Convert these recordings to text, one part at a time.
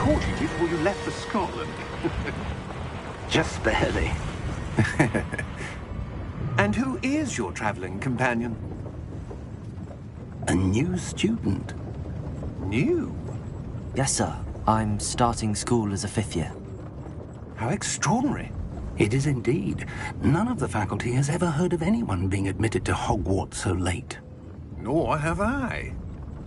caught you before you left for Scotland. Just barely. And who is your traveling companion? A new student. New? Yes, sir. I'm starting school as a 5th year. How extraordinary. It is indeed. None of the faculty has ever heard of anyone being admitted to Hogwarts so late. Nor have I.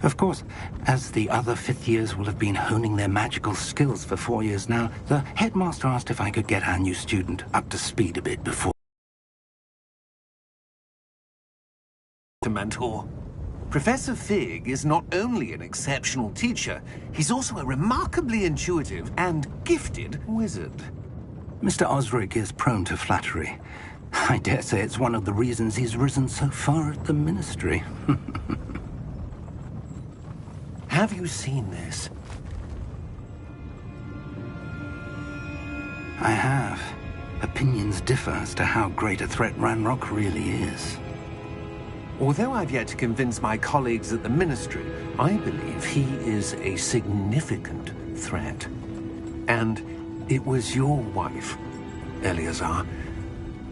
Of course, as the other 5th years will have been honing their magical skills for 4 years now, the headmaster asked if I could get our new student up to speed a bit before... The mentor. Professor Fig is not only an exceptional teacher, he's also a remarkably intuitive and gifted wizard. Mr. Osric is prone to flattery. I dare say it's one of the reasons he's risen so far at the Ministry. Have you seen this? I have. Opinions differ as to how great a threat Ranrock really is. Although I've yet to convince my colleagues at the Ministry, I believe he is a significant threat. And it was your wife, Eleazar,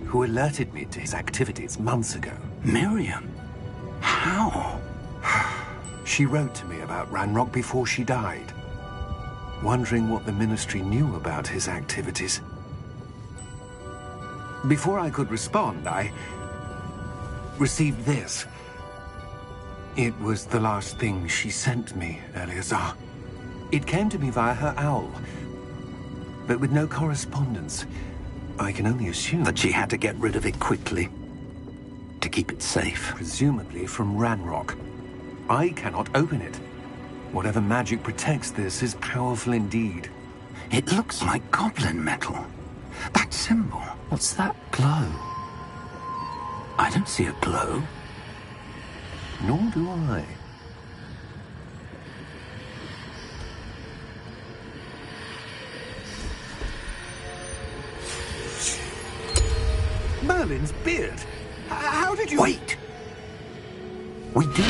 who alerted me to his activities months ago. Miriam? How? She wrote to me about Ranrock before she died, wondering what the Ministry knew about his activities. Before I could respond, I received this. It was the last thing she sent me, Eleazar. It came to me via her owl, but with no correspondence. I can only assume that she had to get rid of it quickly, to keep it safe. Presumably from Ranrock. I cannot open it. Whatever magic protects this is powerful indeed. It looks like goblin metal. That symbol. What's that glow? I don't see a glow. Nor do I. Merlin's beard. How did you... Wait! We do...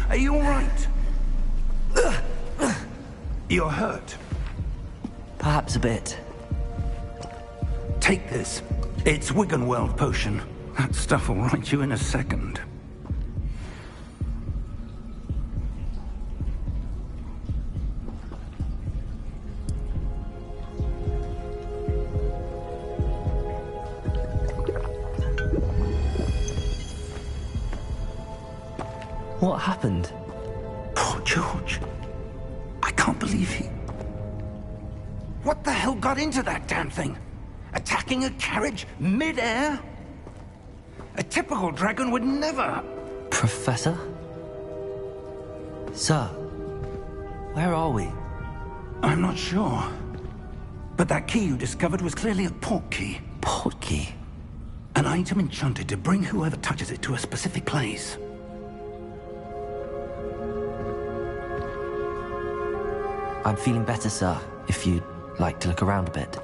Are you all right? You're hurt. Perhaps a bit. Take this. It's Wiggenweld potion. That stuff will right you in a second. What happened? Poor George. I can't believe he... What the hell got into that damn thing? Attacking a carriage mid-air? A typical dragon would never... Professor? Sir, where are we? I'm not sure. But that key you discovered was clearly a port key. Port key? An item enchanted to bring whoever touches it to a specific place. I'm feeling better, sir, if you'd like to look around a bit.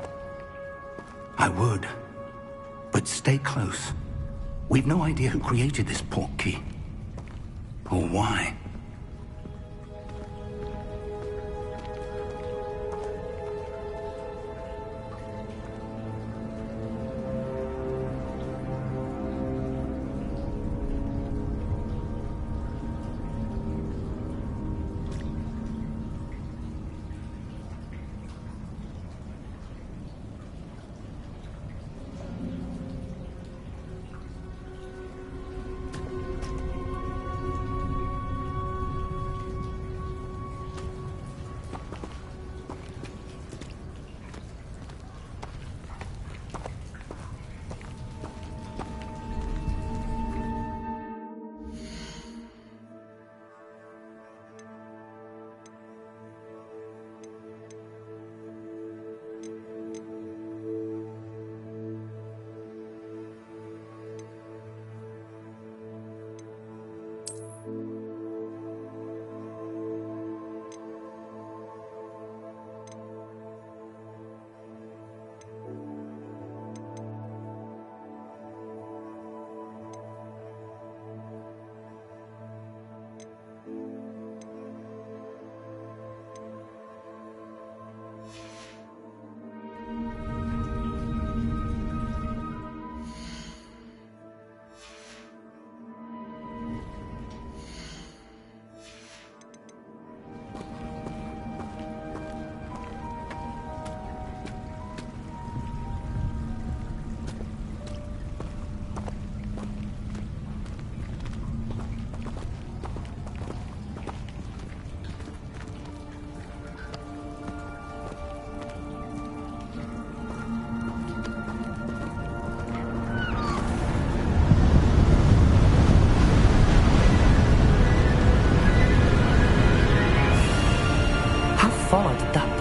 I would. But stay close. We've no idea who created this port key. Or why.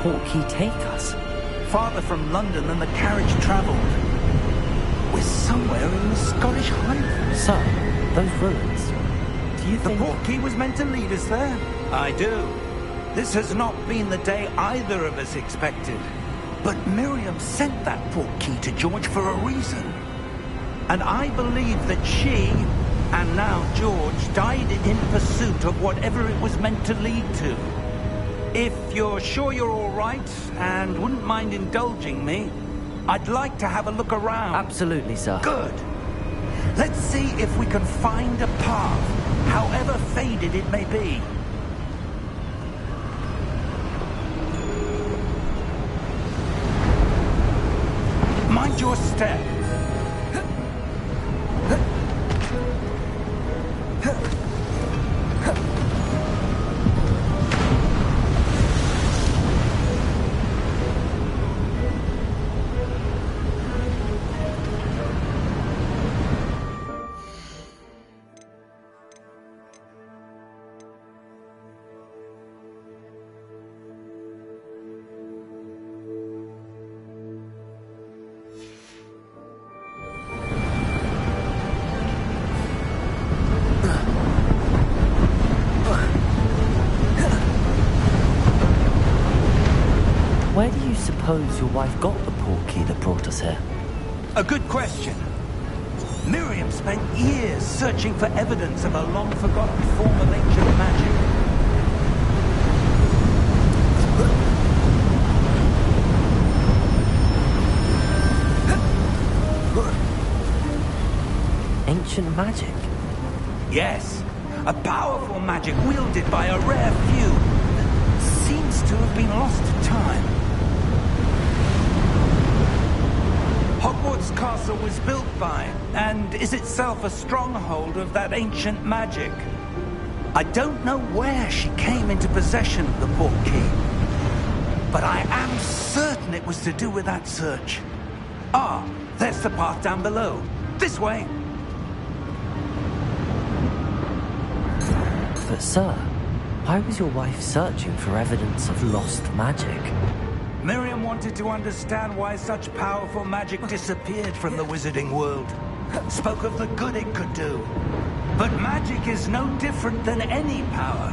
portkey take us? Farther from London than the carriage travelled. We're somewhere in the Scottish Highlands. Sir, those ruins. Do you The think... portkey was meant to lead us there? I do. This has not been the day either of us expected. But Miriam sent that portkey to George for a reason. And I believe that she, and now George, died in pursuit of whatever it was meant to lead to. If you're sure you're all right, and wouldn't mind indulging me, I'd like to have a look around. Absolutely, sir. Good. Let's see if we can find a path, however faded it may be. Mind your step. Where do you suppose your wife got the portkey that brought us here? A good question. Miriam spent years searching for evidence of a long-forgotten form of ancient magic. Ancient magic? Yes, a powerful magic wielded by a rare few that seems to have been lost to time. Hogwarts Castle was built by, and is itself a stronghold of that ancient magic. I don't know where she came into possession of the portkey, but I am certain it was to do with that search. Ah, there's the path down below. This way. But sir, why was your wife searching for evidence of lost magic? Miriam wanted to understand why such powerful magic disappeared from the wizarding world. Spoke of the good it could do. But magic is no different than any power.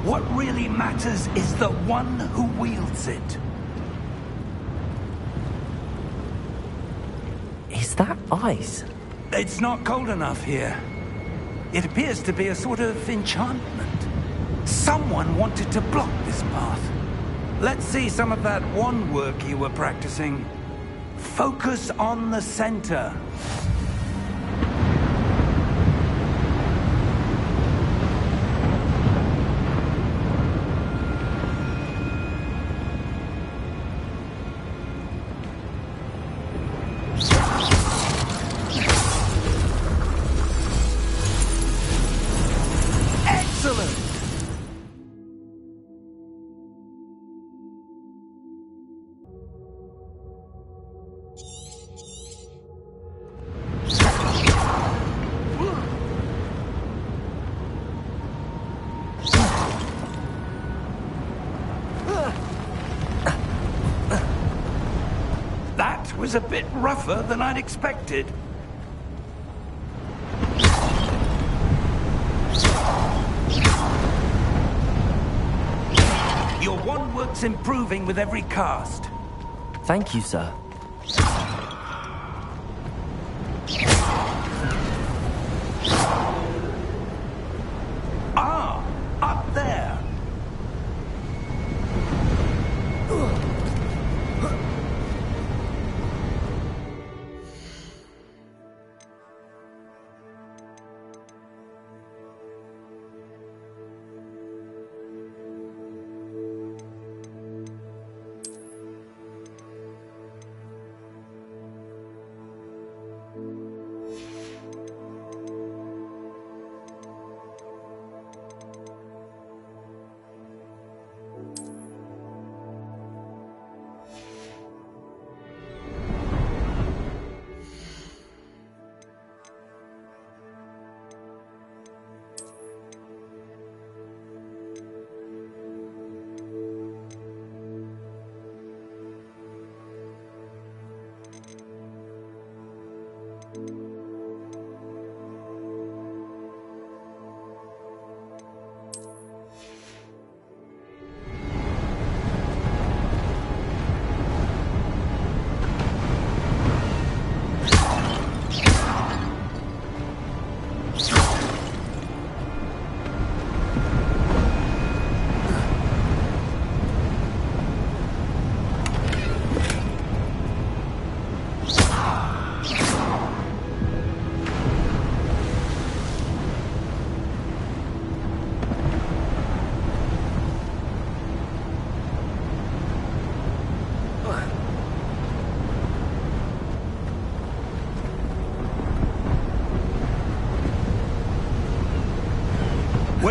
What really matters is the one who wields it. Is that ice? It's not cold enough here. It appears to be a sort of enchantment. Someone wanted to block this path. Let's see some of that wand work you were practicing. Focus on the center. Excellent! That was a bit rougher than I'd expected. Your wand work's improving with every cast. Thank you, sir. Ah, up there.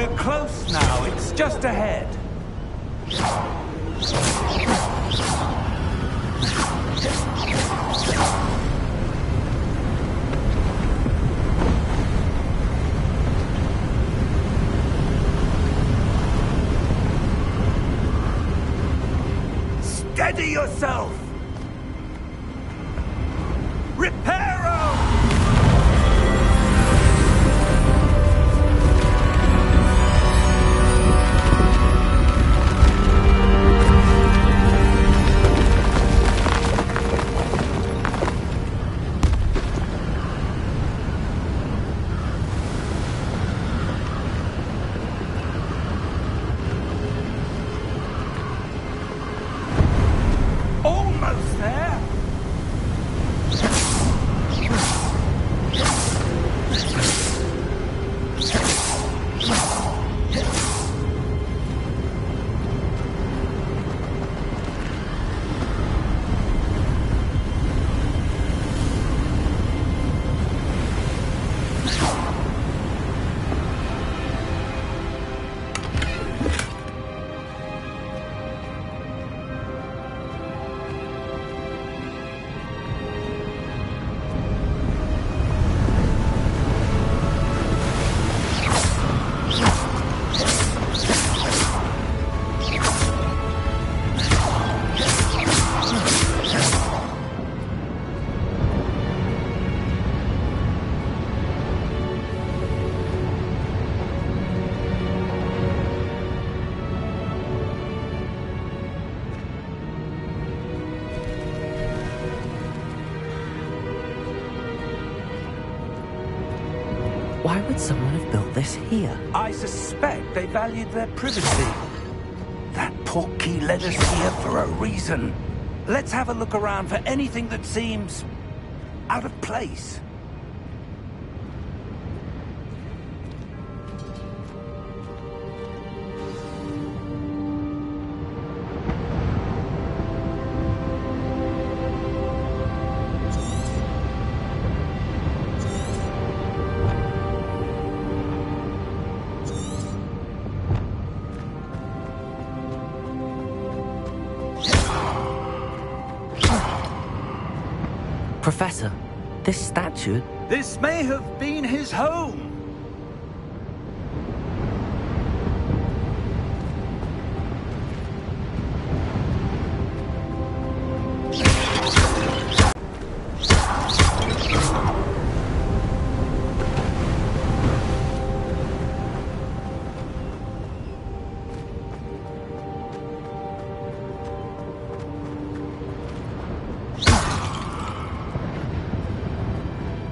We're close now. It's just ahead. Steady yourself! Reparo! Almost there! Why would someone have built this here? I suspect they valued their privacy. That portkey led us here for a reason. Let's have a look around for anything that seems out of place. Professor, this statue... This may have been his home.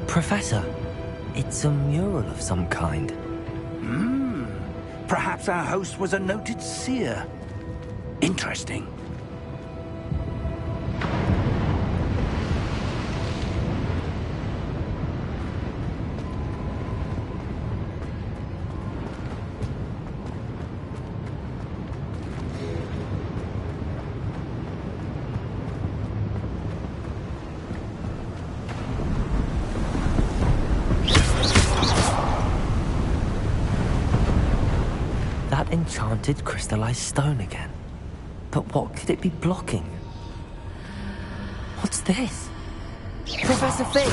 Professor, it's a mural of some kind. Perhaps our host was a noted seer. Interesting. That enchanted crystallized stone again. But what could it be blocking? What's this? Professor Fig!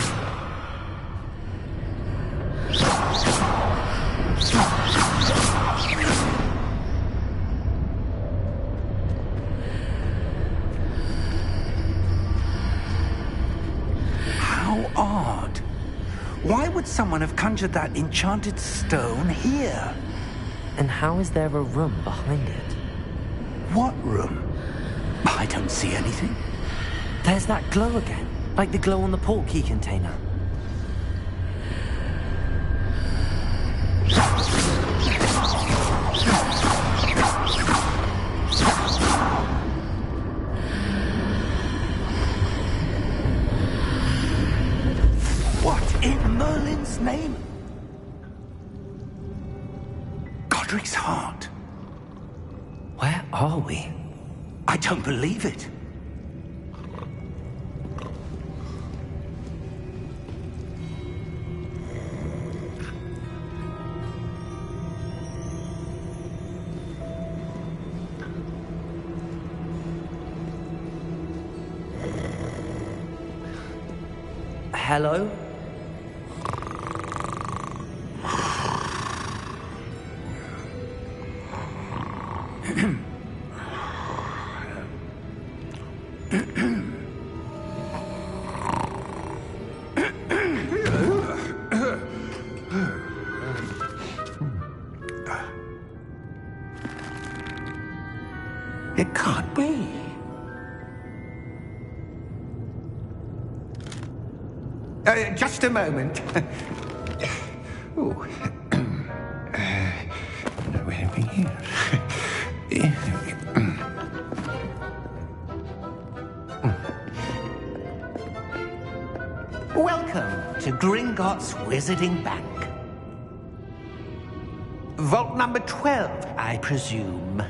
How odd. Why would someone have conjured that enchanted stone here? And how is there a room behind it? What room? I don't see anything. There's that glow again, like the glow on the portkey container. What in Merlin's name? Godric's heart. Where are we? I don't believe it. Hello? It can't be. Just a moment. Oh. Where are we here? Welcome to Gringotts Wizarding Bank. Vault number 12, I presume.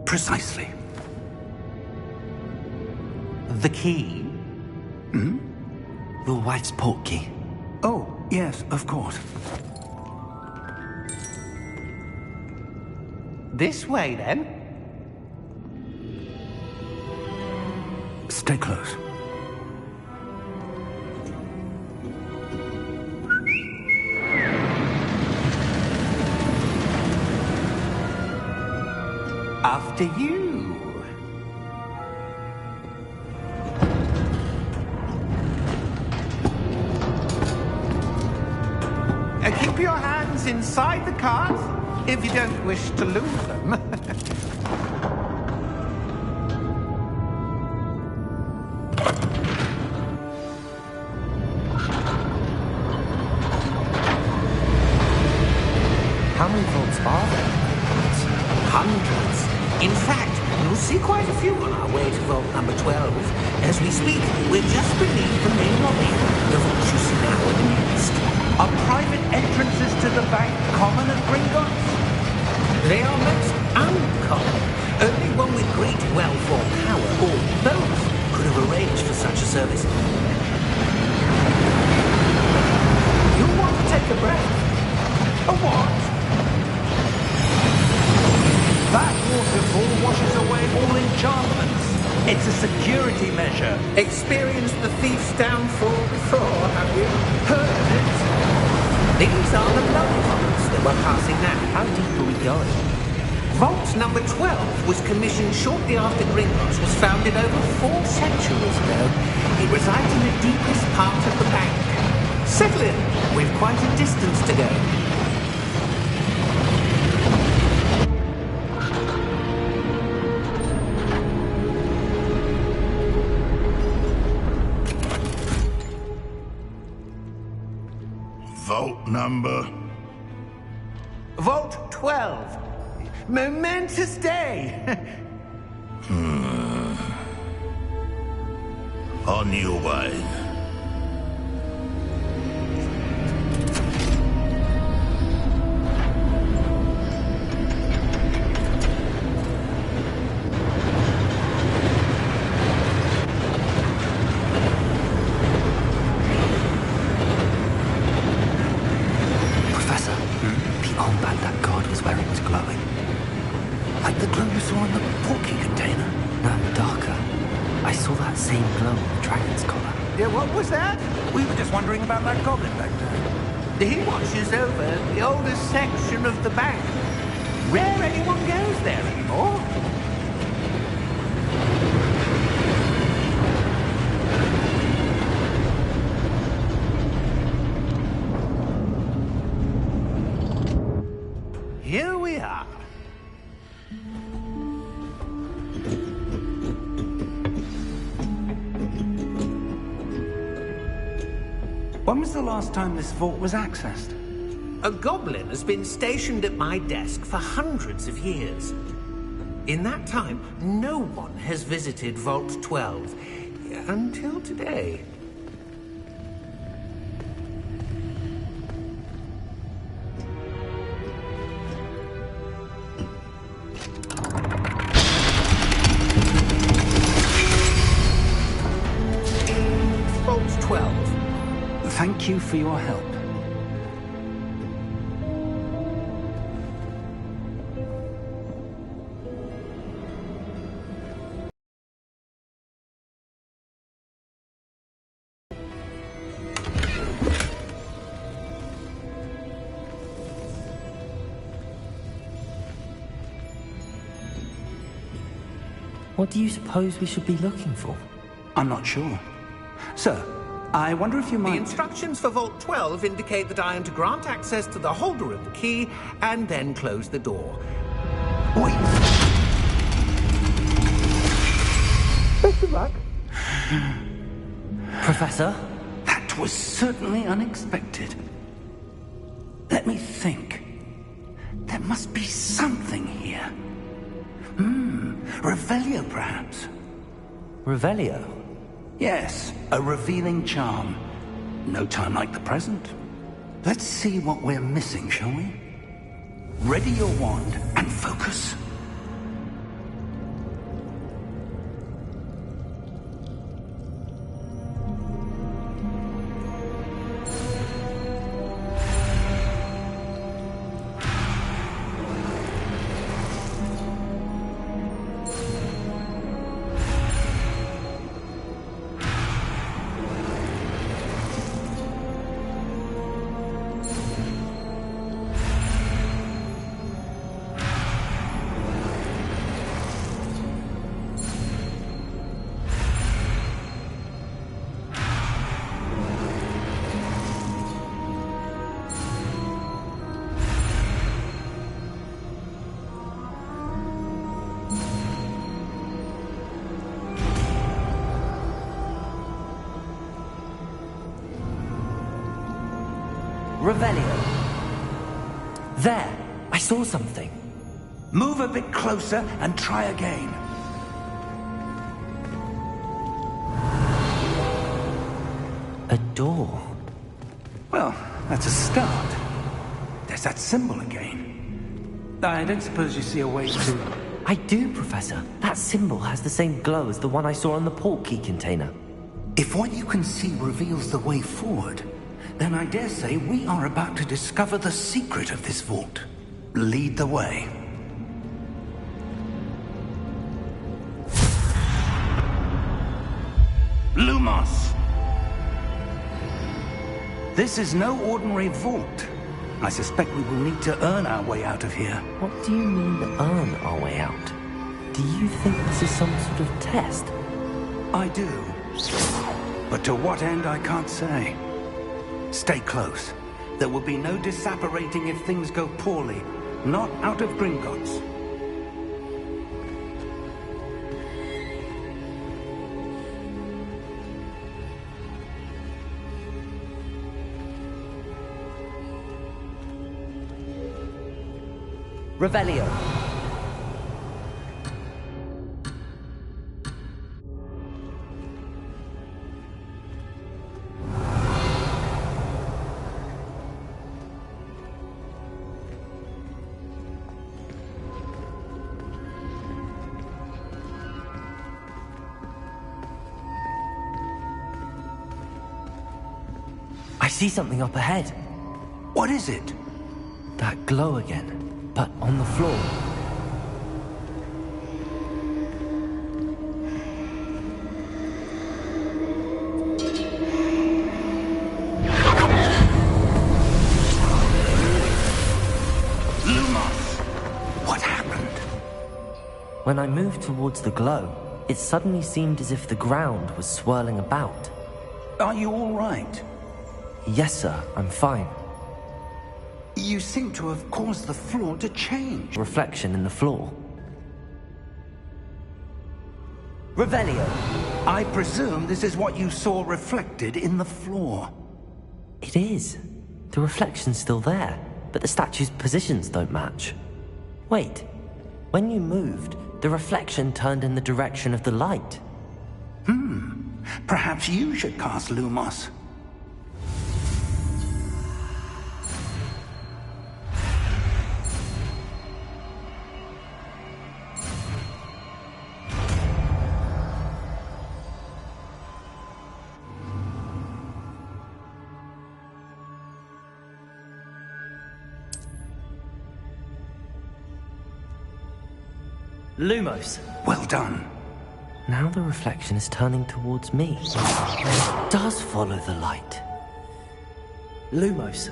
Precisely. The key? Your wife's portkey. Oh, yes, of course. This way, then. Stay close. After you. Keep your hands inside the cards if you don't wish to lose them. How many vaults are there? Hundreds. In fact, you'll see quite a few on our way to vault number 12. As we speak, we're just beneath the main lobby. The vaults you see now are the nearest. Are private entrances to the bank common at Gringotts? They are most uncommon. Only one with great wealth or power, or both, could have arranged for such a service. You'll want to take a breath. A what? That waterfall washes away all enchantments. It's a security measure. Experienced the thief's downfall before, have you? Heard of it? These are the blood vaults that we're passing now. How deep are we going? Vault number 12 was commissioned shortly after Gringotts was founded over 4 centuries ago. It resides in the deepest part of the bank. Settle in. We've quite a distance to go. Vault number? Vault 12. Momentous day. On your way. Professor, the armband that guard was wearing was glowing. Like the glow you saw in the portkey container. No, darker. I saw that same glow on the dragon's collar. Yeah, what was that? We were just wondering about that goblin back there. He watches over the oldest section of the bank. Rare anyone goes there anymore. Here we are. When was the last time this vault was accessed? A goblin has been stationed at my desk for hundreds of years. In that time, no one has visited Vault 12 until today. Vault 12. Thank you for your help. What do you suppose we should be looking for? I'm not sure. Sir, I wonder if you The might... instructions for Vault 12 indicate that I am to grant access to the holder of the key and then close the door. Wait! Best of luck. Professor? That was certainly unexpected. Let me think. There must be something here. Revelio, perhaps? Revelio? Yes, a revealing charm. No time like the present. Let's see what we're missing, shall we? Ready your wand and focus. Revelio. There! I saw something. Move a bit closer and try again. A door. Well, that's a start. There's that symbol again. I don't suppose you see a way to... I do, Professor. That symbol has the same glow as the one I saw on the port key container. If what you can see reveals the way forward, then I dare say we are about to discover the secret of this vault. Lead the way. Lumos! This is no ordinary vault. I suspect we will need to earn our way out of here. What do you mean, earn our way out? Do you think this is some sort of test? I do. But to what end, I can't say. Stay close. There will be no disapparating if things go poorly. Not out of Gringotts. Revelio. I see something up ahead. What is it? That glow again, but on the floor. Lumos! What happened? When I moved towards the glow, it suddenly seemed as if the ground was swirling about. Are you all right? Yes, sir, I'm fine. You seem to have caused the floor to change. Reflection in the floor. Revelio. I presume this is what you saw reflected in the floor. It is. The reflection's still there, but the statue's positions don't match. Wait. When you moved, the reflection turned in the direction of the light. Perhaps you should cast Lumos. Lumos. Well done. Now the reflection is turning towards me. It does follow the light. Lumos.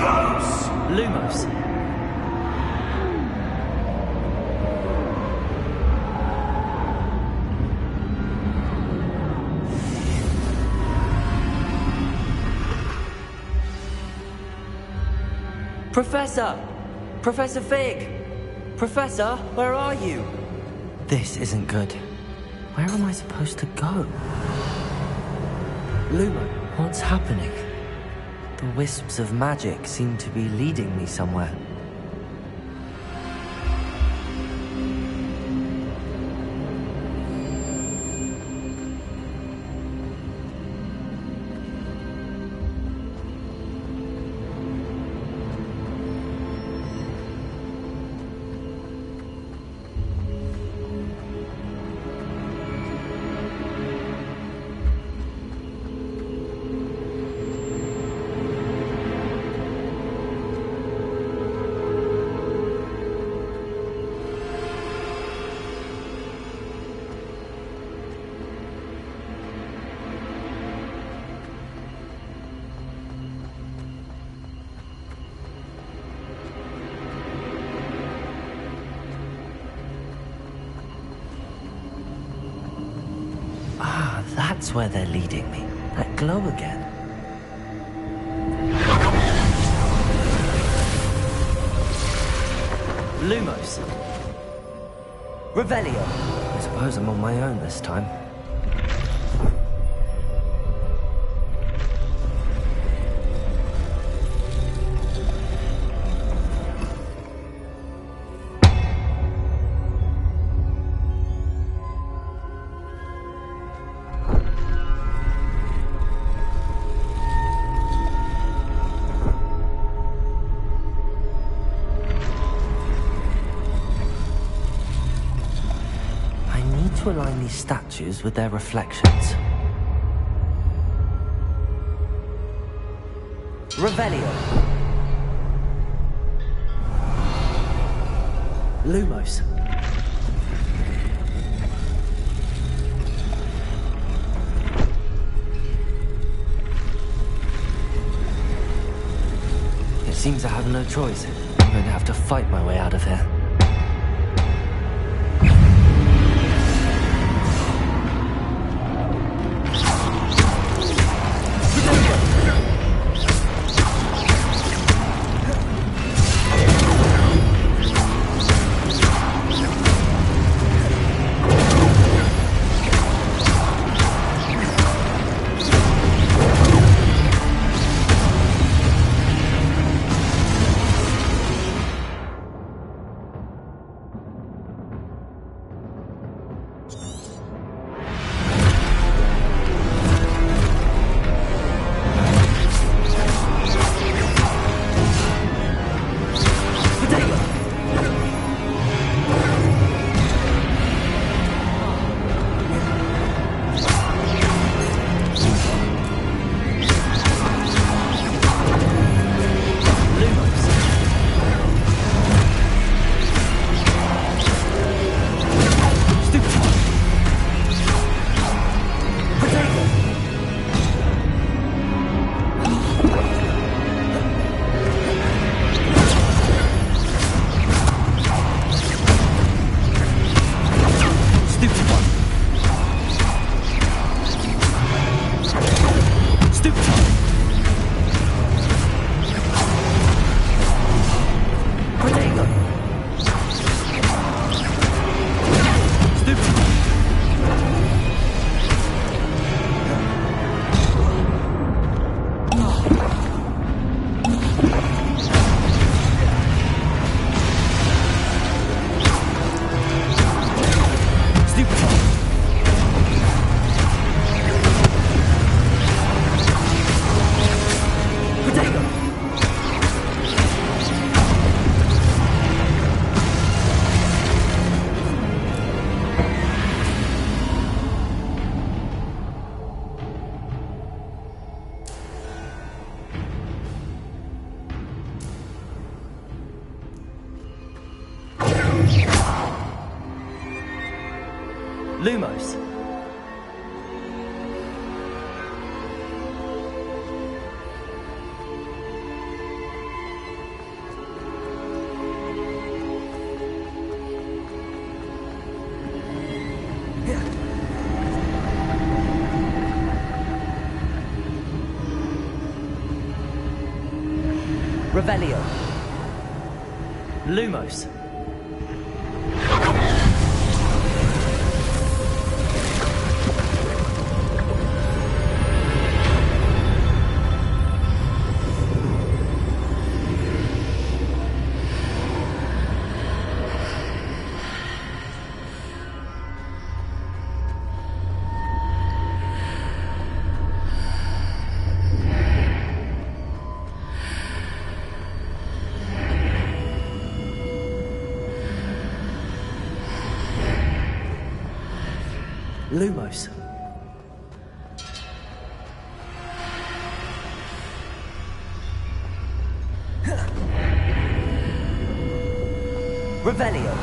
close! Lumos. Professor! Professor Fig! Professor, where are you? This isn't good. Where am I supposed to go? Lumo, what's happening? The wisps of magic seem to be leading me somewhere. That's where they're leading me. That glow again. Lumos. Revelio. I suppose I'm on my own this time. To align these statues with their reflections. Revelio. Lumos. It seems I have no choice. I'm going to have to fight my way out of here. Lumos. Revelio. Lumos. Lumos. Revelio.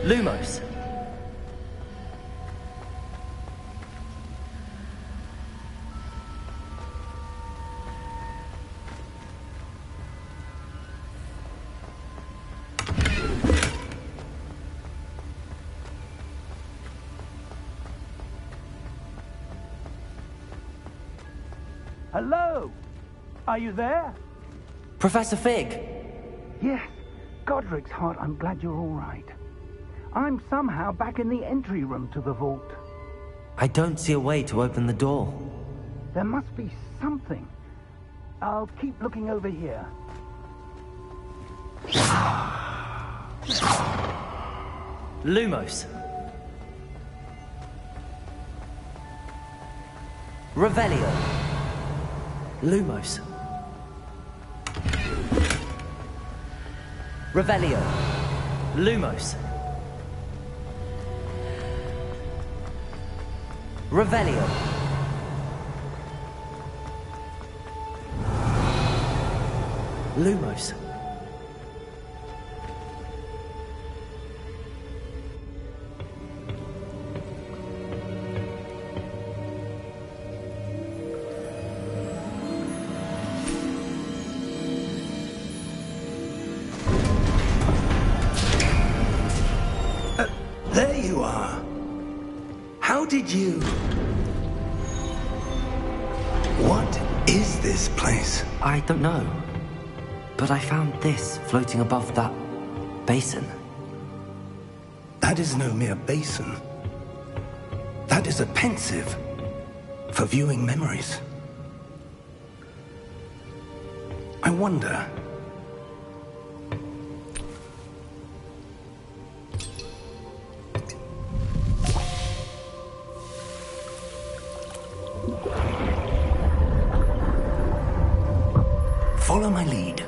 Lumos. Hello? Are you there? Professor Fig. Yes. Godric's heart, I'm glad you're all right. I'm somehow back in the entry room to the vault. I don't see a way to open the door. There must be something. I'll keep looking over here. Lumos. Revelio. Lumos. Revelio. Lumos. Revelio. Lumos. There you are. How did you... What is this place? I don't know. But I found this floating above that basin. That is no mere basin. That is a pensive for viewing memories. I wonder... Follow my lead.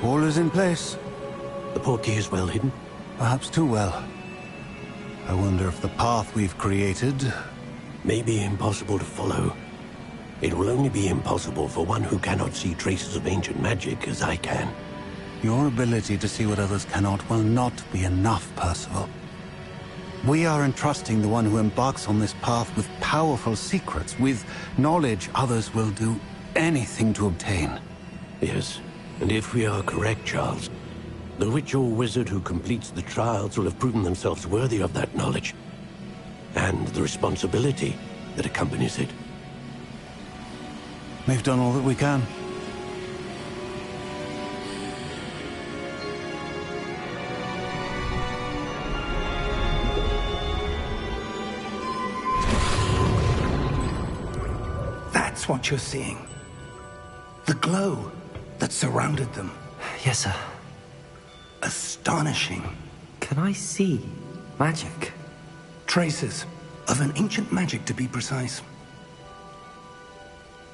All is in place. The portkey is well hidden. Perhaps too well. I wonder if the path we've created... May be impossible to follow. It will only be impossible for one who cannot see traces of ancient magic as I can. Your ability to see what others cannot will not be enough, Percival. We are entrusting the one who embarks on this path with powerful secrets, with knowledge others will do anything to obtain. Yes, and if we are correct, Charles, the witch or wizard who completes the trials will have proven themselves worthy of that knowledge, and the responsibility that accompanies it. We've done all that we can. That's what you're seeing. The glow that surrounded them. Yes, sir. Astonishing. Can I see magic? Traces of an ancient magic, to be precise.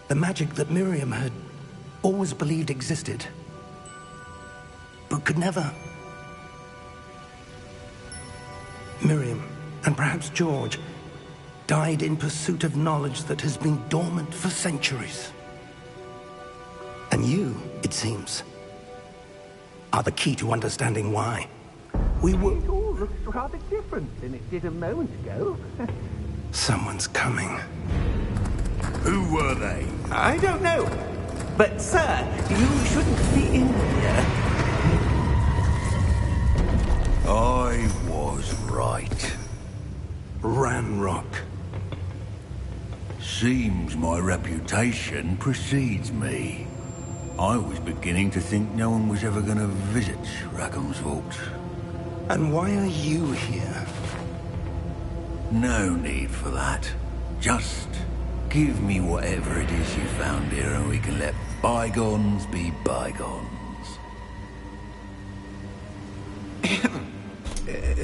The magic that Miriam had always believed existed, but could never. Miriam, and perhaps George, died in pursuit of knowledge that has been dormant for centuries. And you, it seems, are the key to understanding why. We were... It all looks rather different than it did a moment ago. Someone's coming. Who were they? I don't know. But, sir, you shouldn't be in here. I was right. Ranrock. Seems my reputation precedes me. I was beginning to think no one was ever going to visit Rackham's vault. And why are you here? No need for that. Just give me whatever it is you found here and we can let bygones be bygones.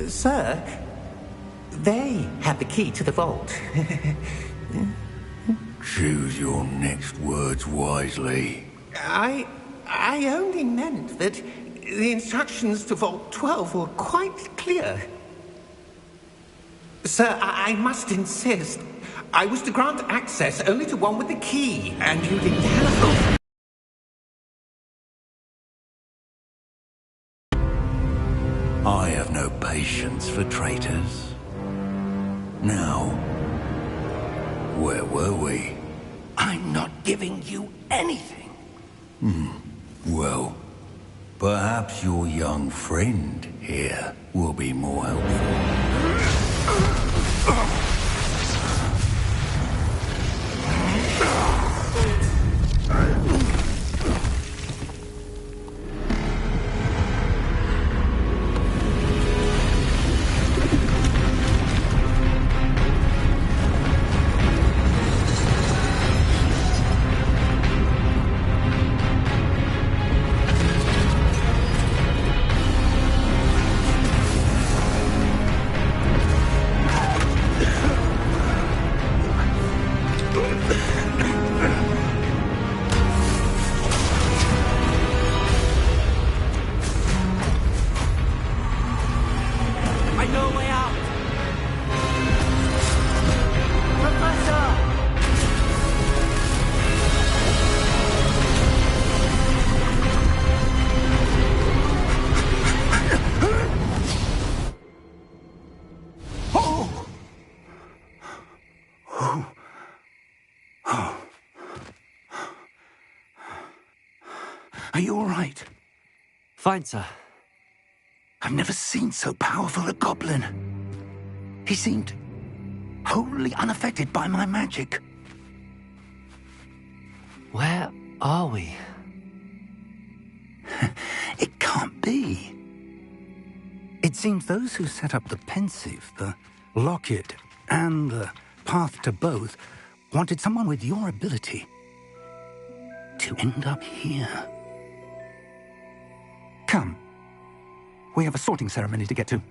Sir, they have the key to the vault. Choose your next words wisely. I only meant that the instructions to Vault 12 were quite clear. Sir, I must insist. I was to grant access only to one with the key, and you didn't telephone. I have no patience for traitors. Now, where were we? I'm not giving you anything. Well, perhaps your young friend here will be more helpful. Are you all right? Fine, sir. I've never seen so powerful a goblin. He seemed wholly unaffected by my magic. Where are we? It can't be. It seems those who set up the pensive, the locket, and the path to both wanted someone with your ability to end up here. Come. We have a sorting ceremony to get to.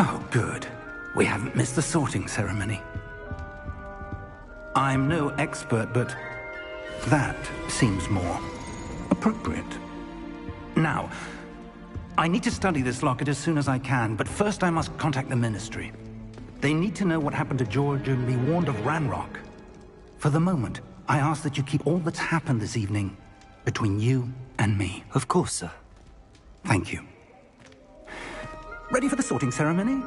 Oh, good. We haven't missed the sorting ceremony. I'm no expert, but that seems more appropriate. Now, I need to study this locket as soon as I can, but first I must contact the Ministry. They need to know what happened to George and be warned of Ranrock. For the moment, I ask that you keep all that's happened this evening between you and me. Of course, sir. Thank you. Ready for the sorting ceremony?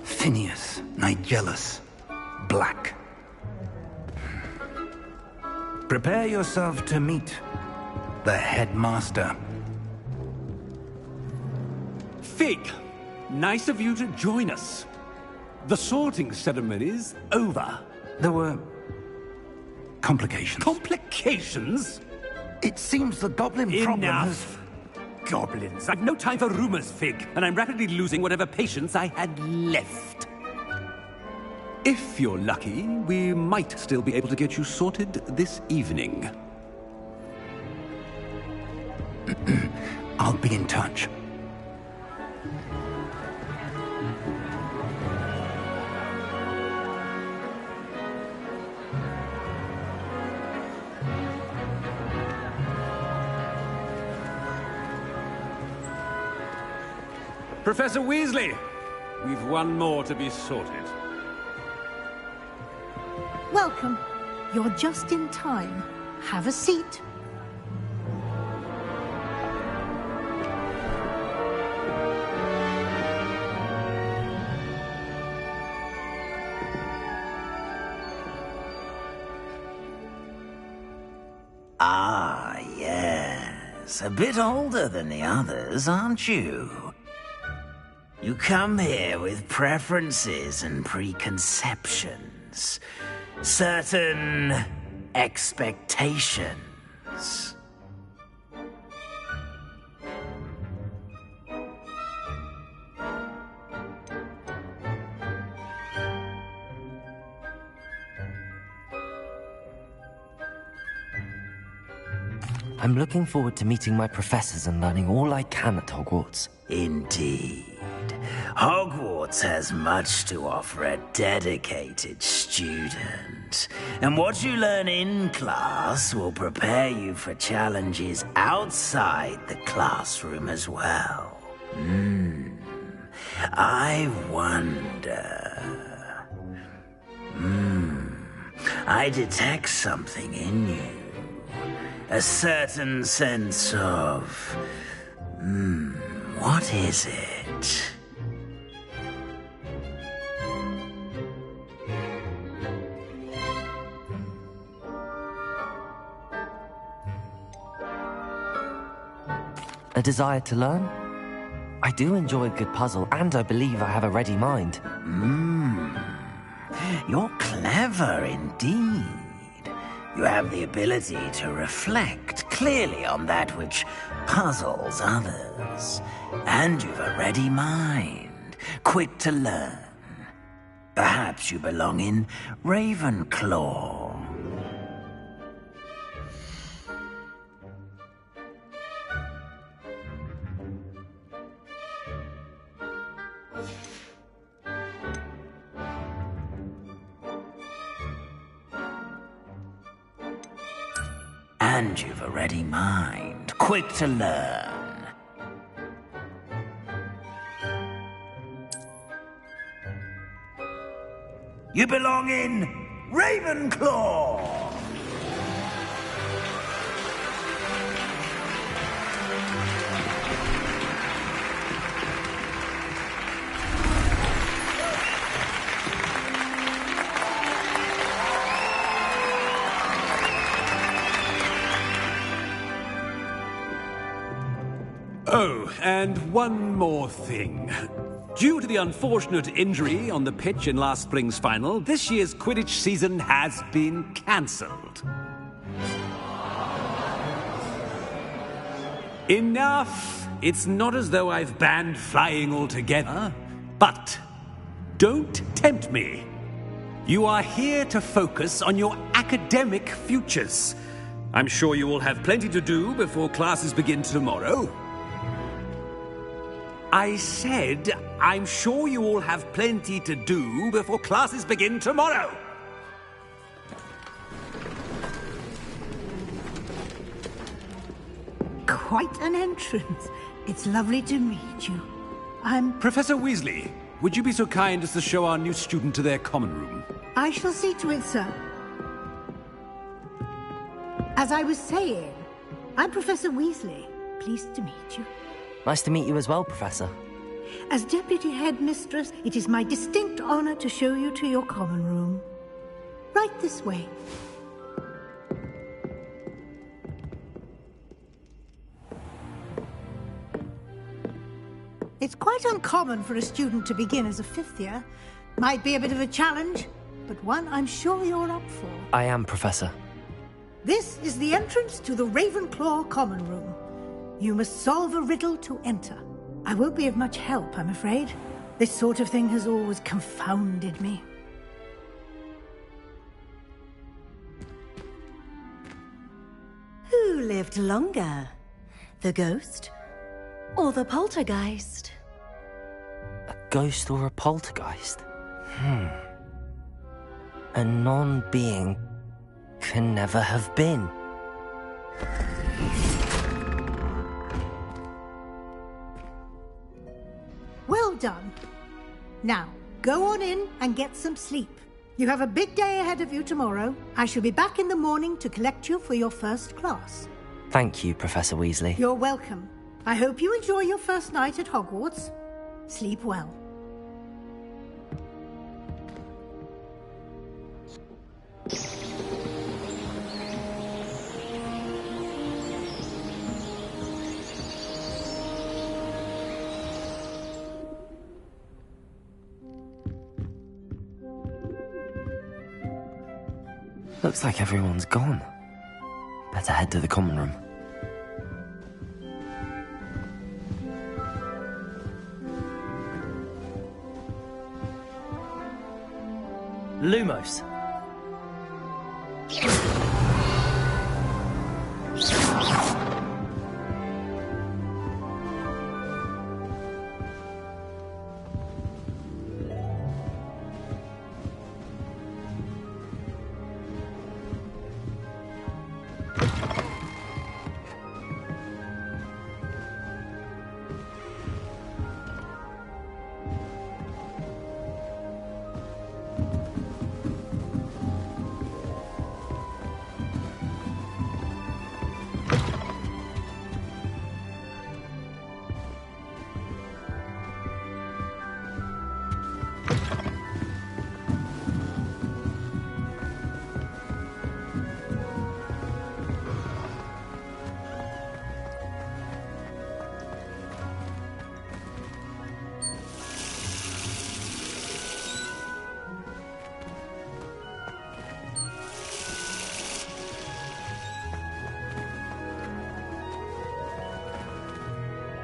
Phineas, Nigellus, Black. Prepare yourself to meet the headmaster. Fig, nice of you to join us. The sorting ceremony's over. There were complications. Complications? It seems the goblin problem has... Enough. Goblins. I've no time for rumors, Fig, and I'm rapidly losing whatever patience I had left. If you're lucky, we might still be able to get you sorted this evening. I'll be in touch. Professor Weasley, we've one more to be sorted. Welcome. You're just in time. Have a seat. Ah, yes. A bit older than the others, aren't you? You come here with preferences and preconceptions. Certain expectations. I'm looking forward to meeting my professors and learning all I can at Hogwarts. Indeed. Hogwarts has much to offer a dedicated student. And what you learn in class will prepare you for challenges outside the classroom as well. I wonder... I detect something in you. A certain sense of... what is it? A desire to learn? I do enjoy a good puzzle, and I believe I have a ready mind. You're clever indeed. You have the ability to reflect clearly on that which puzzles others. And you've a ready mind, quick to learn. Perhaps you belong in Ravenclaw. And you've a ready mind, quick to learn. You belong in Ravenclaw! Oh, and one more thing. Due to the unfortunate injury on the pitch in last spring's final, this year's Quidditch season has been cancelled. Enough! It's not as though I've banned flying altogether, but don't tempt me. You are here to focus on your academic futures. I'm sure you all have plenty to do before classes begin tomorrow. I said, I'm sure you all have plenty to do before classes begin tomorrow. Quite an entrance. It's lovely to meet you. I'm... Professor Weasley, would you be so kind as to show our new student to their common room? I shall see to it, sir. As I was saying, I'm Professor Weasley. Pleased to meet you. Nice to meet you as well, Professor. As Deputy Headmistress, it is my distinct honor to show you to your common room. Right this way. It's quite uncommon for a student to begin as a fifth year. Might be a bit of a challenge, but one I'm sure you're up for. I am, Professor. This is the entrance to the Ravenclaw common room. You must solve a riddle to enter. I won't be of much help, I'm afraid. This sort of thing has always confounded me. Who lived longer? The ghost or the poltergeist? A ghost or a poltergeist? A non-being can never have been. Well done. Now, go on in and get some sleep. You have a big day ahead of you tomorrow. I shall be back in the morning to collect you for your first class. Thank you, Professor Weasley. You're welcome. I hope you enjoy your first night at Hogwarts. Sleep well. Looks like everyone's gone. Better head to the common room. Lumos.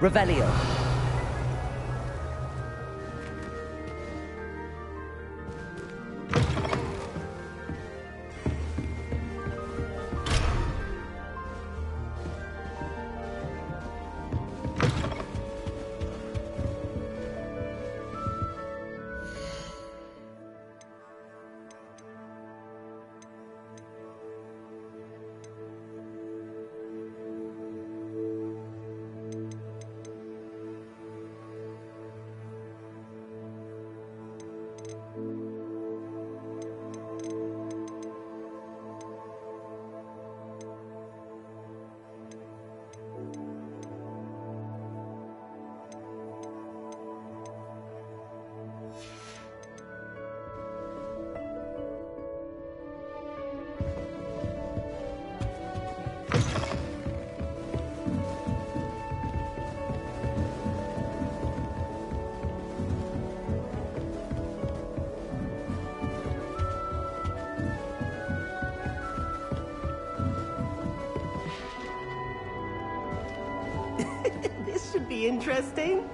Revelio. Interesting.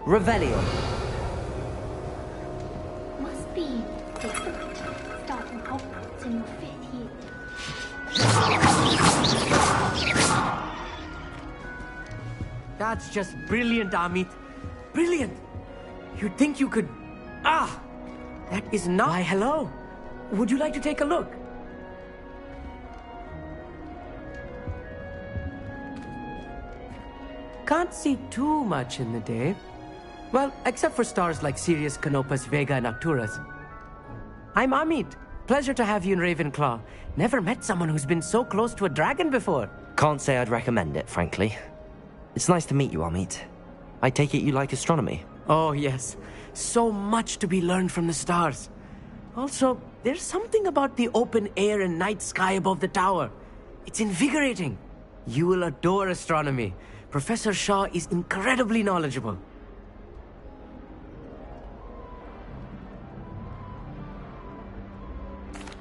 Revelio. Must be the starting Hogwarts in your 5th year. That's just brilliant, Amit. Brilliant! You'd think you could... Ah! That is not... Why, hello. Would you like to take a look? Can't see too much in the day. Well, except for stars like Sirius, Canopus, Vega, and Arcturus. I'm Amit. Pleasure to have you in Ravenclaw. Never met someone who's been so close to a dragon before. Can't say I'd recommend it, frankly. It's nice to meet you, Amit. I take it you like astronomy? Oh, yes. So much to be learned from the stars. Also, there's something about the open air and night sky above the tower. It's invigorating. You will adore astronomy. Professor Shaw is incredibly knowledgeable.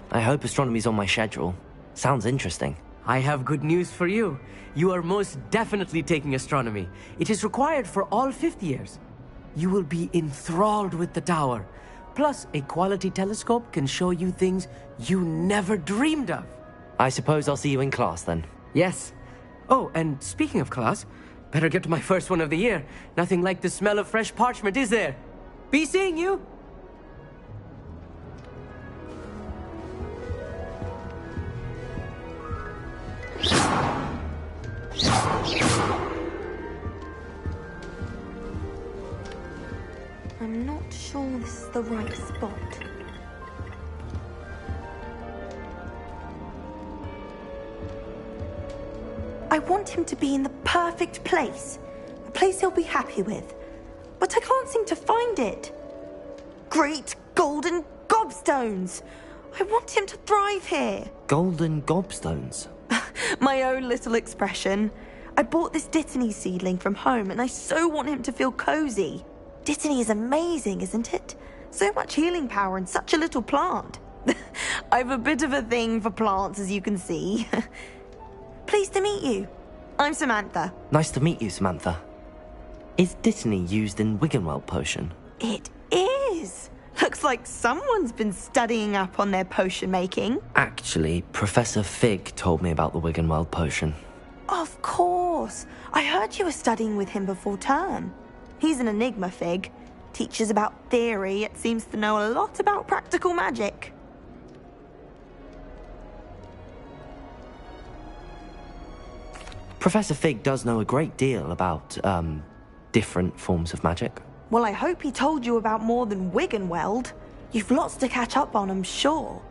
I hope astronomy's on my schedule. Sounds interesting. I have good news for you. You are most definitely taking astronomy. It is required for all 5th years. You will be enthralled with the tower. Plus, a quality telescope can show you things you never dreamed of. I suppose I'll see you in class then. Yes. Oh, and speaking of class, better get to my first one of the year. Nothing like the smell of fresh parchment, is there? Be seeing you! I'm not sure this is the right spot. I want him to be in the perfect place. A place he'll be happy with. But I can't seem to find it. Great golden gobstones! I want him to thrive here. Golden gobstones? My own little expression. I bought this Dittany seedling from home and I so want him to feel cozy. Dittany is amazing, isn't it? So much healing power in such a little plant. I've a bit of a thing for plants, as you can see. Pleased to meet you. I'm Samantha. Nice to meet you, Samantha. Is Dittany used in Wiggenweld potion? It is. Looks like someone's been studying up on their potion making. Actually, Professor Fig told me about the Wiggenweld potion. Of course. I heard you were studying with him before term. He's an enigma, Fig. Teaches about theory, yet seems to know a lot about practical magic. Professor Fig does know a great deal about, different forms of magic. Well, I hope he told you about more than Wiggenweld. You've lots to catch up on, I'm sure.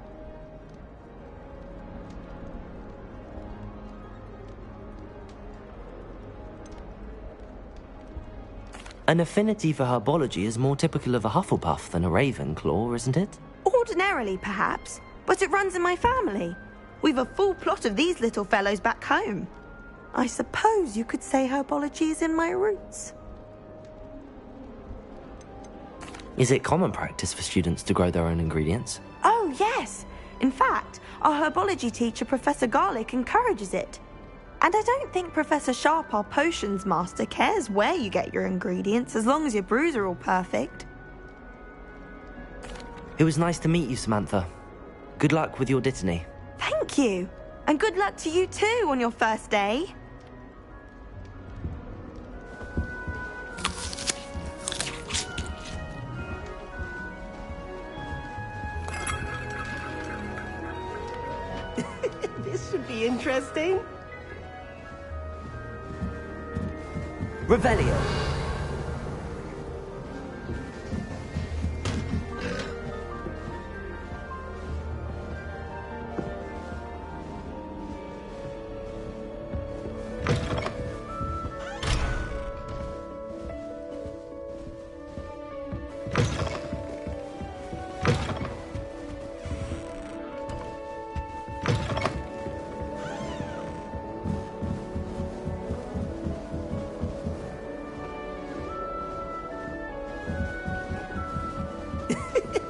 An affinity for herbology is more typical of a Hufflepuff than a Ravenclaw, isn't it? Ordinarily, perhaps, but it runs in my family. We've a full plot of these little fellows back home. I suppose you could say herbology is in my roots. Is it common practice for students to grow their own ingredients? Oh, yes. In fact, our herbology teacher, Professor Garlick, encourages it. And I don't think Professor Sharp, our potions master, cares where you get your ingredients, as long as your brews are all perfect. It was nice to meet you, Samantha. Good luck with your Dittany. Thank you. And good luck to you too on your first day. This should be interesting. Revelio.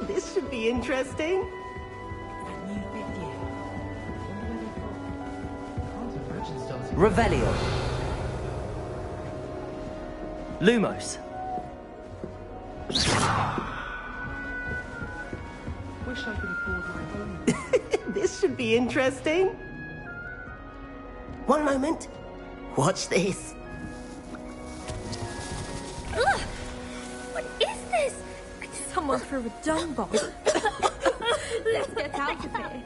This should be interesting. Revelio. Lumos. We're wish I could afford my own. This should be interesting. One moment. Watch this. Ugh! What is this? Someone threw a dung bomb. Let's get out of here.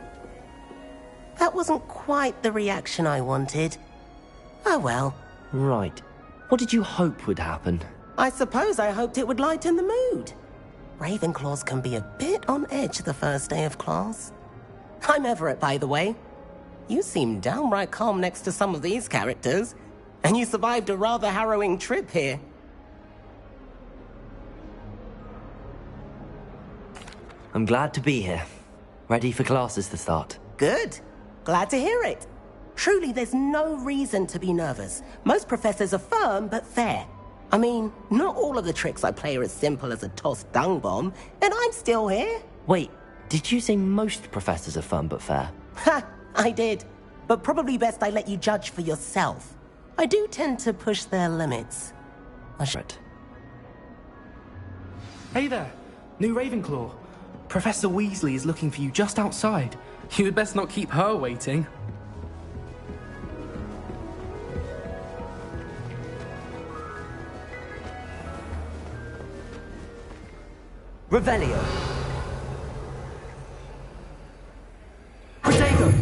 That wasn't quite the reaction I wanted. Oh well. Right. What did you hope would happen? I suppose I hoped it would lighten the mood. Ravenclaws can be a bit on edge the first day of class. I'm Everett, by the way. You seem downright calm next to some of these characters, and you survived a rather harrowing trip here. I'm glad to be here. Ready for classes to start. Good. Glad to hear it. Truly, there's no reason to be nervous. Most professors are firm but fair. I mean, not all of the tricks I play are as simple as a tossed dung bomb, and I'm still here. Wait, did you say most professors are fun but fair? Ha! I did. But probably best I let you judge for yourself. I do tend to push their limits. Hey there, new Ravenclaw. Professor Weasley is looking for you just outside. You had best not keep her waiting. Revelio. Protego!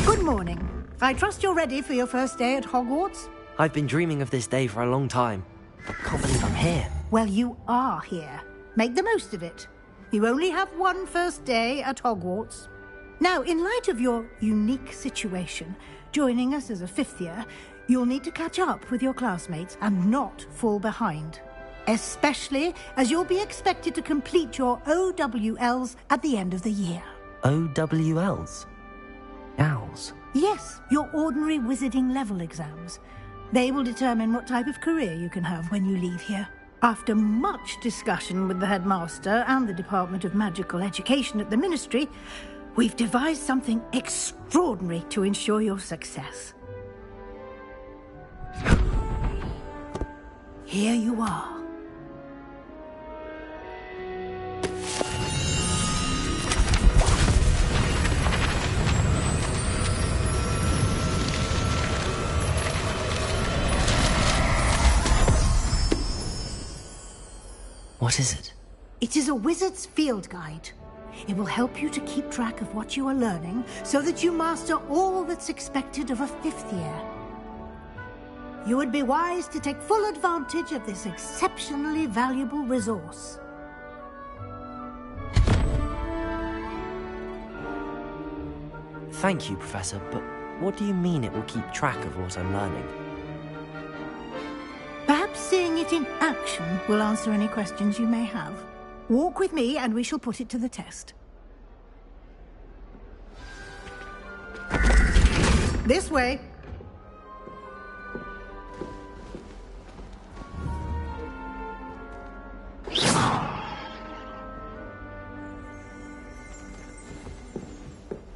Good morning. I trust you're ready for your first day at Hogwarts? I've been dreaming of this day for a long time. I can't believe I'm here. Well, you are here. Make the most of it. You only have one first day at Hogwarts. Now, in light of your unique situation, joining us as a fifth year, you'll need to catch up with your classmates and not fall behind. Especially as you'll be expected to complete your OWLs at the end of the year. OWLs? Owls? Yes, your ordinary wizarding level exams. They will determine what type of career you can have when you leave here. After much discussion with the headmaster and the Department of Magical Education at the Ministry, we've devised something extraordinary to ensure your success. Here you are. What is it? It is a wizard's field guide. It will help you to keep track of what you are learning so that you master all that's expected of a fifth year. You would be wise to take full advantage of this exceptionally valuable resource. Thank you, Professor, but what do you mean it will keep track of what I'm learning? Perhaps seeing it in action will answer any questions you may have. Walk with me and we shall put it to the test. This way.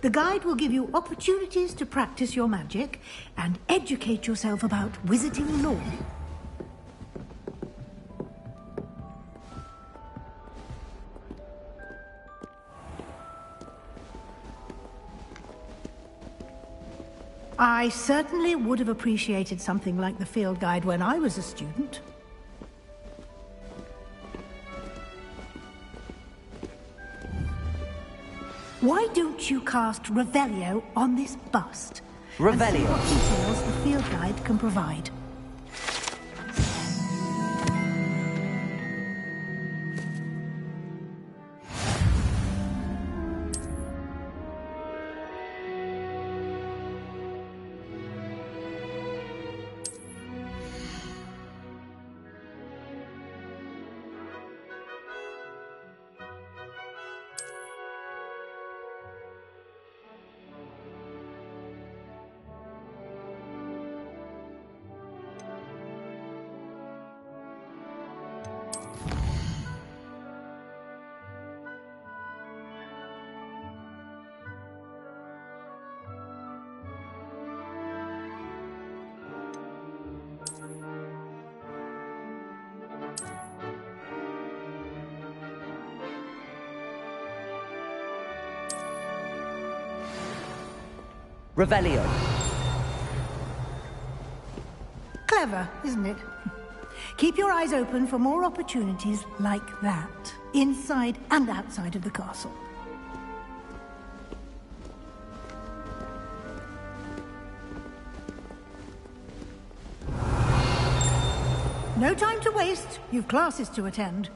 The guide will give you opportunities to practice your magic and educate yourself about wizarding lore. I certainly would have appreciated something like the field guide when I was a student. Why don't you cast Revelio on this bust? Revelio. And see what details the field guide can provide. Revelio. Clever, isn't it? Keep your eyes open for more opportunities like that, inside and outside of the castle. No time to waste. You've classes to attend.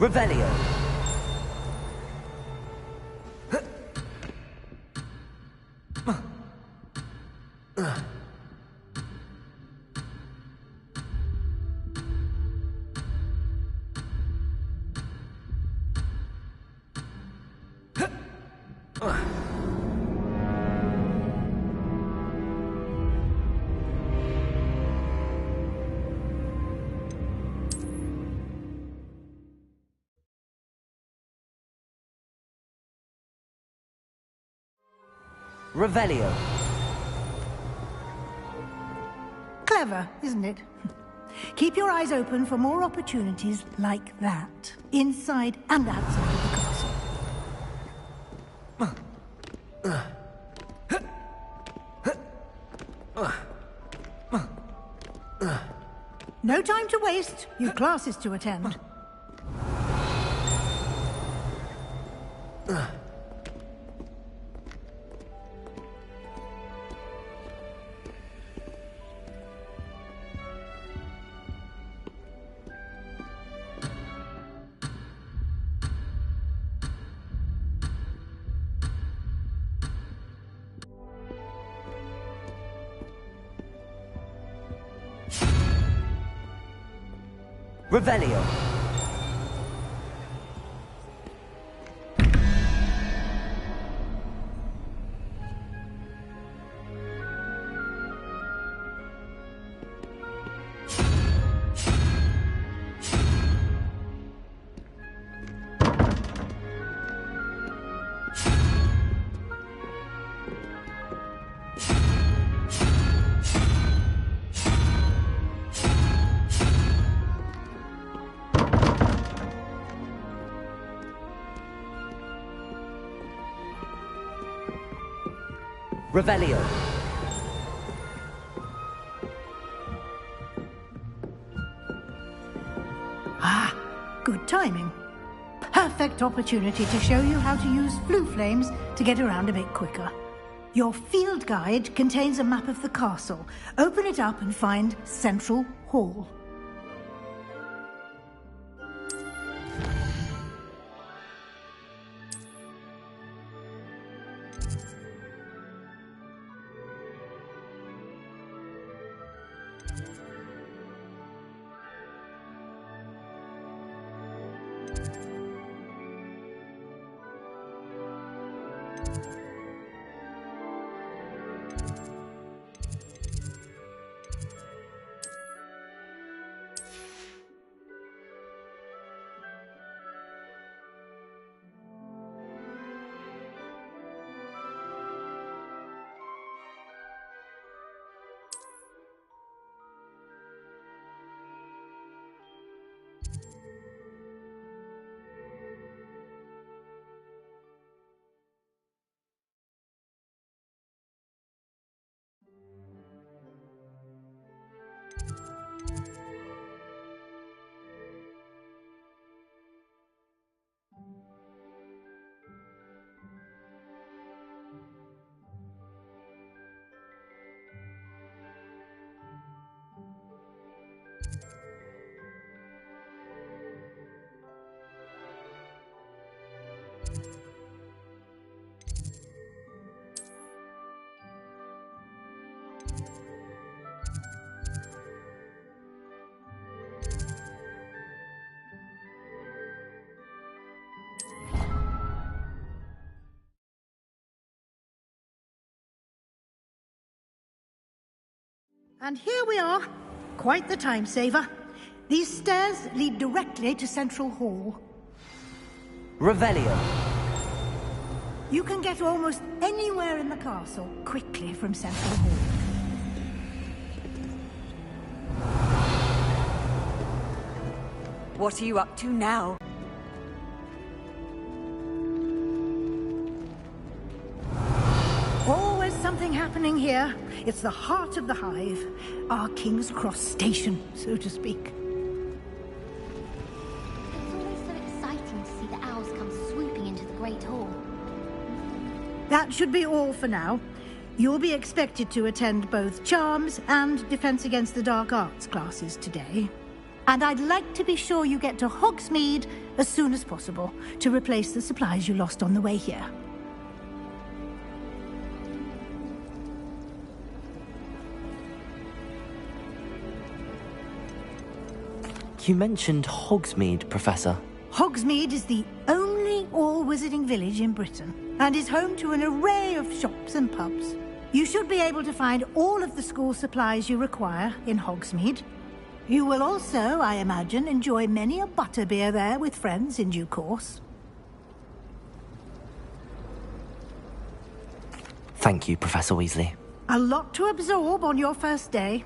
Revelio. Revelio. Clever, isn't it? Keep your eyes open for more opportunities like that, inside and outside of the castle. No time to waste. You've classes to attend. Revelio. Revelio. perfect opportunity to show you how to use flue flames to get around a bit quicker. Your field guide contains a map of the castle. Open it up and find Central Hall. And here we are. Quite the time saver. These stairs lead directly to Central Hall. Revelio. You can get almost anywhere in the castle quickly from Central Hall. What are you up to now? Always something happening here. It's the heart of the Hive. Our King's Cross station, so to speak. It's always so exciting to see the owls come swooping into the Great Hall. That should be all for now. You'll be expected to attend both Charms and Defense Against the Dark Arts classes today. And I'd like to be sure you get to Hogsmeade as soon as possible to replace the supplies you lost on the way here. You mentioned Hogsmeade, Professor. Hogsmeade is the only all-wizarding village in Britain and is home to an array of shops and pubs. You should be able to find all of the school supplies you require in Hogsmeade. You will also, I imagine, enjoy many a butterbeer there with friends in due course. Thank you, Professor Weasley. A lot to absorb on your first day,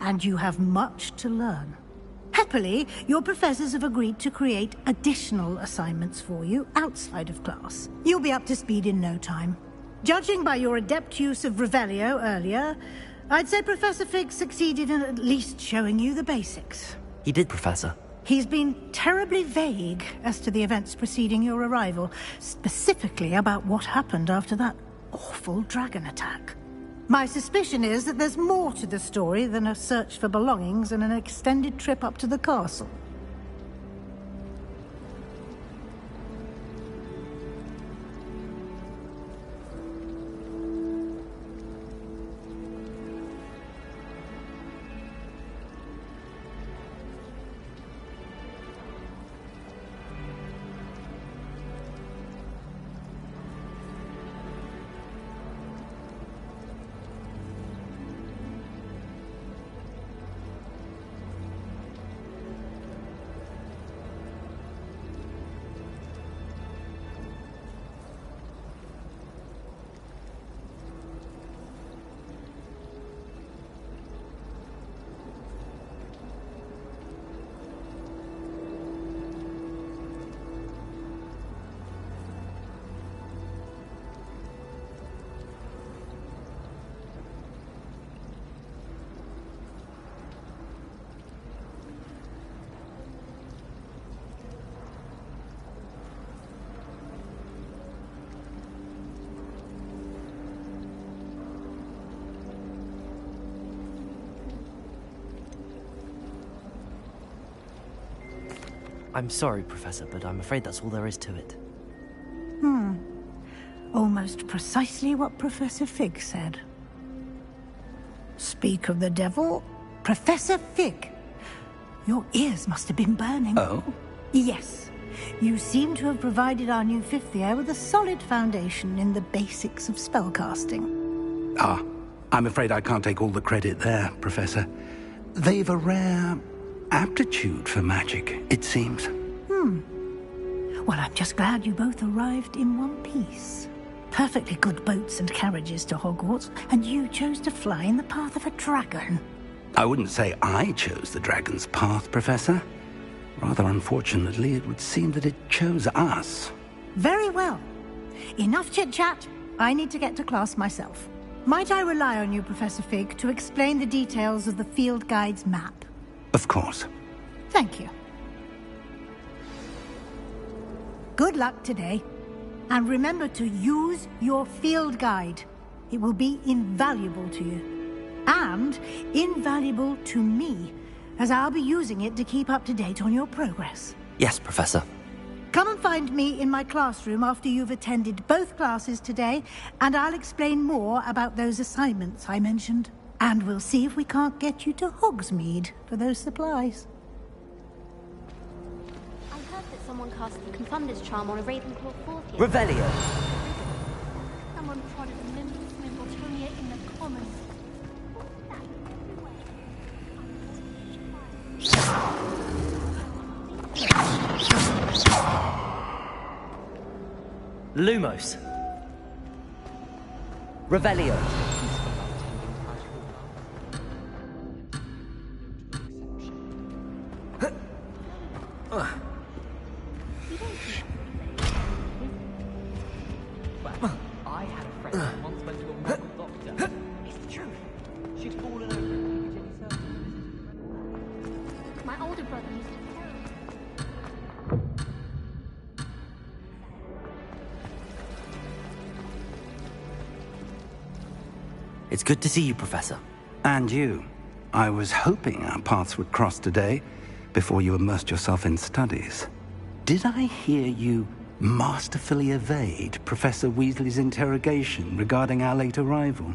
and you have much to learn. Happily, your professors have agreed to create additional assignments for you outside of class. You'll be up to speed in no time. Judging by your adept use of Revelio earlier, I'd say Professor Fig succeeded in at least showing you the basics. He did, Professor. He's been terribly vague as to the events preceding your arrival, specifically about what happened after that awful dragon attack. My suspicion is that there's more to the story than a search for belongings and an extended trip up to the castle. I'm sorry, Professor, but I'm afraid that's all there is to it. Almost precisely what Professor Fig said. Speak of the devil, Professor Fig. Your ears must have been burning. Oh? Yes. You seem to have provided our new fifth year with a solid foundation in the basics of spellcasting. Ah, I'm afraid I can't take all the credit there, Professor. They've a rare aptitude for magic, it seems. Well, I'm just glad you both arrived in one piece. Perfectly good boats and carriages to Hogwarts, and you chose to fly in the path of a dragon. I wouldn't say I chose the dragon's path, Professor. Rather unfortunately, it would seem that it chose us. Very well. Enough chit-chat. I need to get to class myself. Might I rely on you, Professor Fig, to explain the details of the field guide's map? Of course. Thank you. Good luck today. And remember to use your field guide. It will be invaluable to you. And invaluable to me, as I'll be using it to keep up to date on your progress. Yes, Professor. Come and find me in my classroom after you've attended both classes today, and I'll explain more about those assignments I mentioned. And we'll see if we can't get you to Hogsmeade for those supplies. I heard that someone cast the Confunder's Charm on a Ravenclaw fourth year. Revelio. Someone prodded a Nimbus Mimbletonia in the commons. Lumos. Revelio. I had a friend who once went to a medical doctor. It's the truth. She'd fallen over and Jenny Circle. My older brother used to tell me. It's good to see you, Professor. And you. I was hoping our paths would cross today, before you immersed yourself in studies. Did I hear you masterfully evade Professor Weasley's interrogation regarding our late arrival?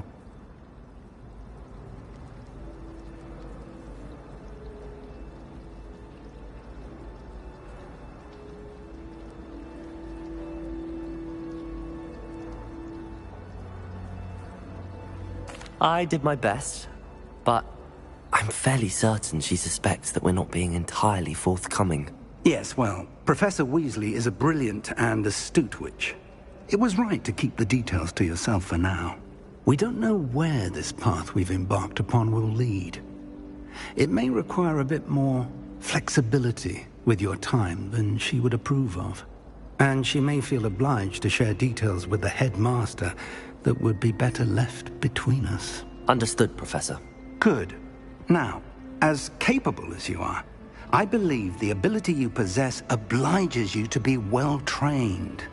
I did my best, but I'm fairly certain she suspects that we're not being entirely forthcoming. Yes, well, Professor Weasley is a brilliant and astute witch. It was right to keep the details to yourself for now. We don't know where this path we've embarked upon will lead. It may require a bit more flexibility with your time than she would approve of. And she may feel obliged to share details with the headmaster that would be better left between us. Understood, Professor. Good. Now, as capable as you are, I believe the ability you possess obliges you to be well-trained.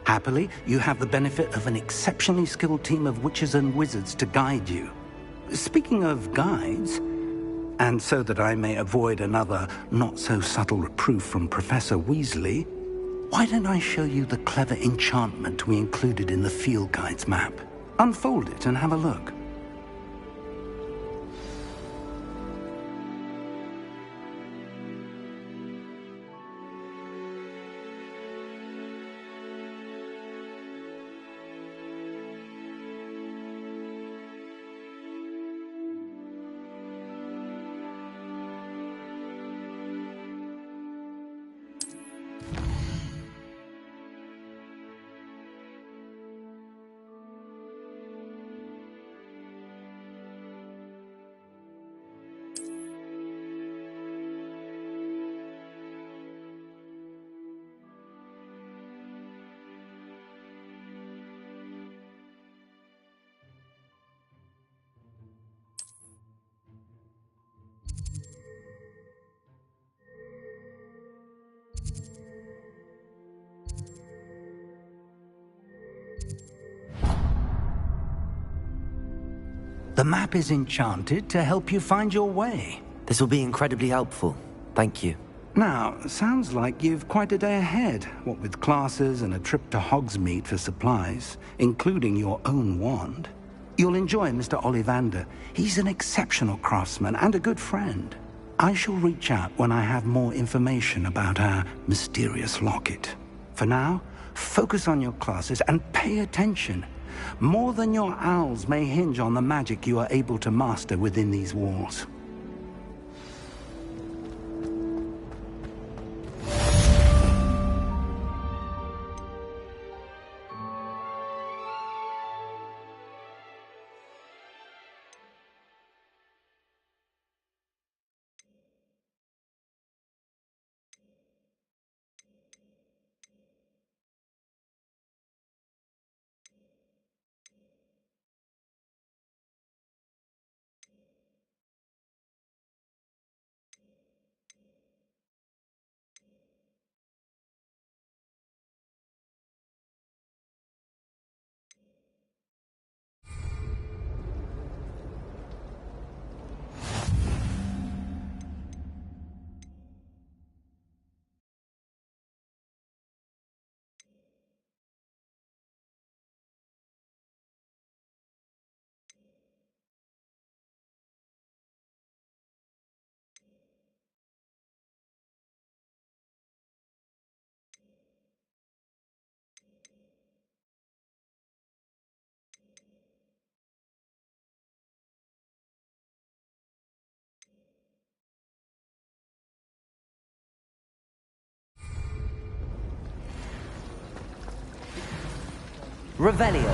Happily, you have the benefit of an exceptionally skilled team of witches and wizards to guide you. Speaking of guides, and so that I may avoid another not-so-subtle reproof from Professor Weasley, why don't I show you the clever enchantment we included in the field guide's map? Unfold it and have a look. The map is enchanted to help you find your way. This will be incredibly helpful. Thank you. Now, sounds like you've quite a day ahead, what with classes and a trip to Hogsmeade for supplies, including your own wand. You'll enjoy Mr. Ollivander. He's an exceptional craftsman and a good friend. I shall reach out when I have more information about our mysterious locket. For now, focus on your classes and pay attention. More than your owls may hinge on the magic you are able to master within these walls. Revelio.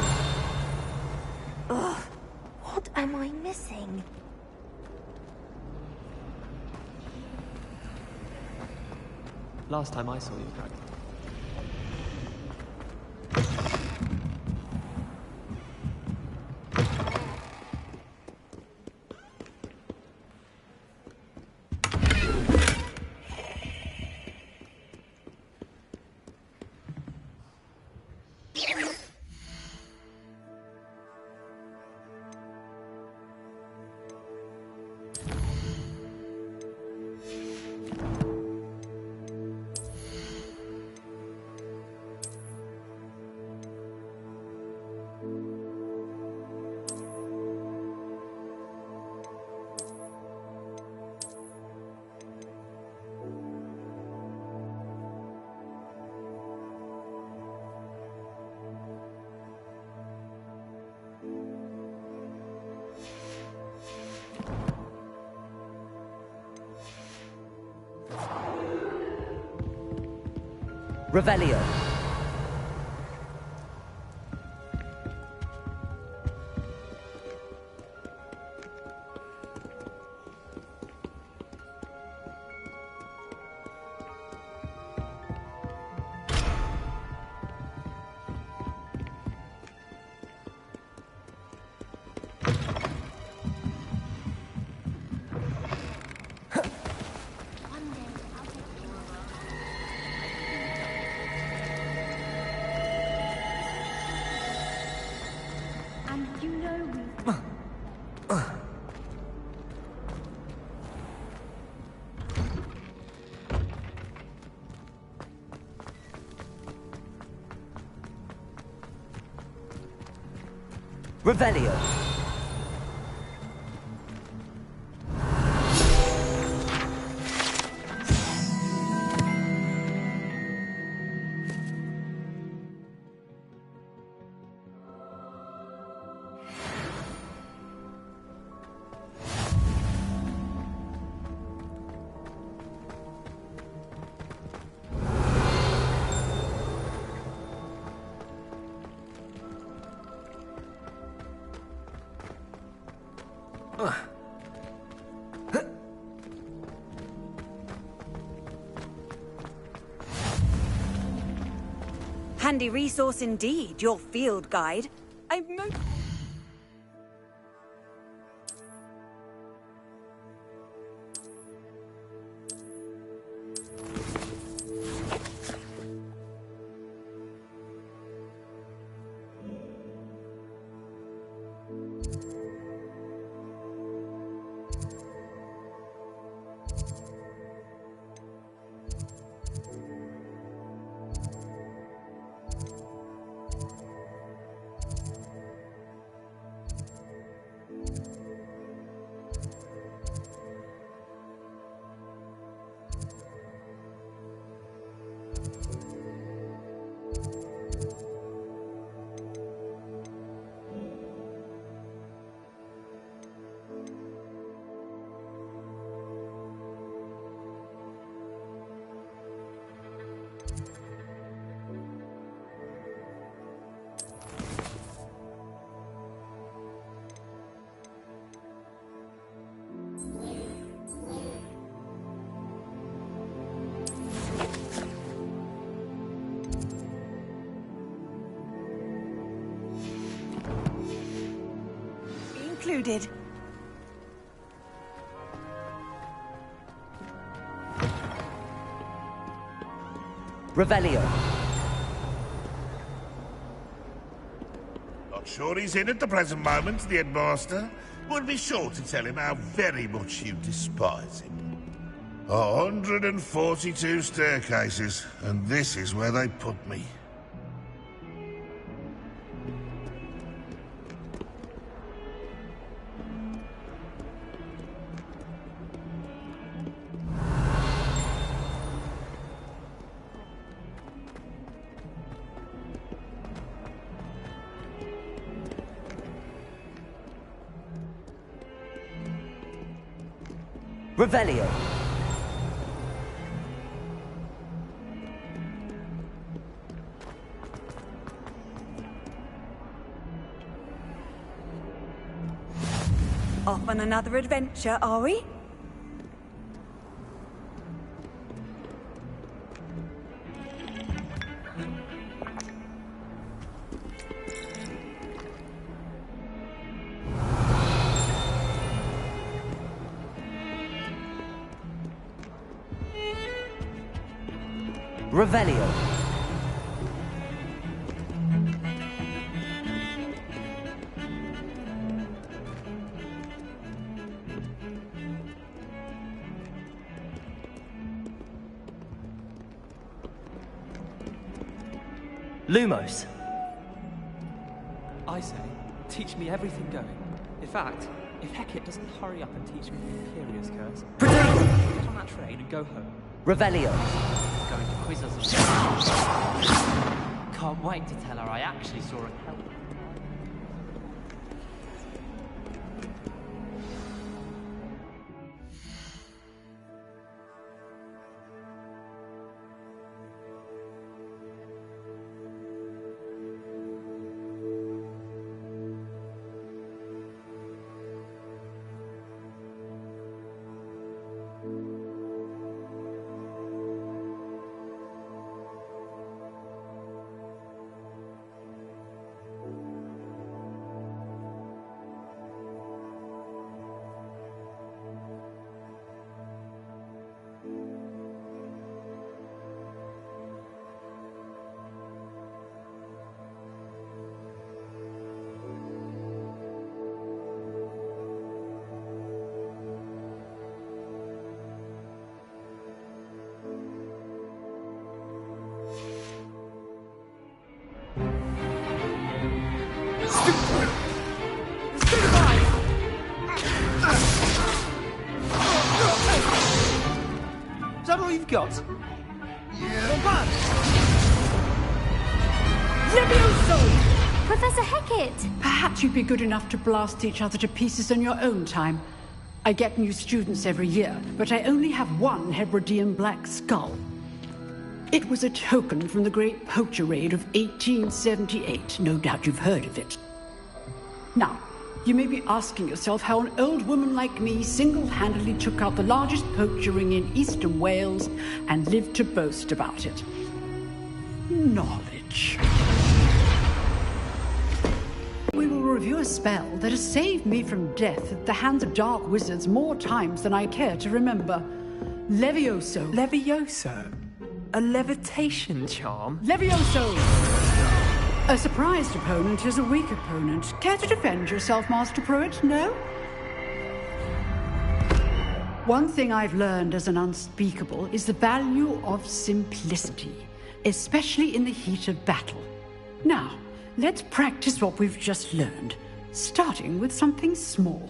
Ugh, what am I missing? Last time I saw you, Revelio. Revelio. Handy resource indeed, your field guide. I've no... included. Revelio. Not sure he's in at the present moment, the headmaster. Would be sure to tell him how very much you despise him. 142 staircases, and this is where they put me. Revelio. Off on another adventure, are we? Revelio. Lumos. I say, teach me everything going. In fact, if Hecate doesn't hurry up and teach me the Imperious Curse, get on that train and go home. Revelio. Going to quiz us. Can't wait to tell her I actually saw a hell. Is that all you've got? Yeah. Levioso! Professor Hecate! Perhaps you'd be good enough to blast each other to pieces in your own time. I get new students every year, but I only have one Hebridean black skull. It was a token from the Great Poacher Raid of 1878. No doubt you've heard of it. Now, you may be asking yourself how an old woman like me single-handedly took out the largest poacher ring in eastern Wales and lived to boast about it. Knowledge. We will review a spell that has saved me from death at the hands of dark wizards more times than I care to remember. Levioso. Levioso? A levitation charm? Levioso! A surprised opponent is a weak opponent. Care to defend yourself, Master Pruitt? No? One thing I've learned as an unspeakable is the value of simplicity, especially in the heat of battle. Now, let's practice what we've just learned, starting with something small.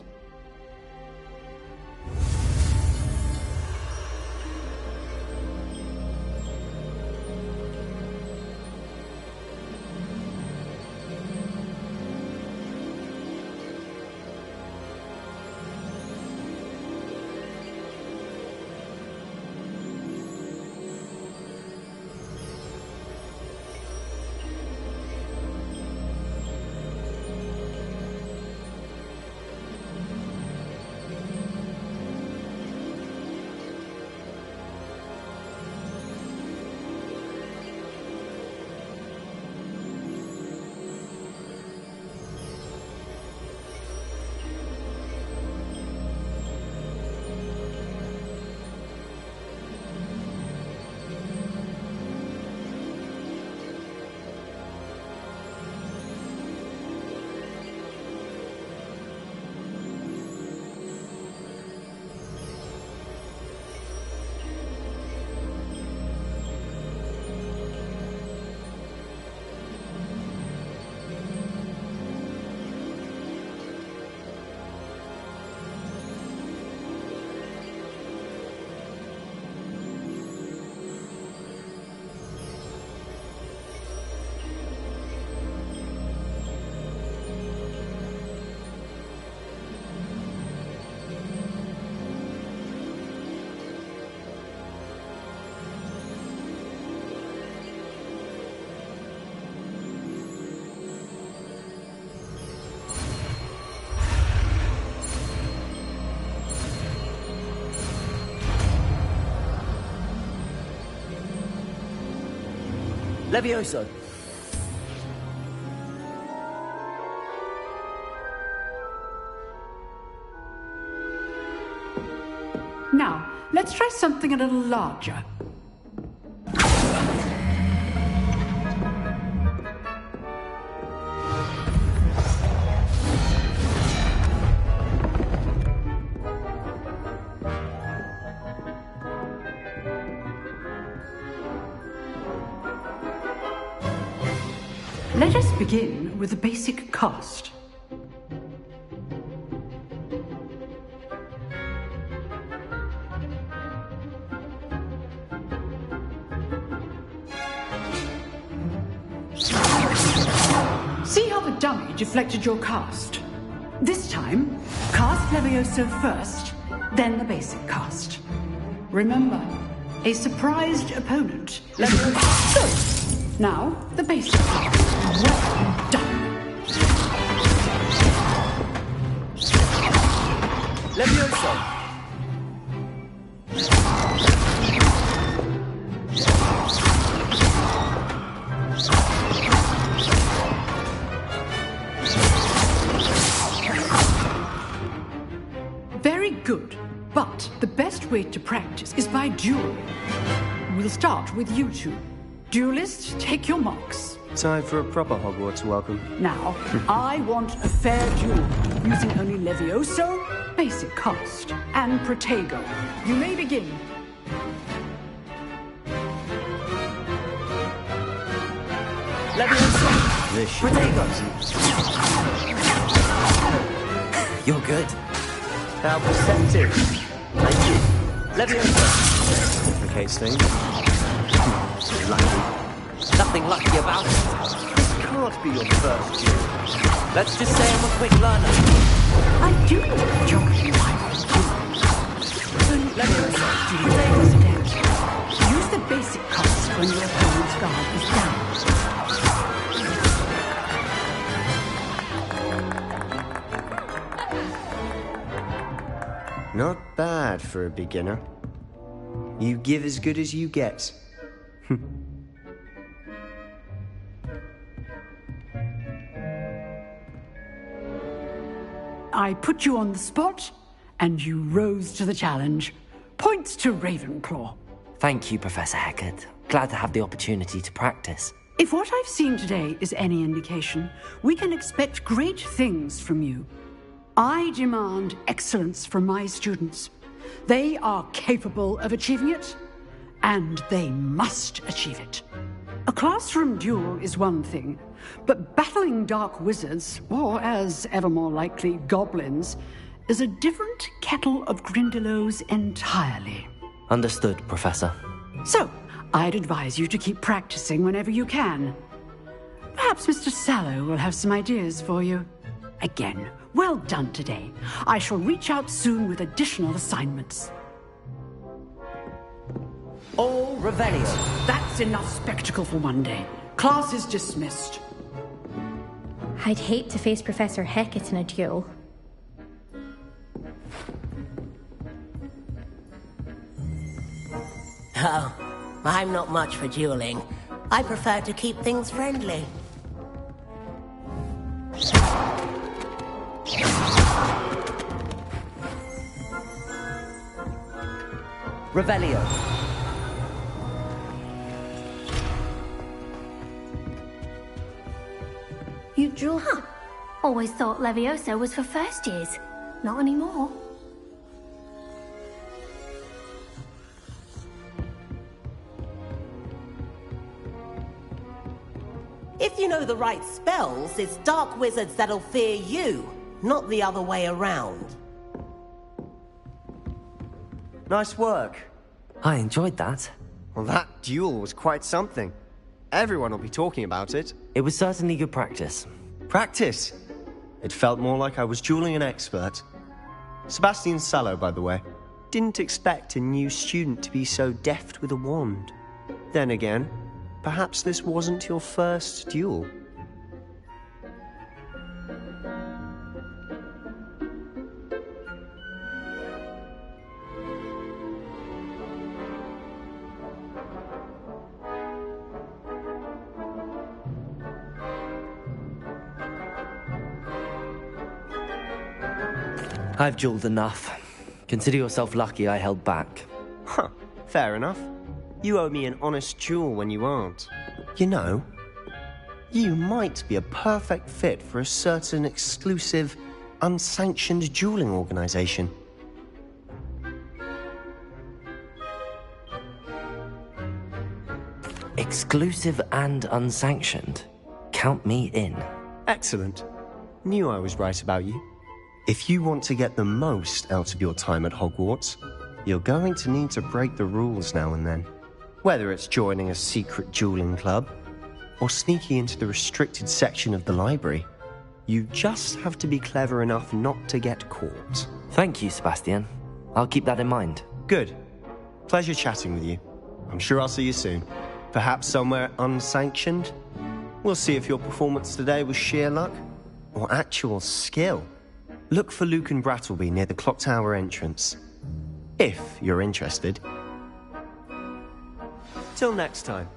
Levioso! Now, let's try something a little larger. Let us begin with the basic cast. See how the dummy deflected your cast? This time, cast Levioso first, then the basic cast. Remember, a surprised opponent. Levioso. Good. Now, the basic cast. Well done. Levioso! Very good, but the best way to practice is by dueling. We'll start with you two. Duelists, take your marks. Time for a proper Hogwarts welcome. Now, I want a fair duel, using only Levioso, basic cast, and Protego. You may begin. Levioso! This should Protego! You're good. How perceptive. Thank you. Levioso! Okay, Sting. Lucky. Nothing lucky about it. This can't be your first duel. Let's just say I'm a quick learner. I do enjoy my Levioso, use the basic cast when your opponent's guard is down. Not bad for a beginner. You give as good as you get. I put you on the spot, and you rose to the challenge. Points to Ravenclaw. Thank you, Professor Hecat. Glad to have the opportunity to practice. If what I've seen today is any indication, we can expect great things from you. I demand excellence from my students. They are capable of achieving it, and they must achieve it. A classroom duel is one thing, but battling dark wizards, or as ever more likely, goblins, is a different kettle of Grindylows entirely. Understood, Professor. So, I'd advise you to keep practicing whenever you can. Perhaps Mr. Sallow will have some ideas for you. Again, well done today. I shall reach out soon with additional assignments. All Revelio. That's enough spectacle for one day. Class is dismissed. I'd hate to face Professor Hecat in a duel. Oh, I'm not much for dueling. I prefer to keep things friendly. Revelio. You duel? Huh. Always thought Levioso was for first years. Not anymore. If you know the right spells, it's dark wizards that'll fear you, not the other way around. Nice work. I enjoyed that. Well, that duel was quite something. Everyone will be talking about it. It was certainly good practice. Practice? It felt more like I was dueling an expert. Sebastian Sallow, by the way. Didn't expect a new student to be so deft with a wand. Then again, perhaps this wasn't your first duel. I've jeweled enough. Consider yourself lucky I held back. Huh, fair enough. You owe me an honest jewel when you aren't. You know, you might be a perfect fit for a certain exclusive, unsanctioned dueling organization. Exclusive and unsanctioned. Count me in. Excellent. Knew I was right about you. If you want to get the most out of your time at Hogwarts, you're going to need to break the rules now and then. Whether it's joining a secret dueling club, or sneaking into the restricted section of the library, you just have to be clever enough not to get caught. Thank you, Sebastian. I'll keep that in mind. Good. Pleasure chatting with you. I'm sure I'll see you soon. Perhaps somewhere unsanctioned? We'll see if your performance today was sheer luck, or actual skill. Look for Luke and Brattleby near the clock tower entrance. If you're interested. Till next time.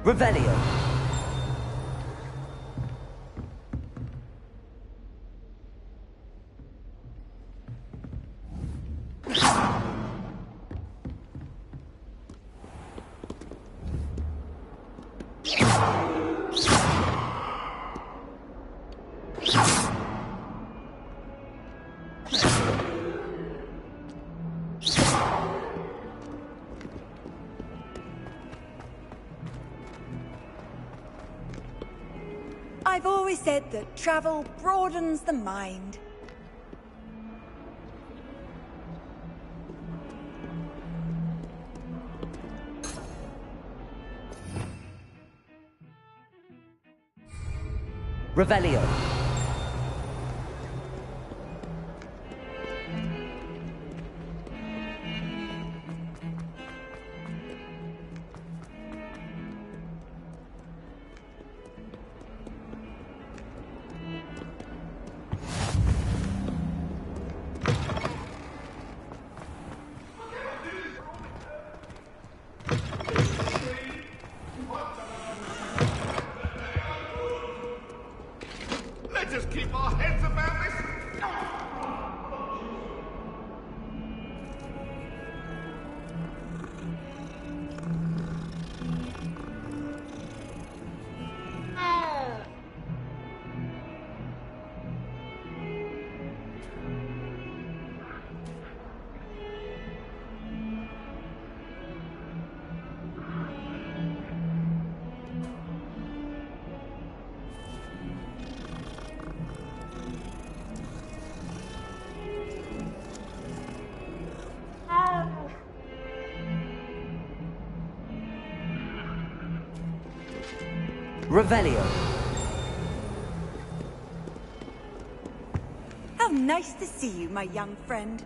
Revelio. I've always said that travel broadens the mind. Revelio. Let us keep our heads about this. Revelio. How nice to see you, my young friend.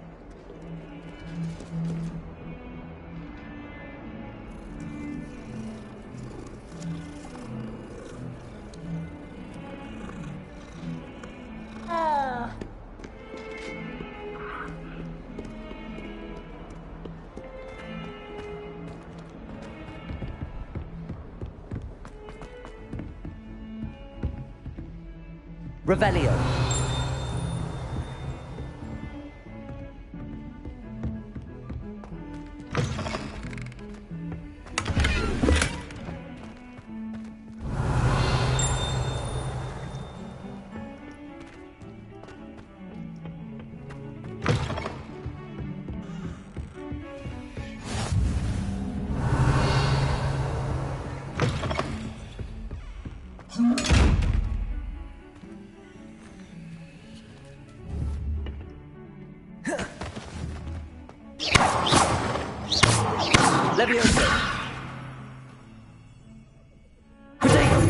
Revelio. Leviosa. Potato.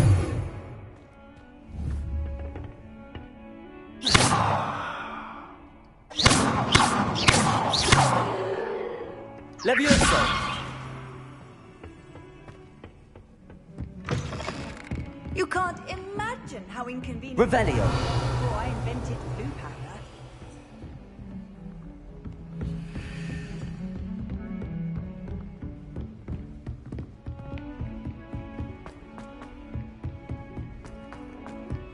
Leviosa. Revelio. Before I invented blue powder.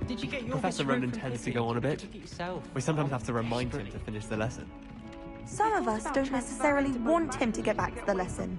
Did you get your Professor bit Ronan from tends to Pippi? go on a bit. Took it yourself. We sometimes have to remind him to finish the lesson. Some of us don't necessarily want him to get back to the lesson.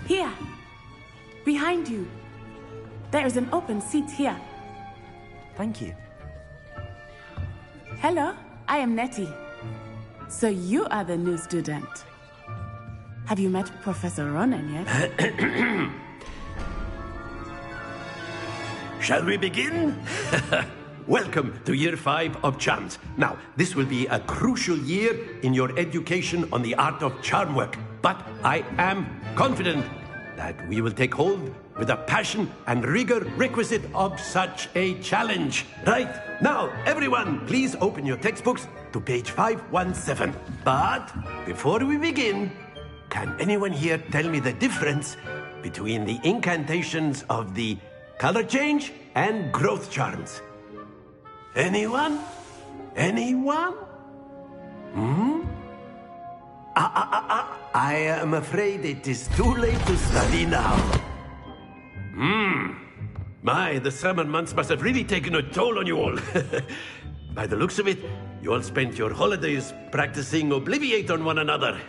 Here. Behind you. There is an open seat here. Thank you. Hello, I am Nettie. So you are the new student. Have you met Professor Ronan yet? Shall we begin? Welcome to Year 5 of Charms. Now, this will be a crucial year in your education on the art of charm work. But I am confident that we will take hold with the passion and rigor requisite of such a challenge. Right, now, everyone, please open your textbooks to page 517. But before we begin, can anyone here tell me the difference between the incantations of the color change and growth charms? Anyone? Anyone? I am afraid it is too late to study now. My, the summer months must have really taken a toll on you all. By the looks of it, you all spent your holidays practicing Obliviate on one another.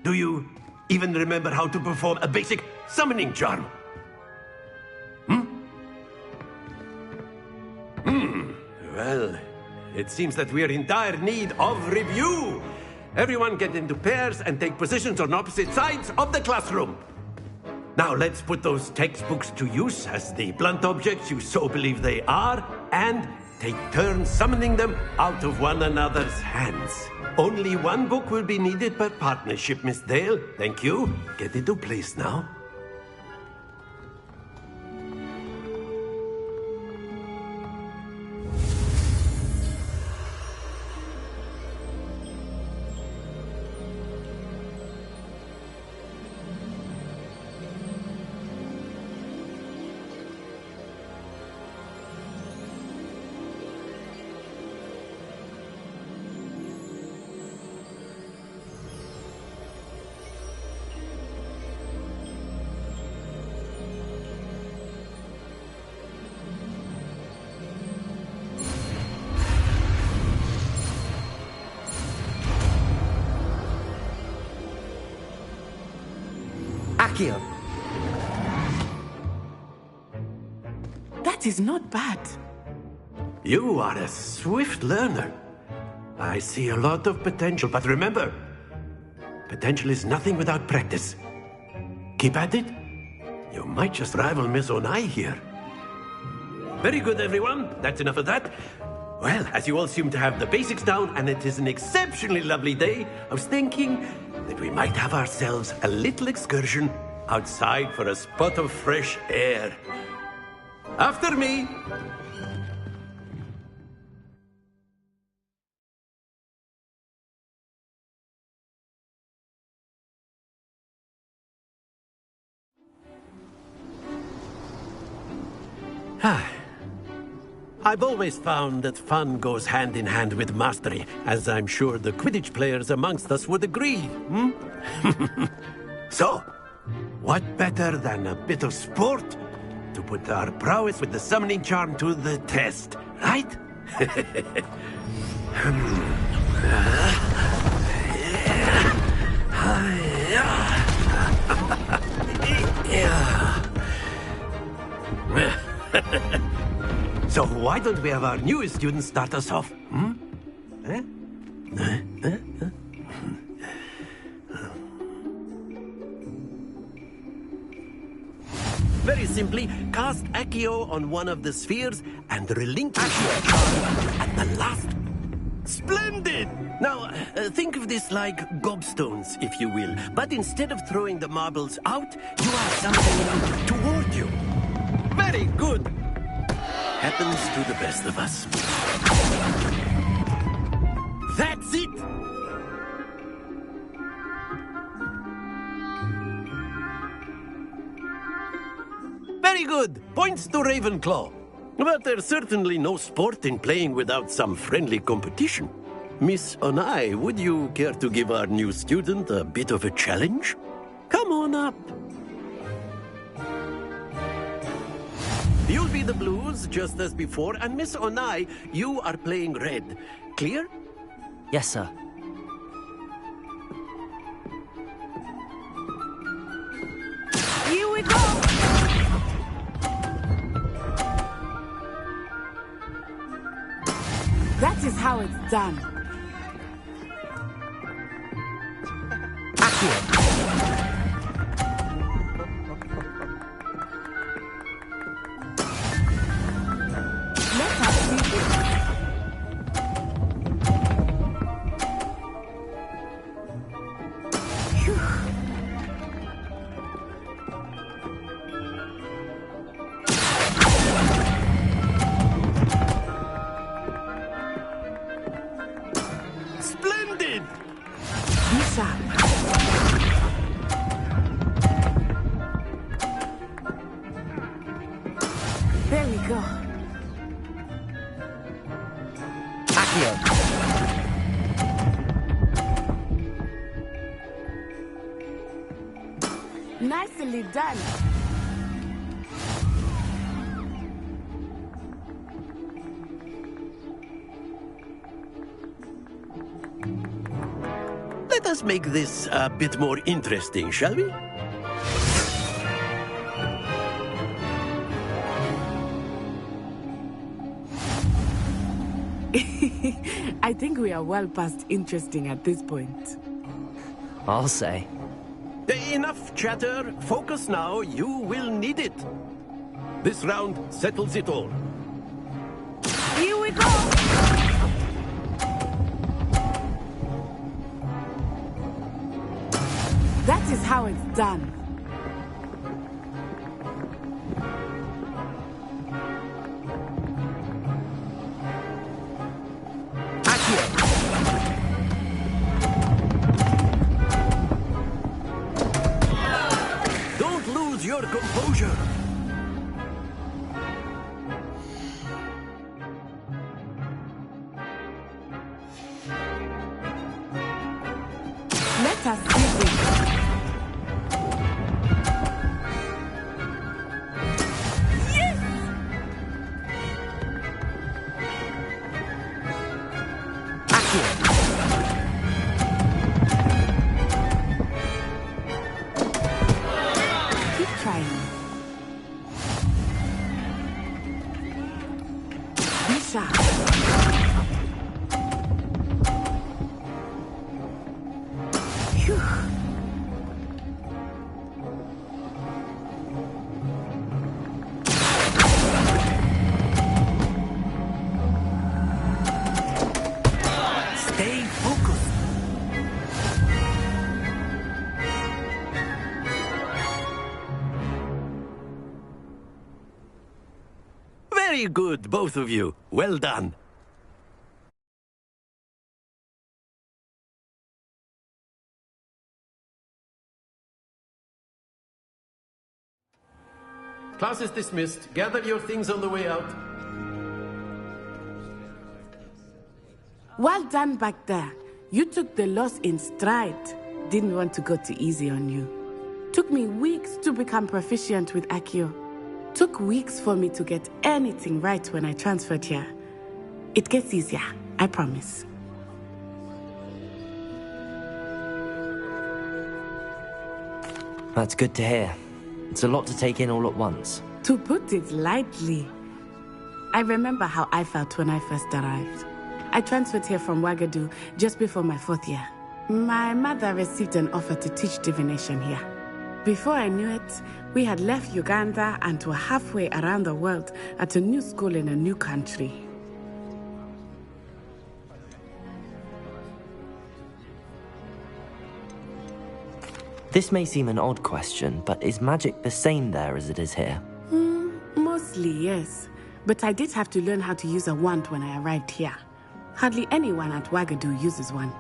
Do you even remember how to perform a basic summoning charm? Well, it seems that we are in dire need of review. Everyone get into pairs and take positions on opposite sides of the classroom. Now let's put those textbooks to use as the blunt objects you so believe they are, and take turns summoning them out of one another's hands. Only one book will be needed per partnership, Miss Dale. Thank you. Get into place now. That is not bad. You are a swift learner. I see a lot of potential, but remember, potential is nothing without practice. Keep at it. You might just rival Miss Onai here. Very good, everyone. That's enough of that. Well, as you all seem to have the basics down, and it is an exceptionally lovely day, I was thinking that we might have ourselves a little excursion outside for a spot of fresh air. After me. I've always found that fun goes hand in hand with mastery, as I'm sure the Quidditch players amongst us would agree. So, what better than a bit of sport to put our prowess with the summoning charm to the test, right? So why don't we have our newest student start us off? Very simply, cast Accio on one of the spheres and relinquish your charm at the last. Splendid! Now, think of this like gobstones, if you will. But instead of throwing the marbles out, you have something toward you. Very good! Happens to the best of us. That's it! Very good! Points to Ravenclaw. But there's certainly no sport in playing without some friendly competition. Miss Onai, would you care to give our new student a bit of a challenge? Come on up. You'll be the blues, just as before, and Miss Onai, you are playing red. Clear? Yes, sir. That is how it's done. Let us see this. Splendid! Be sharp. There we go. Nicely done. Let us make this a bit more interesting, shall we? I think we are well past interesting at this point. I'll say. Enough chatter. Focus now. You will need it. This round settles it all. Here we go! That is how it's done. Don't lose your composure. Let us see this. Keep trying. Be sharp. Phew. Stay focused. Very good, both of you. Well done. Class is dismissed. Gather your things on the way out. Well done back there. You took the loss in stride. Didn't want to go too easy on you. Took me weeks to become proficient with Accio. Took weeks for me to get anything right when I transferred here. It gets easier, I promise. That's good to hear. It's a lot to take in all at once. To put it lightly, I remember how I felt when I first arrived. I transferred here from Ouagadougou just before my 4th year. My mother received an offer to teach divination here. Before I knew it, we had left Uganda and were halfway around the world at a new school in a new country. This may seem an odd question, but is magic the same there as it is here? Mostly, yes. But I did have to learn how to use a wand when I arrived here. Hardly anyone at Ouagadougou uses one.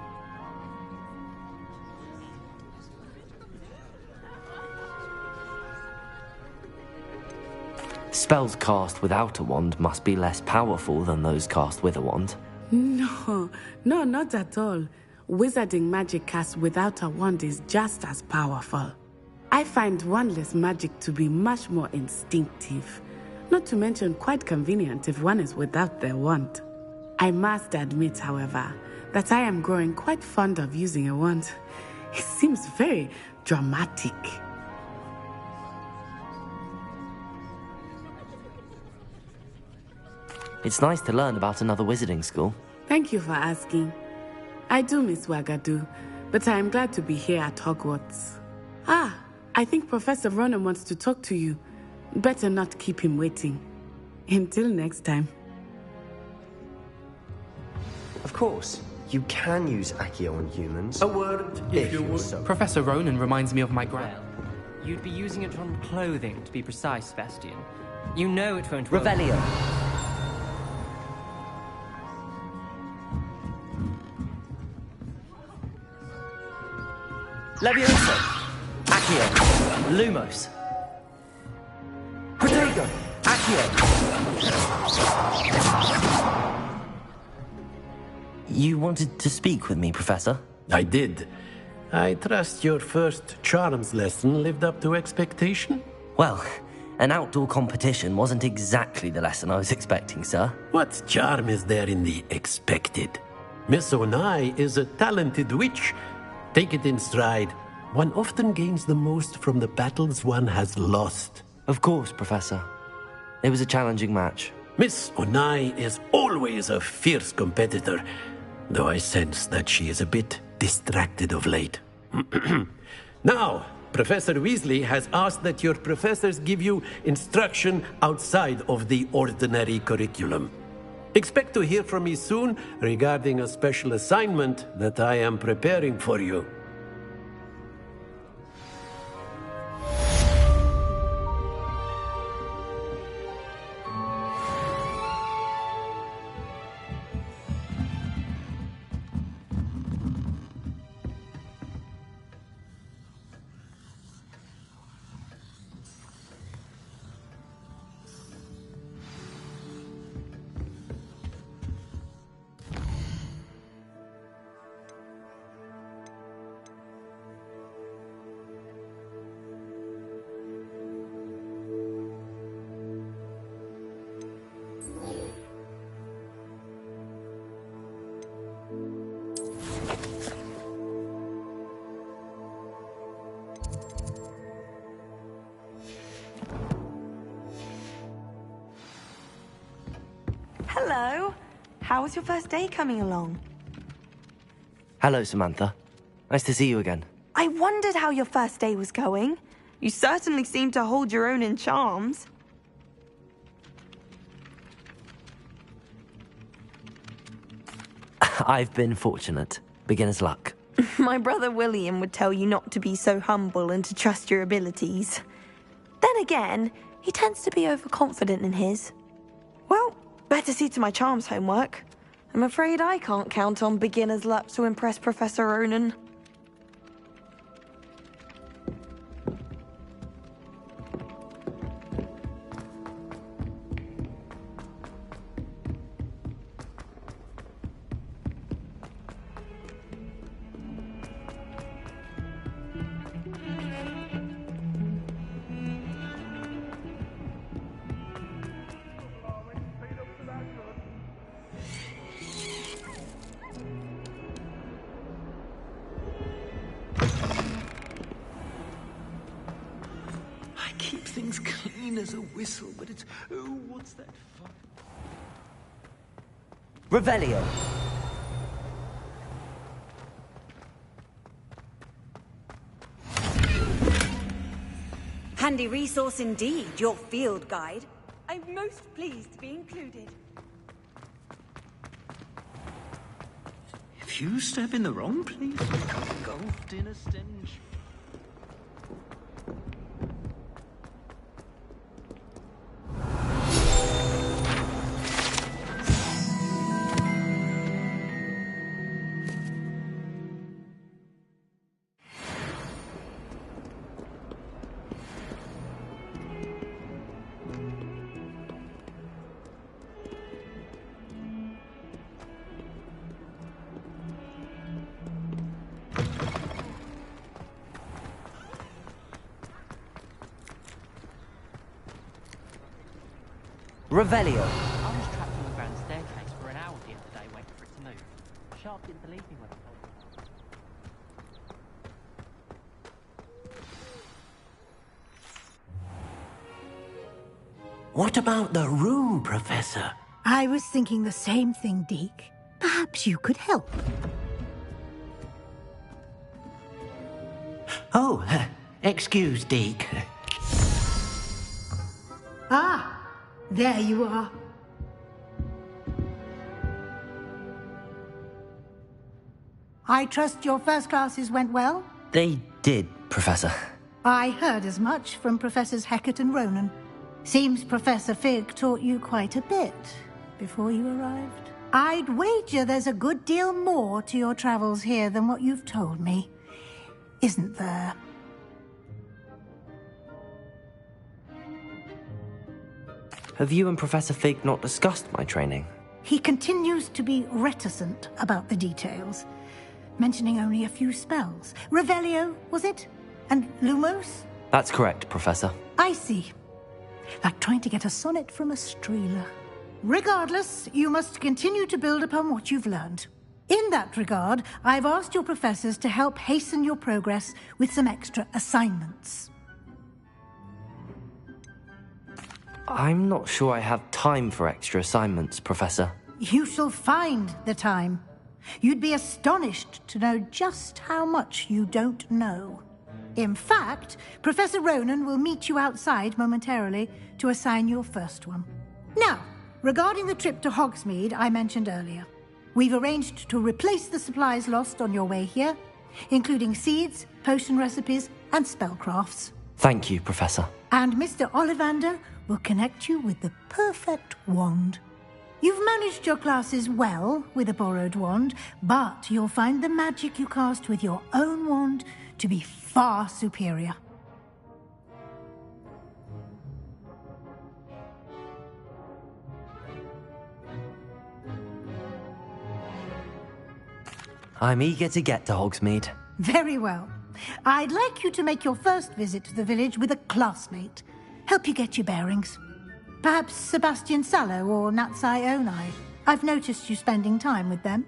Spells cast without a wand must be less powerful than those cast with a wand. No, not at all. Wizarding magic cast without a wand is just as powerful. I find wandless magic to be much more instinctive. Not to mention quite convenient if one is without their wand. I must admit, however, that I am growing quite fond of using a wand. It seems very dramatic. It's nice to learn about another wizarding school. Thank you for asking. I do miss Wagadu, but I am glad to be here at Hogwarts. Ah, I think Professor Ronan wants to talk to you. Better not keep him waiting. Until next time. Of course, you can use Accio on humans. A word, if you would. So. Professor Ronan reminds me of my grand. Well, you'd be using it on clothing, to be precise, Sebastian. You know it won't work. Revelio. Levioso. Accio. Lumos. Protego. Accio. You wanted to speak with me, Professor? I did. I trust your first charms lesson lived up to expectation? Well, an outdoor competition wasn't exactly the lesson I was expecting, sir. What charm is there in the expected? Miss Onai is a talented witch. Take it in stride. One often gains the most from the battles one has lost. Of course, Professor. It was a challenging match. Miss Onai is always a fierce competitor, though I sense that she is a bit distracted of late. Now, Professor Weasley has asked that your professors give you instruction outside of the ordinary curriculum. Expect to hear from me soon regarding a special assignment that I am preparing for you. Hello. How was your first day coming along? Hello, Samantha. Nice to see you again. I wondered how your first day was going. You certainly seem to hold your own in charms. I've been fortunate. Beginner's luck. My brother William would tell you not to be so humble and to trust your abilities. Then again, he tends to be overconfident in his. Well, better see to my charms homework. I'm afraid I can't count on beginner's luck to impress Professor Ronan. Things clean as a whistle, but it's... Oh, what's that fun? Revelio. Handy resource indeed, your field guide. I'm most pleased to be included. If you step in the wrong place, you become engulfed in a stench. Revelio. I was trapped on the grand staircase for an hour the other day waiting for it to move. Sharp didn't believe me when I told What about the room, Professor? I was thinking the same thing, Deke. Perhaps Perhaps you could help. Oh, excuse, Deke. Ah, there you are. I trust your first classes went well? They did, Professor. I heard as much from Professors Hecat and Ronan. Seems Professor Fig taught you quite a bit before you arrived. I'd wager there's a good deal more to your travels here than what you've told me. Isn't there? Have you and Professor Fig not discussed my training? He continues to be reticent about the details, mentioning only a few spells. Revelio, was it? And Lumos? That's correct, Professor. I see. Like trying to get a sonnet from a streeler. Regardless, you must continue to build upon what you've learned. In that regard, I've asked your professors to help hasten your progress with some extra assignments. I'm not sure I have time for extra assignments, Professor. You shall find the time. You'd be astonished to know just how much you don't know. In fact, Professor Ronan will meet you outside momentarily to assign your first one. Now, regarding the trip to Hogsmeade I mentioned earlier, we've arranged to replace the supplies lost on your way here, including seeds, potion recipes, and spellcrafts. Thank you, Professor. And Mr. Ollivander will connect you with the perfect wand. You've managed your classes well with a borrowed wand, but you'll find the magic you cast with your own wand to be far superior. I'm eager to get to Hogsmeade. Very well. I'd like you to make your first visit to the village with a classmate. Help you get your bearings. Perhaps Sebastian Sallow or Natsai Onai. I've noticed you spending time with them.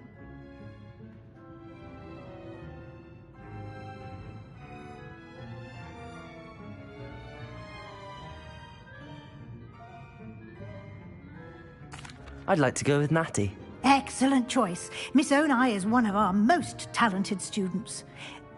I'd like to go with Natty. Excellent choice. Miss Onai is one of our most talented students.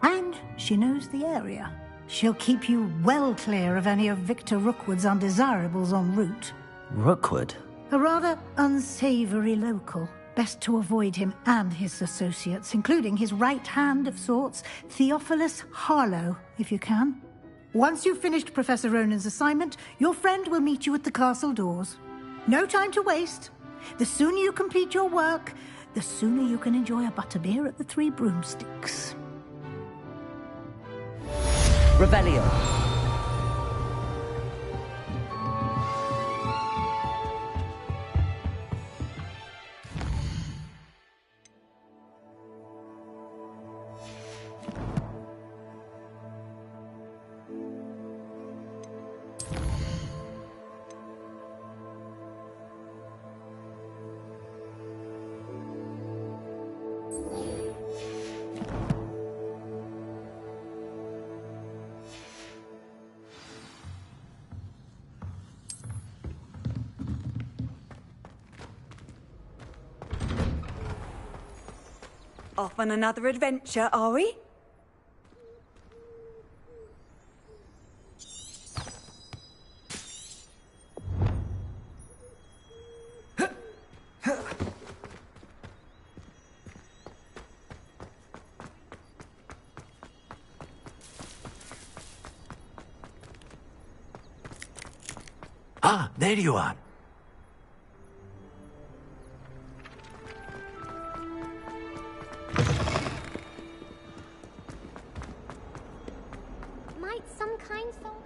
And she knows the area. She'll keep you well clear of any of Victor Rookwood's undesirables en route. Rookwood? A rather unsavory local. Best to avoid him and his associates, including his right hand of sorts, Theophilus Harlow, if you can. Once you've finished Professor Ronan's assignment, your friend will meet you at the castle doors. No time to waste. The sooner you complete your work, the sooner you can enjoy a butterbeer at the Three Broomsticks. Revelio. Off on another adventure, are we? Ah, there you are. Might some kind soul...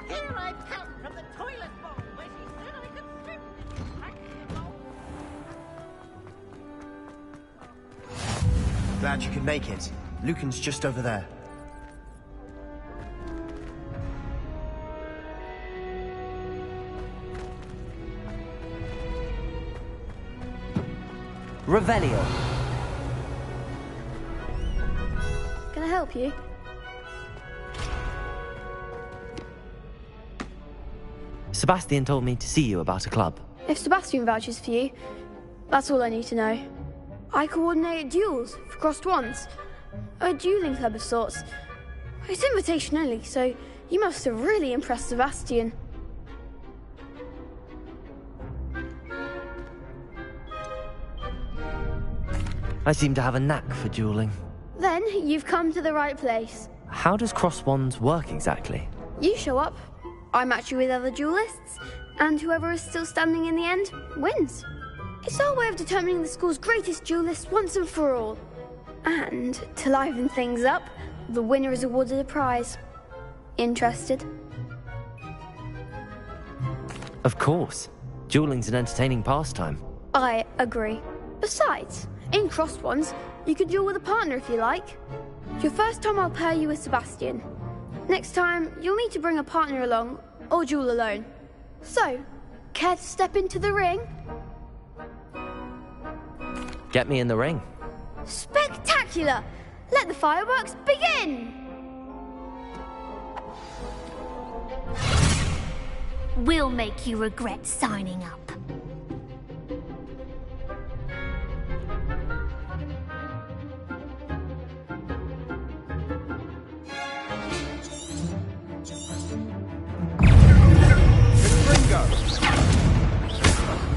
Here I come from the toilet bowl where she said I could swim. glad you could make it. Lucan's just over there. Revelio. Can I help you? Sebastian told me to see you about a club. If Sebastian vouches for you, that's all I need to know. I coordinate duels for crossed wands. A dueling club of sorts. It's invitation only, so you must have really impressed Sebastian. I seem to have a knack for dueling. Then you've come to the right place. How does cross wands work exactly? You show up, I match you with other duelists, and whoever is still standing in the end wins. It's our way of determining the school's greatest duelist once and for all. And to liven things up, the winner is awarded a prize. Interested? Of course. Dueling's an entertaining pastime. I agree. Besides, in crossed ones, you can duel with a partner if you like. Your first time I'll pair you with Sebastian. Next time, you'll need to bring a partner along, or duel alone. So, care to step into the ring? Get me in the ring. Spectacular! Let the fireworks begin! We'll make you regret signing up.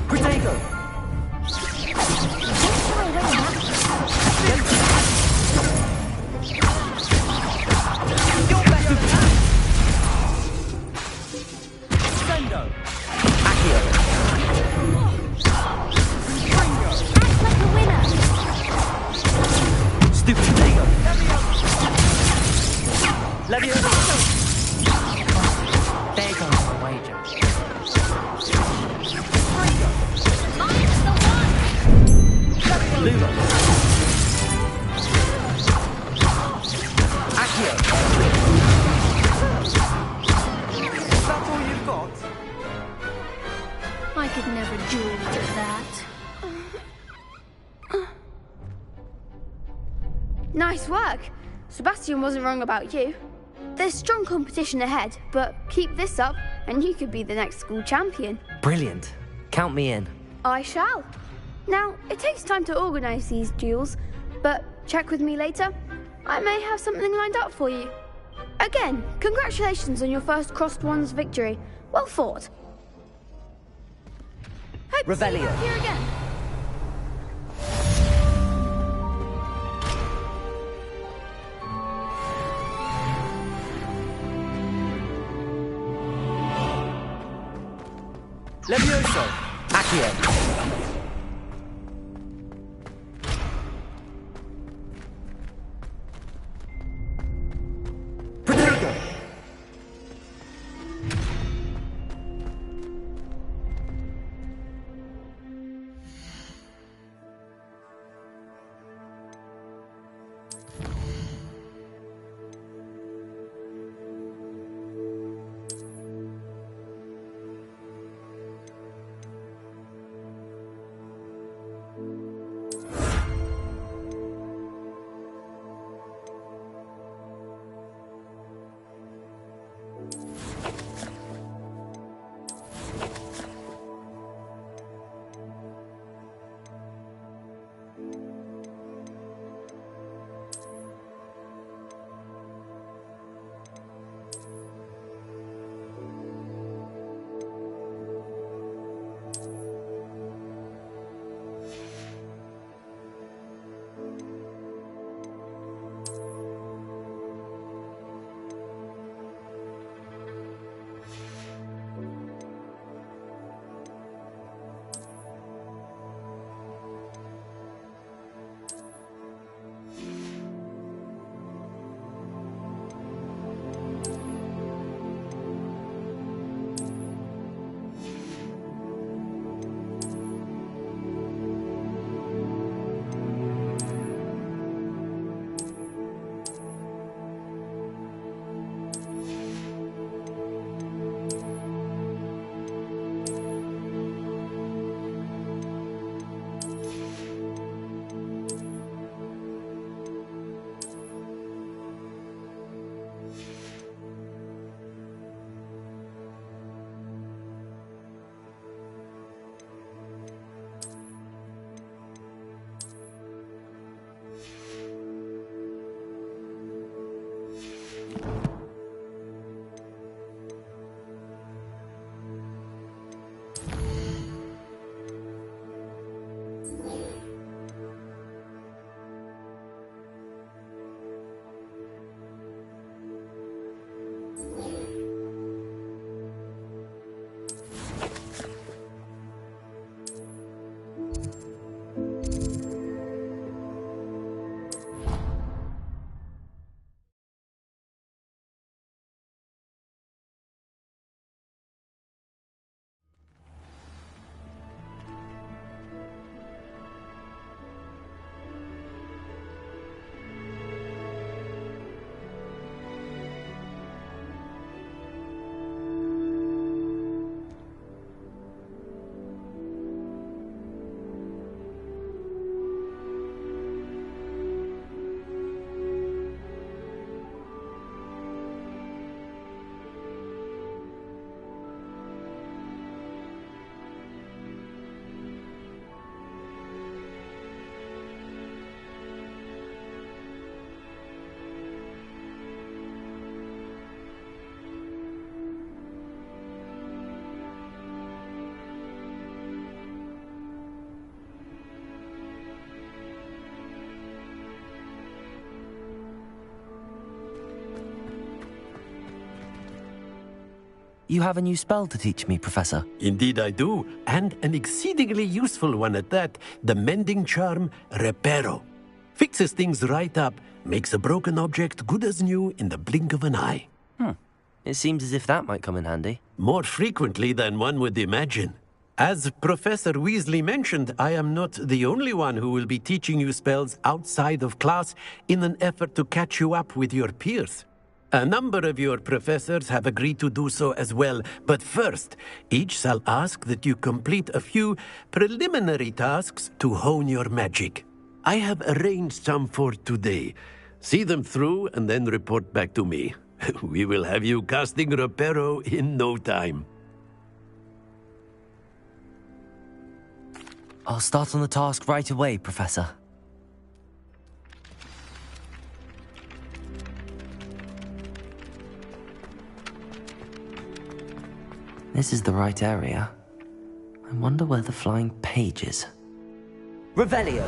Protego! Sendo! Accio! Act like a winner! Stupid Protego! Levioso! There goes my wager. Mine's the one! Luma! Accio! Is that all you've got? I could never duel like that. Nice work. Sebastian wasn't wrong about you. There's strong competition ahead, but keep this up and you could be the next school champion. Brilliant. Count me in. I shall. Now, it takes time to organise these duels, but check with me later. I may have something lined up for you. Again, congratulations on your first crossed wands victory. Well fought. Hope to see you Revelio. back here again. Levioso! Accio! Protego! You have a new spell to teach me, Professor. Indeed I do, and an exceedingly useful one at that. The mending charm, Reparo. Fixes things right up, makes a broken object good as new in the blink of an eye. It seems as if that might come in handy. More frequently than one would imagine. As Professor Weasley mentioned, I am not the only one who will be teaching you spells outside of class in an effort to catch you up with your peers. A number of your professors have agreed to do so as well, but first, each shall ask that you complete a few preliminary tasks to hone your magic. I have arranged some for today. See them through and then report back to me. We will have you casting Reparo in no time. I'll start on the task right away, Professor. This is the right area. I wonder where the flying page is. Revelio!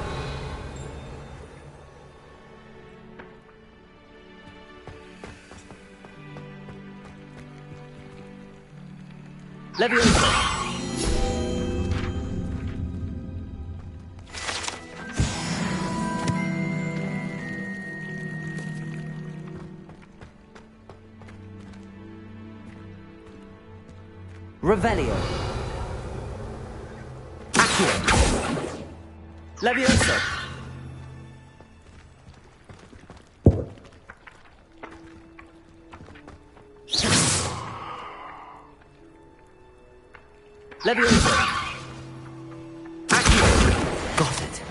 Leviosa! Revelio. Accio. Leviosa. Leviosa. Accio. Got it.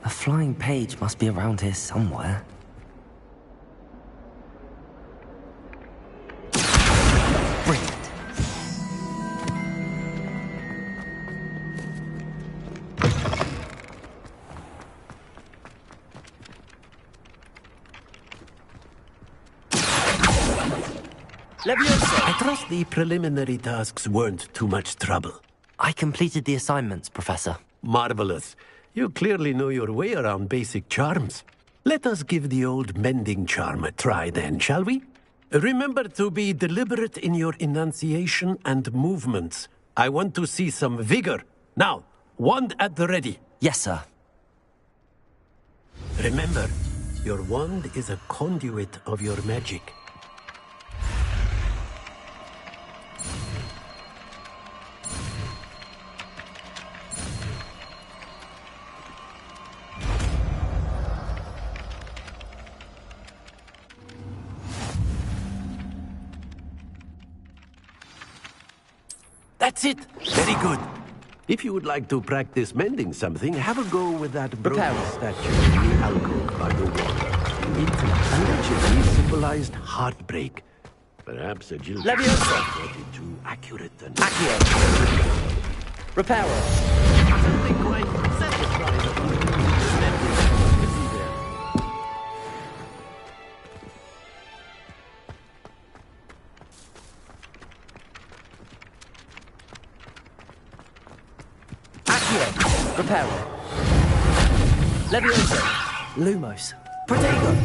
A flying page must be around here somewhere. Brilliant. Leviosa! I trust the preliminary tasks weren't too much trouble. I completed the assignments, Professor. Marvelous. You clearly know your way around basic charms. Let us give the old mending charm a try then, shall we? Remember to be deliberate in your enunciation and movements. I want to see some vigor. Now, wand at the ready. Yes, sir. Remember, your wand is a conduit of your magic. That's it! Very good. If you would like to practice mending something, have a go with that broken statue in the alcove by the water. It allegedly symbolized heartbreak. Perhaps a jilt brought it too accurate and... Accio. Reparo. Something quite satisfying about mending, isn't there? Reparo. Levioso! Lumos! Protego!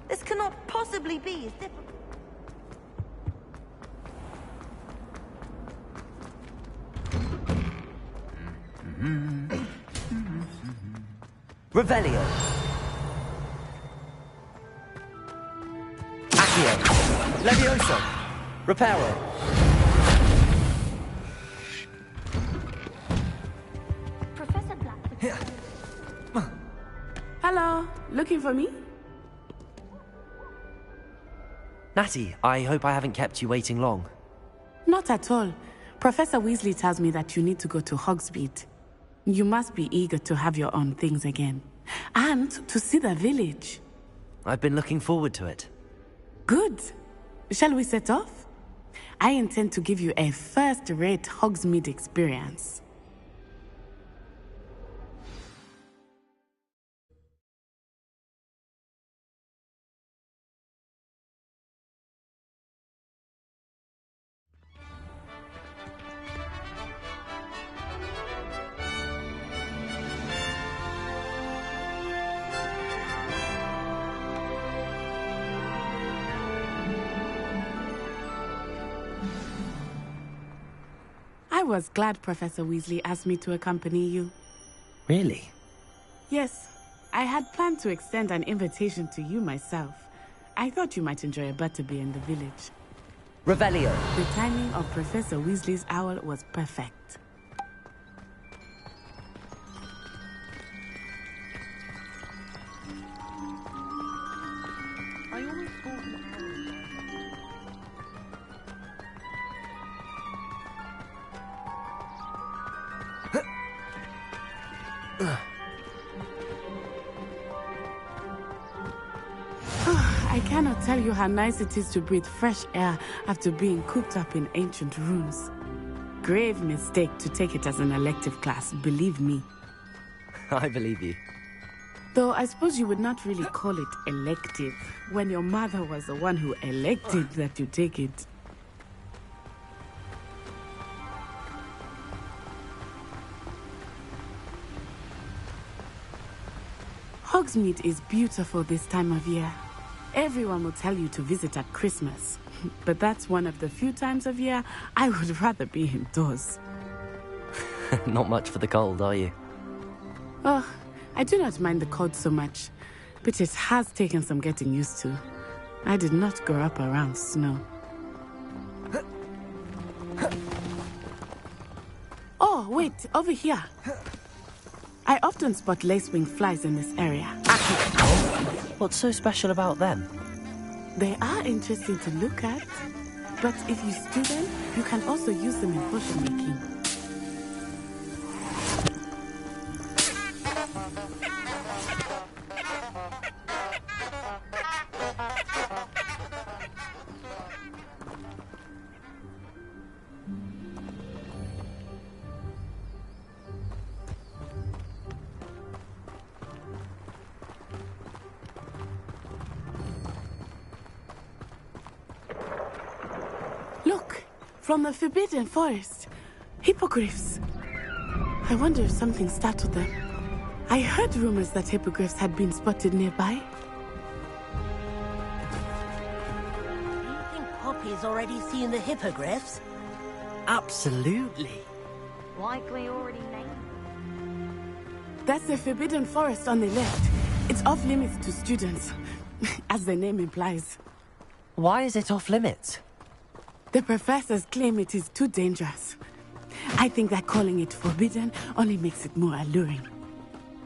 This cannot possibly be as difficult. Revelio! Accio! Levioso! Reparo! Professor Black. Hello, looking for me? Natty, I hope I haven't kept you waiting long. Not at all. Professor Weasley tells me that you need to go to Hogsmeade. You must be eager to have your own things again. And to see the village. I've been looking forward to it. Good. Shall we set off? I intend to give you a first-rate Hogsmeade experience. I was glad Professor Weasley asked me to accompany you. Really? Yes, I had planned to extend an invitation to you myself. I thought you might enjoy a butterbeer in the village. Revelio! The timing of Professor Weasley's owl was perfect. I always thought that I cannot tell you how nice it is to breathe fresh air after being cooped up in ancient rooms. Grave mistake to take it as an elective class, believe me. I believe you. Though I suppose you would not really call it elective when your mother was the one who elected that you take it. Hogsmeade is beautiful this time of year. Everyone will tell you to visit at Christmas, but that's one of the few times of year I would rather be indoors. Not much for the cold, are you? Oh, I do not mind the cold so much, but it has taken some getting used to. I did not grow up around snow. Oh, wait, over here. I often spot lacewing flies in this area. What's so special about them? They are interesting to look at, but if you stew them, you can also use them in potion making. Look, from the Forbidden Forest. Hippogriffs. I wonder if something startled them. I heard rumors that hippogriffs had been spotted nearby. Do you think Poppy's already seen the hippogriffs? Absolutely. Likely already named. That's the Forbidden Forest on the left. It's off limits to students, as the name implies. Why is it off limits? The professors claim it is too dangerous. I think that calling it forbidden only makes it more alluring.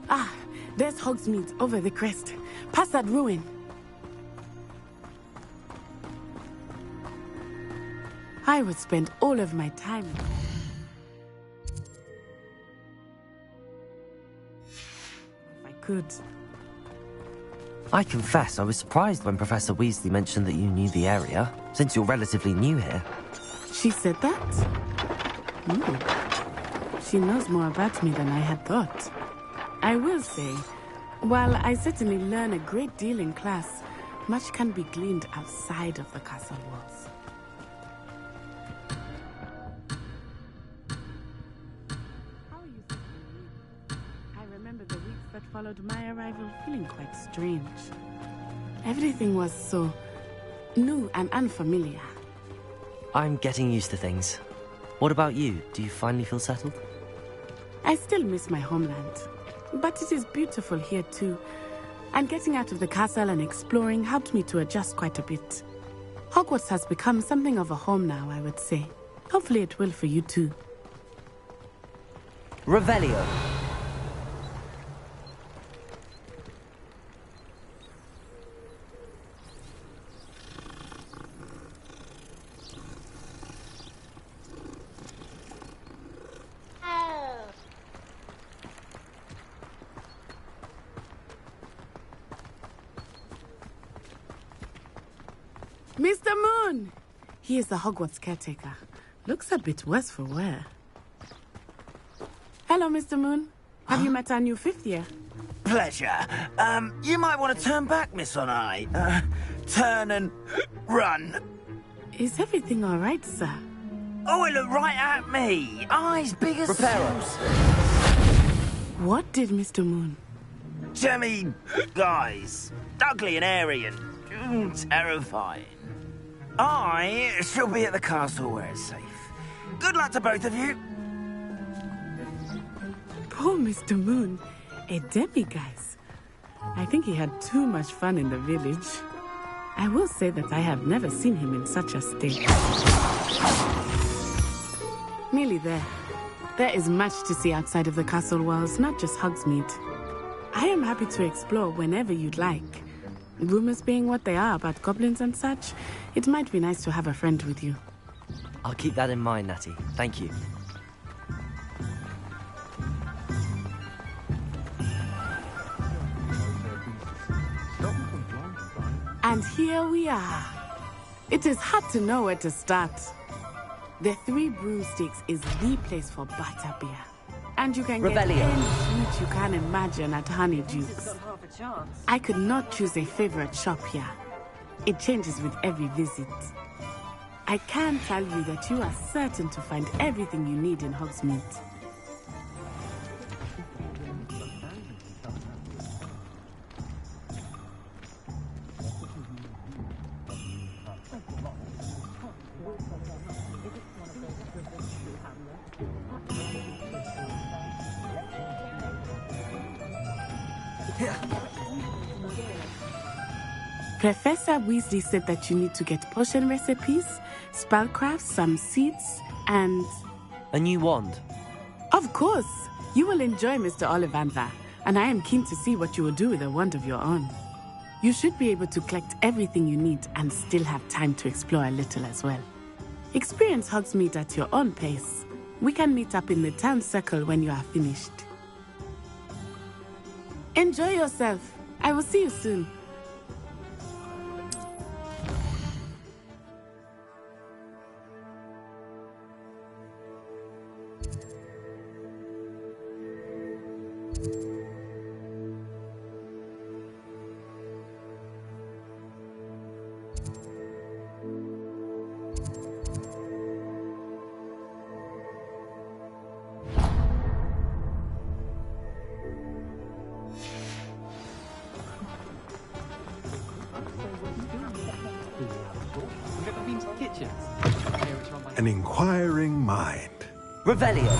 Ah, there's Hogsmeade over the crest. Past that ruin. I would spend all of my time. If I could. I confess I was surprised when Professor Weasley mentioned that you knew the area, since you're relatively new here. She said that? She knows more about me than I had thought. I will say, while I certainly learn a great deal in class, much can be gleaned outside of the castle walls. How are you feeling? I remember the weeks that followed my arrival feeling quite strange. Everything was so new and unfamiliar. I'm getting used to things. What about you? Do you finally feel settled? I still miss my homeland, but it is beautiful here too. And getting out of the castle and exploring helped me to adjust quite a bit. Hogwarts has become something of a home now, I would say. Hopefully it will for you too. Revelio. Mr. Moon! He is the Hogwarts caretaker. Looks a bit worse for wear. Hello, Mr. Moon. Have you met our new 5th year? Pleasure. You might want to turn back, Miss Onai. Turn and run. Is everything all right, sir? Oh, it looked right at me. Eyes big as saucers. What did Mr. Moon? Jemmy, guys. Ugly and airy and terrifying. I shall be at the castle where it's safe. Good luck to both of you. Poor Mr. Moon. A demiguise. I think he had too much fun in the village. I will say that I have never seen him in such a state. Nearly there. There is much to see outside of the castle walls, not just Hogsmeade. I am happy to explore whenever you'd like. Rumors being what they are about goblins and such, it might be nice to have a friend with you. I'll keep that in mind, Natty. Thank you. And here we are. It is hard to know where to start. The Three Broomsticks is the place for butterbeer. And you can get any sweet you can imagine at Honeydukes. I could not choose a favorite shop here. It changes with every visit. I can tell you that you are certain to find everything you need in Hogsmeade. Professor Weasley said that you need to get potion recipes, spellcrafts, some seeds, and... a new wand? Of course! You will enjoy Mr. Ollivander, and I am keen to see what you will do with a wand of your own. You should be able to collect everything you need and still have time to explore a little as well. Experience Hogsmeade at your own pace. We can meet up in the town circle when you are finished. Enjoy yourself. I will see you soon. An inquiring mind. Revelio.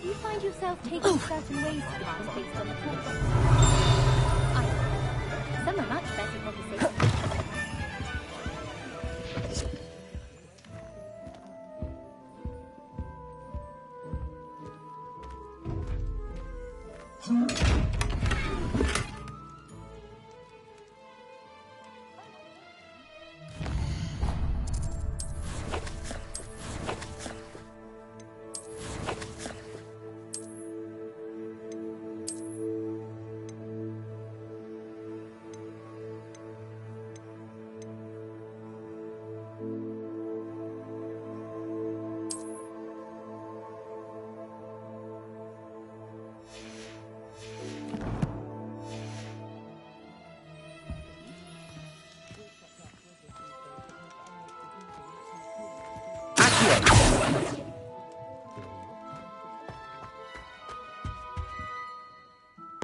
Do you find yourself taking certain ways to class based on the portrait? Some are much better conversations.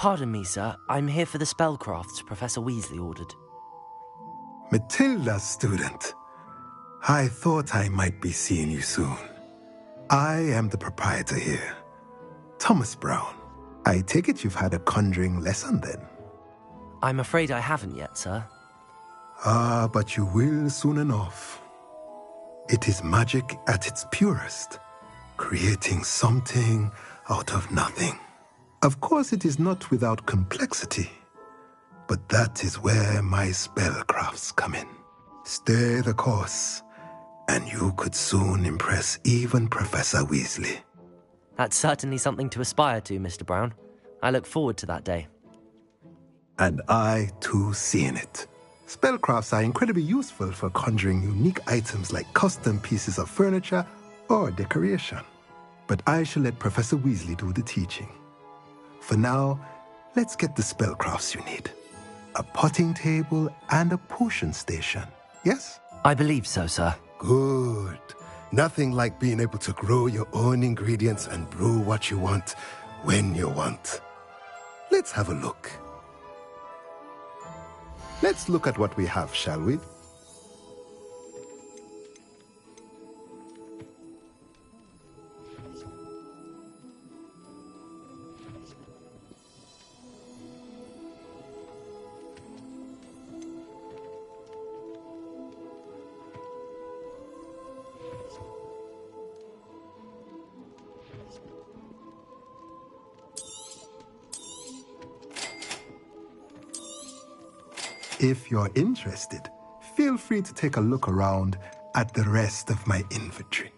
Pardon me, sir. I'm here for the spellcrafts Professor Weasley ordered. Matilda's student. I thought I might be seeing you soon. I am the proprietor here, Thomas Brown. I take it you've had a conjuring lesson then? I'm afraid I haven't yet, sir. Ah, but you will soon enough. It is magic at its purest, creating something out of nothing. Of course, it is not without complexity, but that is where my spellcrafts come in. Stay the course, and you could soon impress even Professor Weasley. That's certainly something to aspire to, Mr. Brown. I look forward to that day. And I, too, seeing it. Spellcrafts are incredibly useful for conjuring unique items like custom pieces of furniture or decoration. But I shall let Professor Weasley do the teaching. For now, let's get the spellcrafts you need. A potting table and a potion station, yes? I believe so, sir. Good. Nothing like being able to grow your own ingredients and brew what you want when you want. Let's have a look. Let's look at what we have, shall we? If you're interested, feel free to take a look around at the rest of my inventory.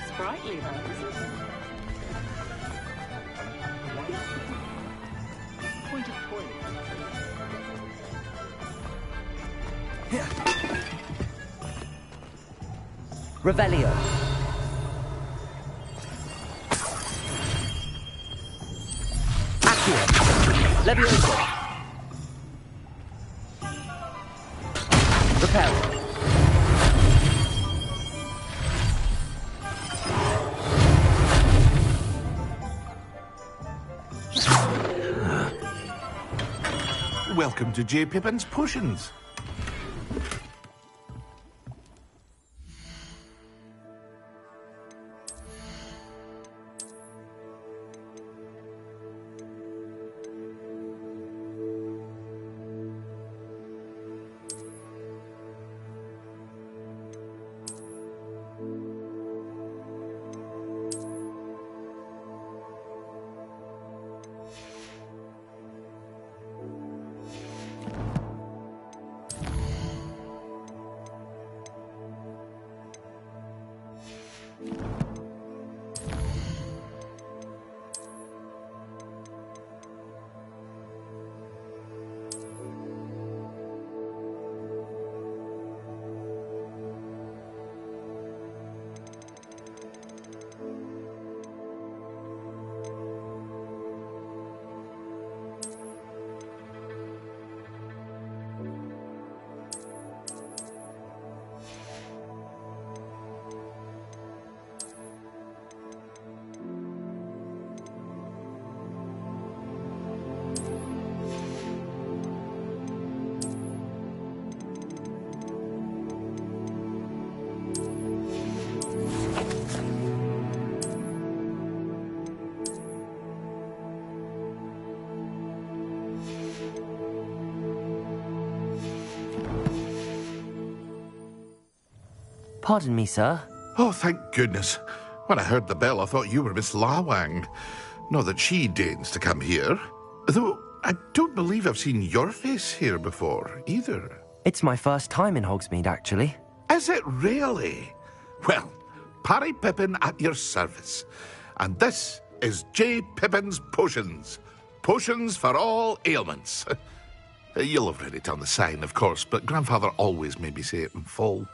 Sprightly, though, isn't it? Point of toilet. Revelio. Accio. Levioso. Repel. Welcome to J. Pippin's Potions. Pardon me, sir. Oh, thank goodness. When I heard the bell, I thought you were Miss Lawang. Not that she deigns to come here. Though I don't believe I've seen your face here before, either. It's my first time in Hogsmeade, actually. Is it really? Well, Parry Pippin at your service. And this is J. Pippin's Potions. Potions for all ailments. You'll have read it on the sign, of course, but Grandfather always made me say it in full.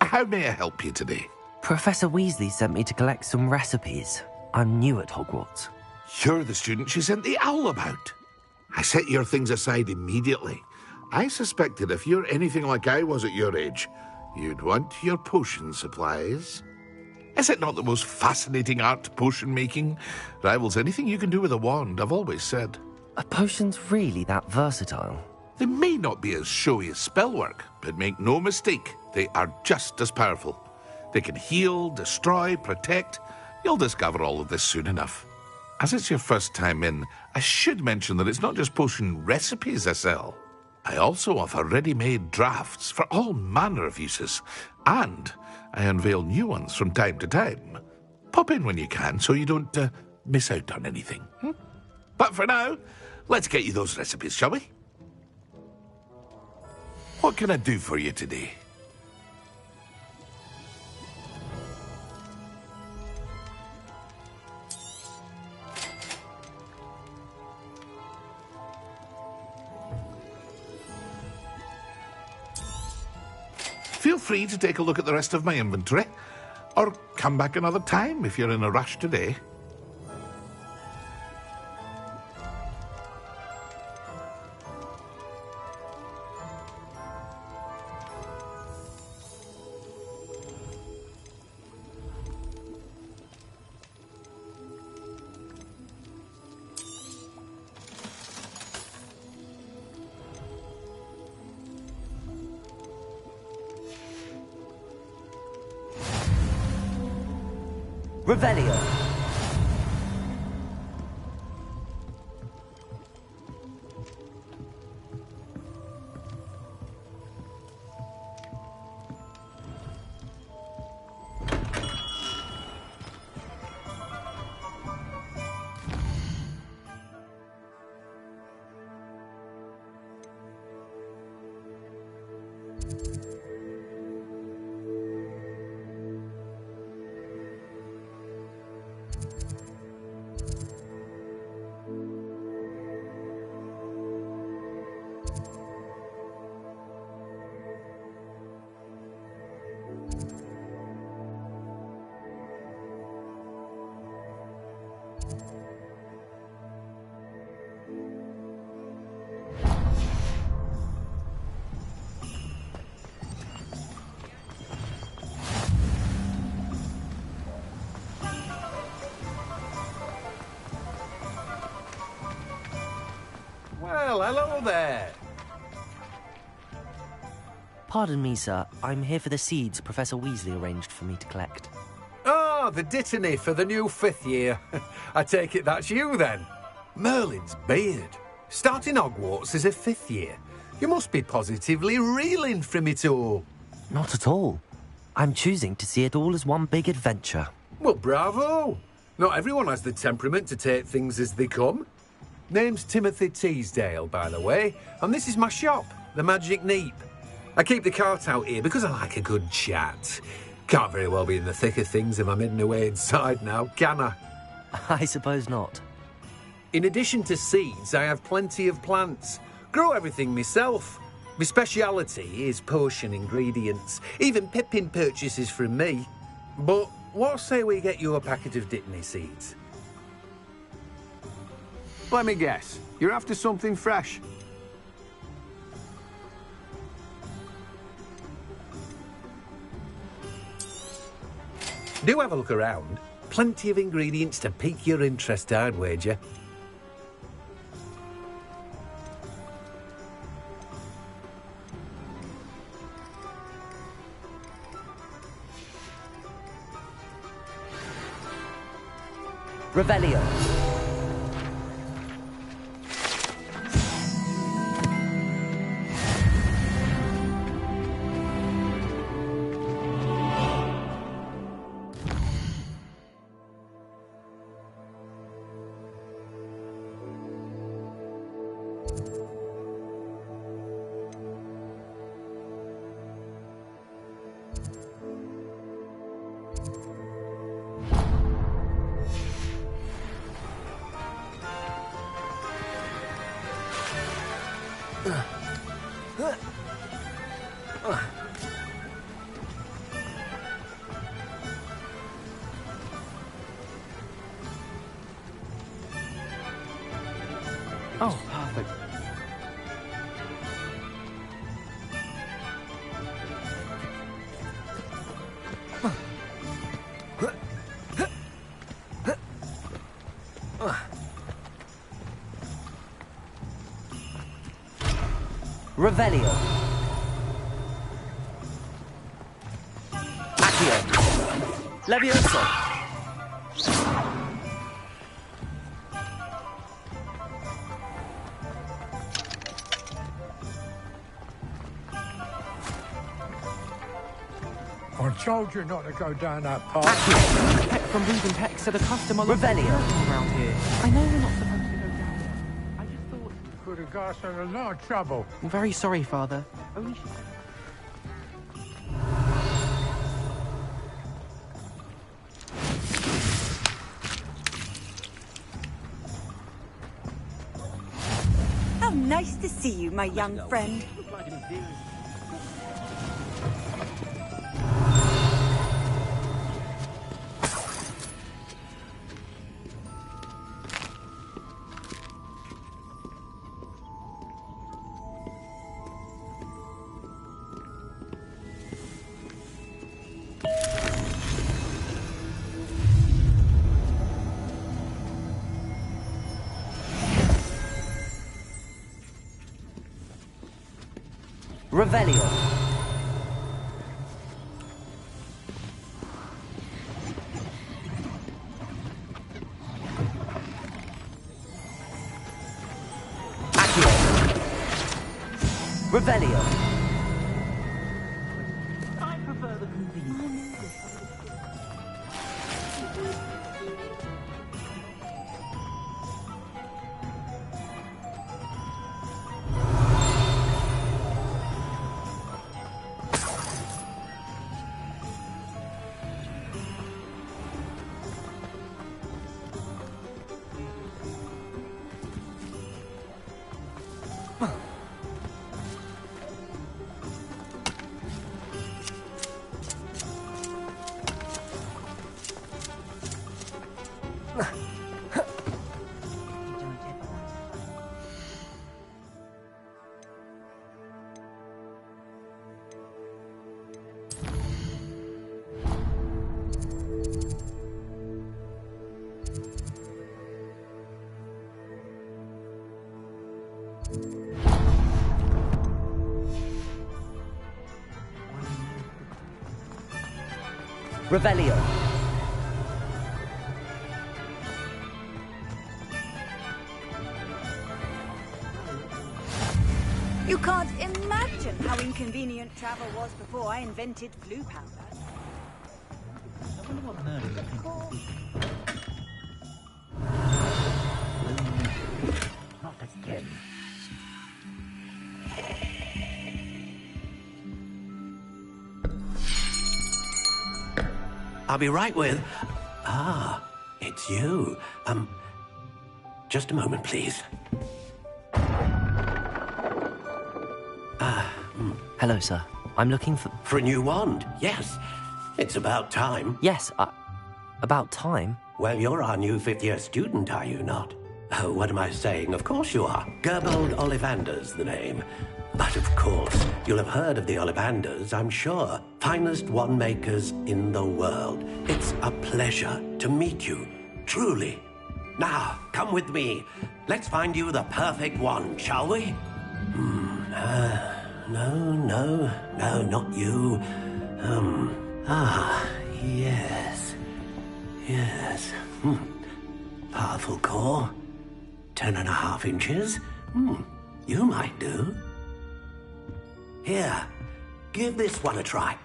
How may I help you today? Professor Weasley sent me to collect some recipes. I'm new at Hogwarts. You're the student she sent the owl about. I set your things aside immediately. I suspected if you're anything like I was at your age, you'd want your potion supplies. Is it not the most fascinating art, potion making? Rivals anything you can do with a wand, I've always said. Are potions really that versatile? They may not be as showy as spellwork, but make no mistake, they are just as powerful. They can heal, destroy, protect. You'll discover all of this soon enough. As it's your first time in, I should mention that it's not just potion recipes I sell. I also offer ready-made drafts for all manner of uses, and I unveil new ones from time to time. Pop in when you can so you don't miss out on anything. But for now, let's get you those recipes, shall we? What can I do for you today? Feel free to take a look at the rest of my inventory, or come back another time if you're in a rush today. Revelio. Well, hello there. Pardon me, sir. I'm here for the seeds Professor Weasley arranged for me to collect. Oh, the dittany for the new 5th year. I take it that's you, then. Merlin's beard. Starting Hogwarts as a 5th year. You must be positively reeling from it all. Not at all. I'm choosing to see it all as one big adventure. Well, bravo. Not everyone has the temperament to take things as they come. Name's Timothy Teasdale, by the way, and this is my shop, the Magic Neep. I keep the cart out here because I like a good chat. Can't very well be in the thick of things if I'm hidden away inside now, can I? I suppose not. In addition to seeds, I have plenty of plants. Grow everything myself. My speciality is potion ingredients. Even Pippin purchases from me. But what say we get you a packet of Dittany seeds? Let me guess. You're after something fresh. Do have a look around. Plenty of ingredients to pique your interest, I'd wager. Revelio. Oh, perfect. Revelio. Accio. Levioso. I told you not to go down that path. Peck from Reed and Peck said a customer looked Revelio. around here. I know we're not supposed to go down there. I just thought... Could have got us in a lot of trouble. I'm very sorry, Father. Only... How nice to see you, my young friend. Revelio. Accio. Revelio. I prefer the convenience. Revelio. You can't imagine how inconvenient travel was before I invented blue powder. Not again. I'll be right with... Ah, it's you. Just a moment, please. Hello, sir. I'm looking for... For a new wand, yes. It's about time. Yes, about time? Well, you're our new fifth-year student, are you not? Oh, what am I saying? Of course you are. Gerbold Ollivander's the name. But of course, you'll have heard of the Ollivanders, I'm sure. Finest wand makers in the world. It's a pleasure to meet you, truly. Now, come with me. Let's find you the perfect wand, shall we? No, not you. Yes. Powerful core. 10.5 inches. You might do. Here, give this one a try.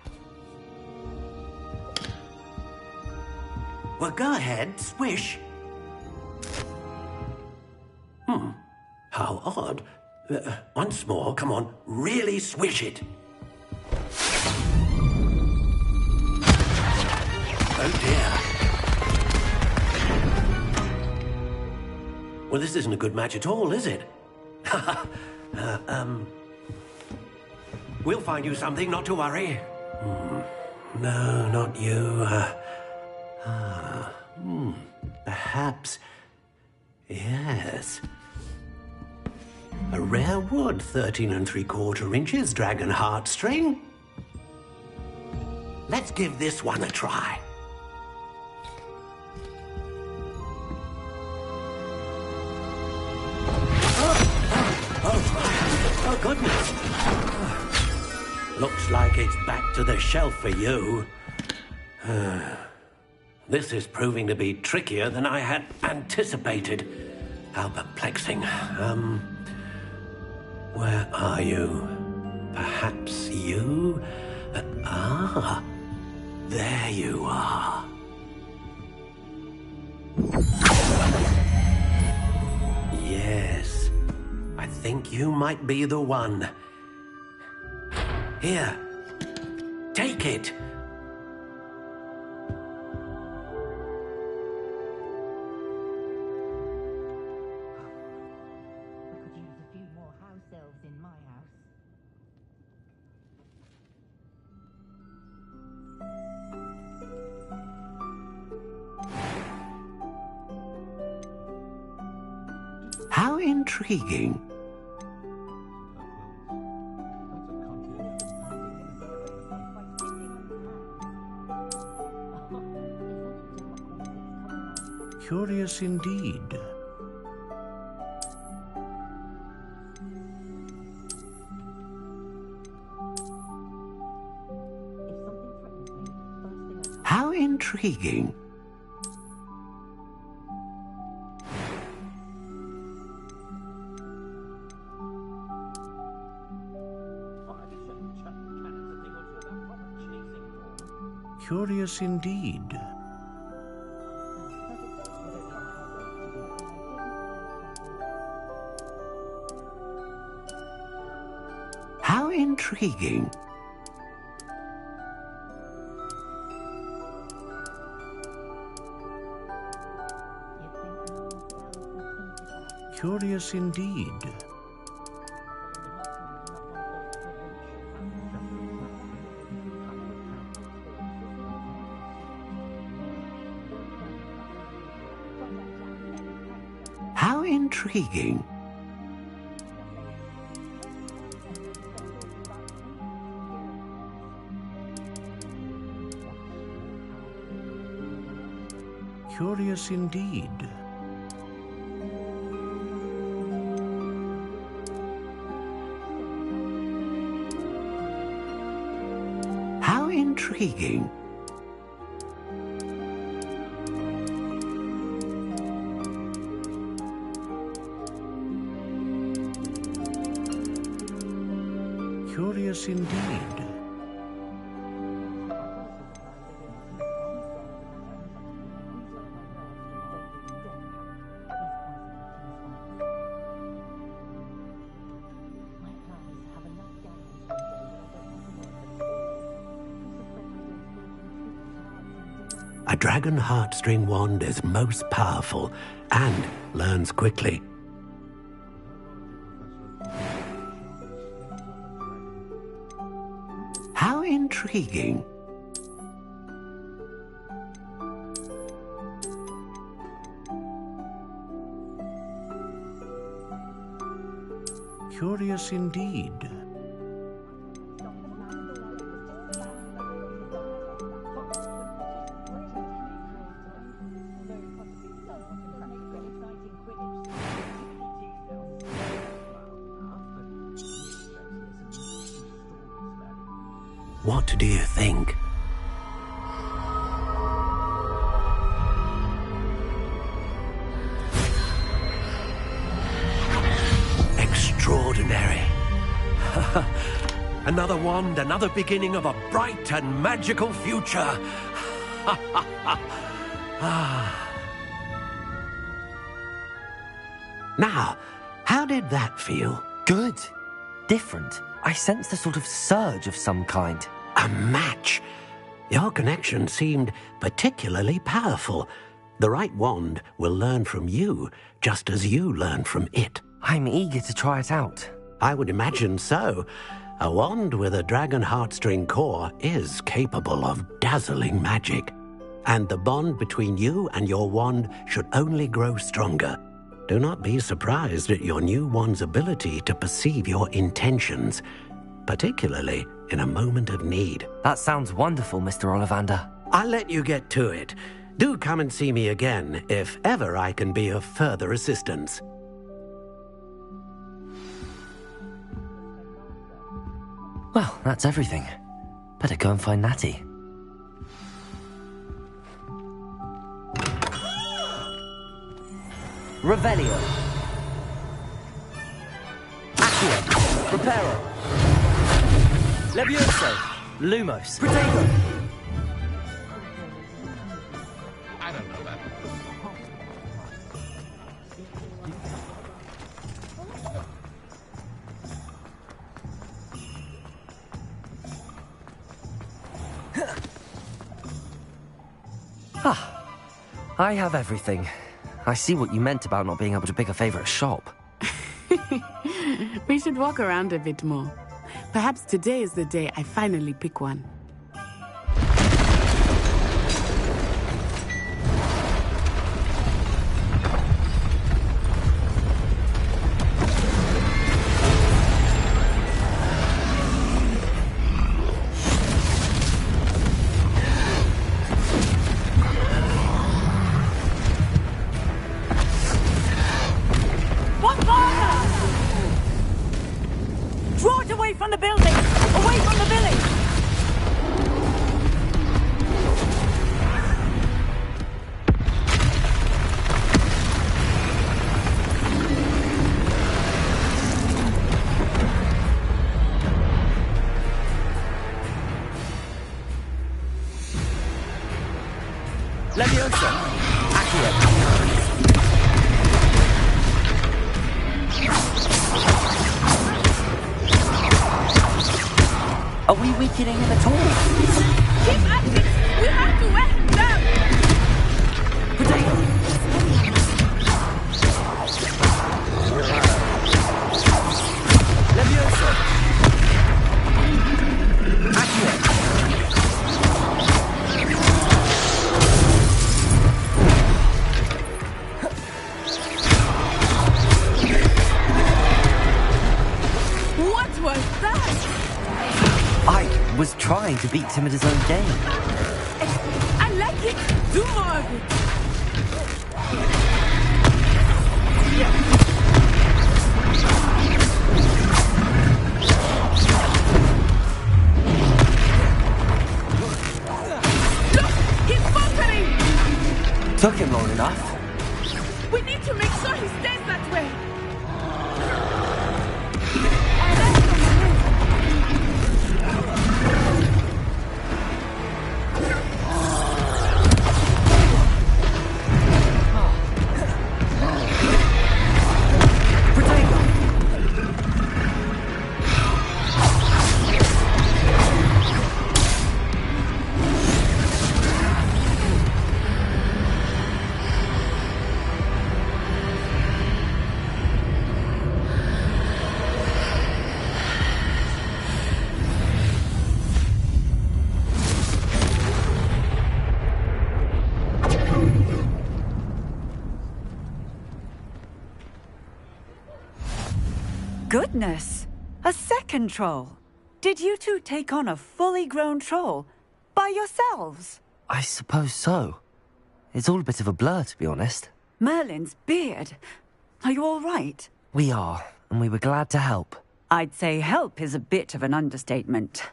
Well, go ahead, swish. How odd. Once more, come on, really swish it. Oh dear. Well, this isn't a good match at all, is it? We'll find you something, not to worry. No, not you. Perhaps... Yes. A rare wood, 13 3/4 inches, dragon heartstring. Let's give this one a try. Oh, goodness. Looks like it's back to the shelf for you. This is proving to be trickier than I had anticipated. How perplexing. Where are you? Perhaps you? There you are. Yes, I think you might be the one. Here, take it. How intriguing. Curious indeed. How intriguing. Curious indeed. How intriguing. Curious indeed. How intriguing. Curious indeed. How intriguing. Curious indeed. A dragon heartstring wand is most powerful and learns quickly. How intriguing. Curious indeed. What do you think? Extraordinary. Another wand, another beginning of a bright and magical future. Now, how did that feel? Good. Different. I sensed a sort of surge of some kind. A match. Your connection seemed particularly powerful. The right wand will learn from you, just as you learn from it. I'm eager to try it out. I would imagine so. A wand with a dragon heartstring core is capable of dazzling magic. And the bond between you and your wand should only grow stronger. Do not be surprised at your new wand's ability to perceive your intentions, particularly in a moment of need. That sounds wonderful, Mr. Ollivander. I'll let you get to it. Do come and see me again if ever I can be of further assistance. Well, that's everything. Better go and find Natty. Revelio. Accio. Reparo. Levioso. Lumos. Protego. I don't know that. I have everything. I see what you meant about not being able to pick a favorite shop. We should walk around a bit more. Perhaps today is the day I finally pick one. Draw it away from the building! Away from the village! Leviosa. Accio. Are we weakening him at all? Keep at it! We have to wear him down! Potato! Levioso! Accio! What was that? I was trying to beat him at his own game. I like it! Do more of it! Look! He's faltering! Took him long enough. We need to make sure he stays that way! Goodness! A second troll! Did you two take on a fully grown troll? By yourselves? I suppose so. It's all a bit of a blur, to be honest. Merlin's beard! Are you all right? We are, and we were glad to help. I'd say help is a bit of an understatement.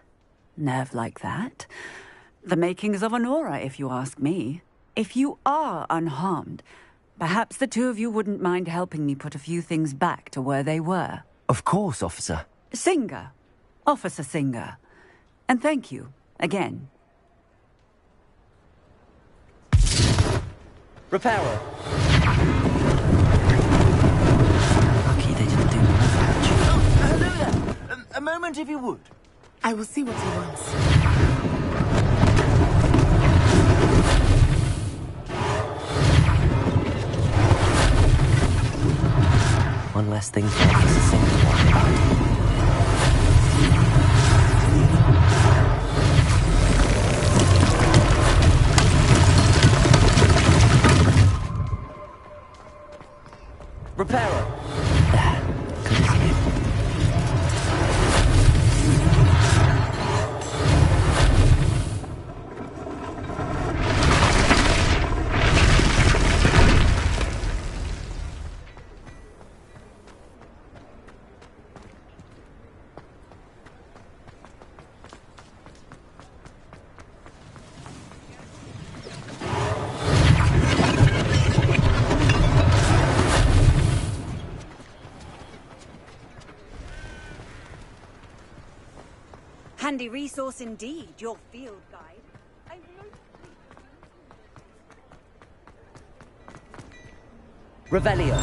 Nerve like that. The makings of an aura, if you ask me. If you are unharmed, perhaps the two of you wouldn't mind helping me put a few things back to where they were. Of course, officer. Singer. Officer Singer. And thank you, again. Reparo. Lucky they didn't do more damage. Hello there. A moment if you would. I will see what he wants. One less thing for Officer Singer. Reparo. Handy resource indeed, your field guide. Revelio.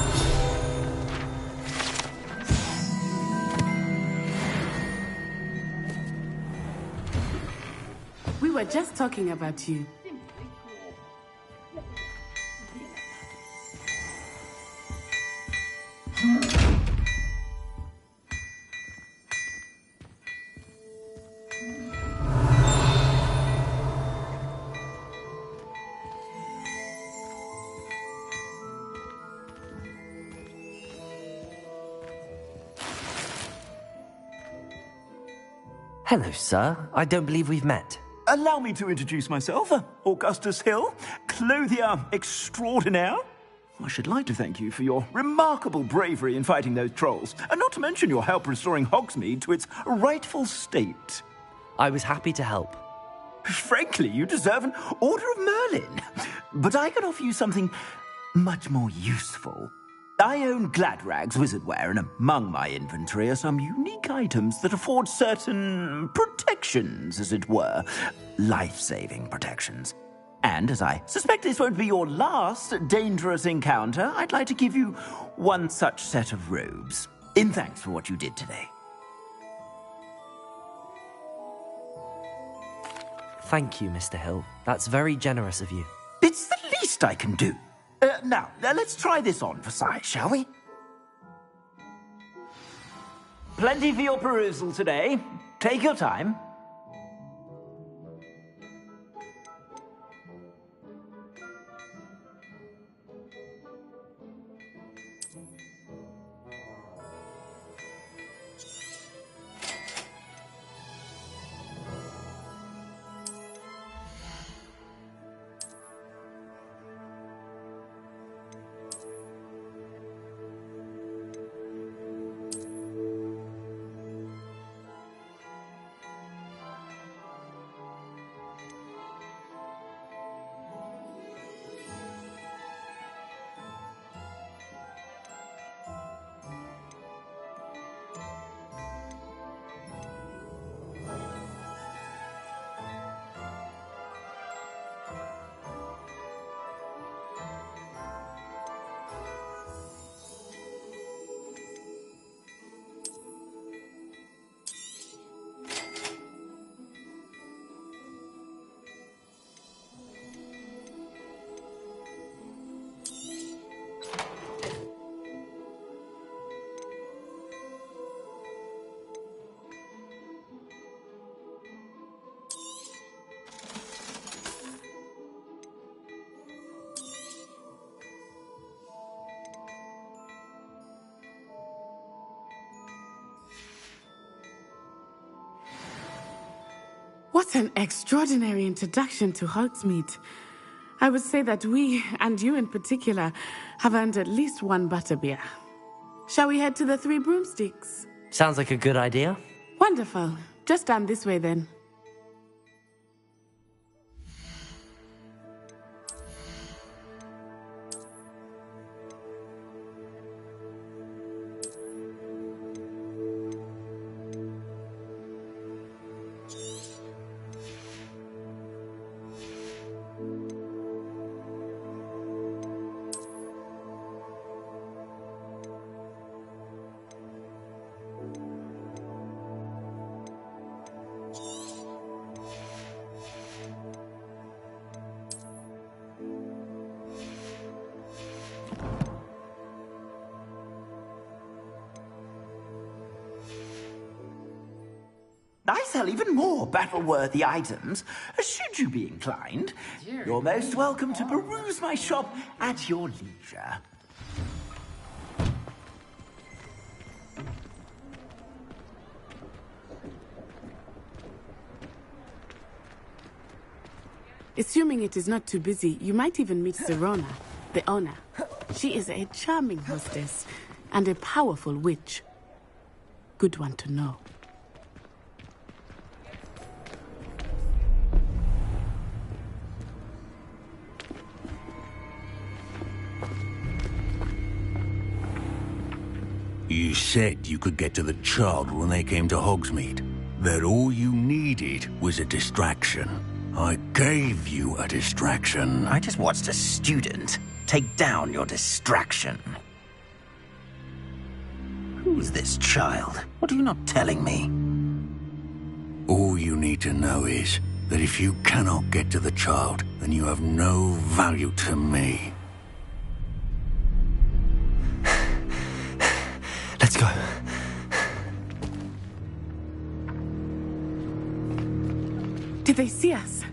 We were just talking about you. Hello, sir. I don't believe we've met. Allow me to introduce myself, Augustus Hill, clothier extraordinaire. I should like to thank you for your remarkable bravery in fighting those trolls, and not to mention your help restoring Hogsmeade to its rightful state. I was happy to help. Frankly, you deserve an Order of Merlin. But I can offer you something much more useful. I own Gladrag's wizardware, and among my inventory are some unique items that afford certain protections, as it were. Life-saving protections. And as I suspect this won't be your last dangerous encounter, I'd like to give you one such set of robes, in thanks for what you did today. Thank you, Mr. Hill. That's very generous of you. It's the least I can do. Now, let's try this on for size, shall we? Plenty for your perusal today. Take your time. What an extraordinary introduction to Hogsmeade. I would say that we, and you in particular, have earned at least one butterbeer. Shall we head to the Three Broomsticks? Sounds like a good idea. Wonderful. Just down this way then. I sell even more battle-worthy items. Should you be inclined, you're most welcome to peruse my shop at your leisure. Assuming it is not too busy, you might even meet Sirona, the owner. She is a charming hostess and a powerful witch. Good one to know. You said you could get to the child when they came to Hogsmeade. That all you needed was a distraction. I gave you a distraction. I just watched a student take down your distraction. Who's this child? What are you not telling me? All you need to know is that if you cannot get to the child, then you have no value to me. Let's go. Did they see us?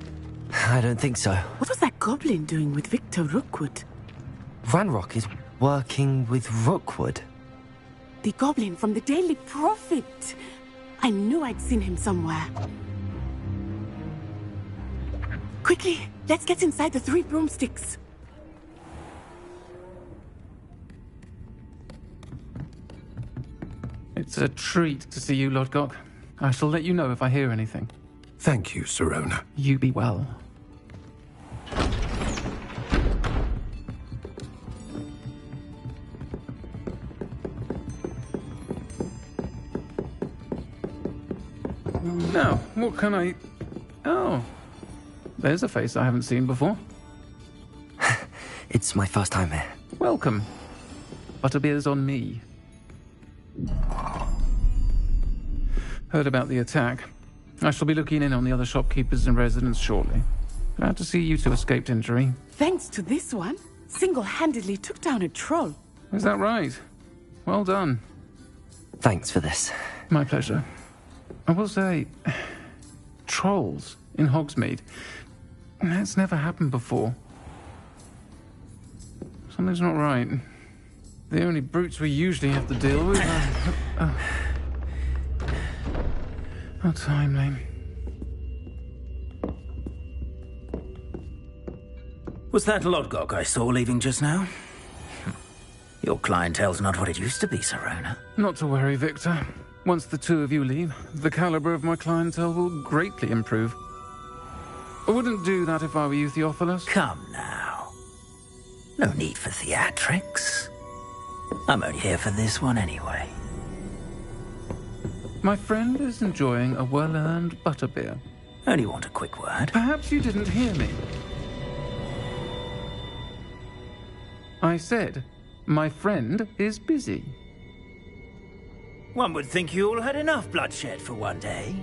I don't think so. What was that goblin doing with Victor Rookwood? Ranrock is working with Rookwood. The goblin from the Daily Prophet. I knew I'd seen him somewhere. Quickly, let's get inside the 3 broomsticks. It's a treat to see you, Lodgok. I shall let you know if I hear anything. Thank you, Sirona. You be well. Now, what can I... Oh, there's a face I haven't seen before. It's my first time here. Welcome. Butterbeer's on me. Heard about the attack. I shall be looking in on the other shopkeepers and residents shortly. Glad to see you two escaped injury. Thanks to this one, single-handedly took down a troll. Is that right? Well done. Thanks for this. My pleasure. I will say, trolls in Hogsmeade. That's never happened before. Something's not right. The only brutes we usually have to deal with are... How timely. Was that Lodgok I saw leaving just now? Your clientele's not what it used to be, Sirona. Not to worry, Victor. Once the two of you leave, the caliber of my clientele will greatly improve. I wouldn't do that if I were you, Theophilus. Come now. No need for theatrics. I'm only here for this one anyway. My friend is enjoying a well-earned butterbeer. Only want a quick word. Perhaps you didn't hear me. I said, my friend is busy. One would think you all had enough bloodshed for one day.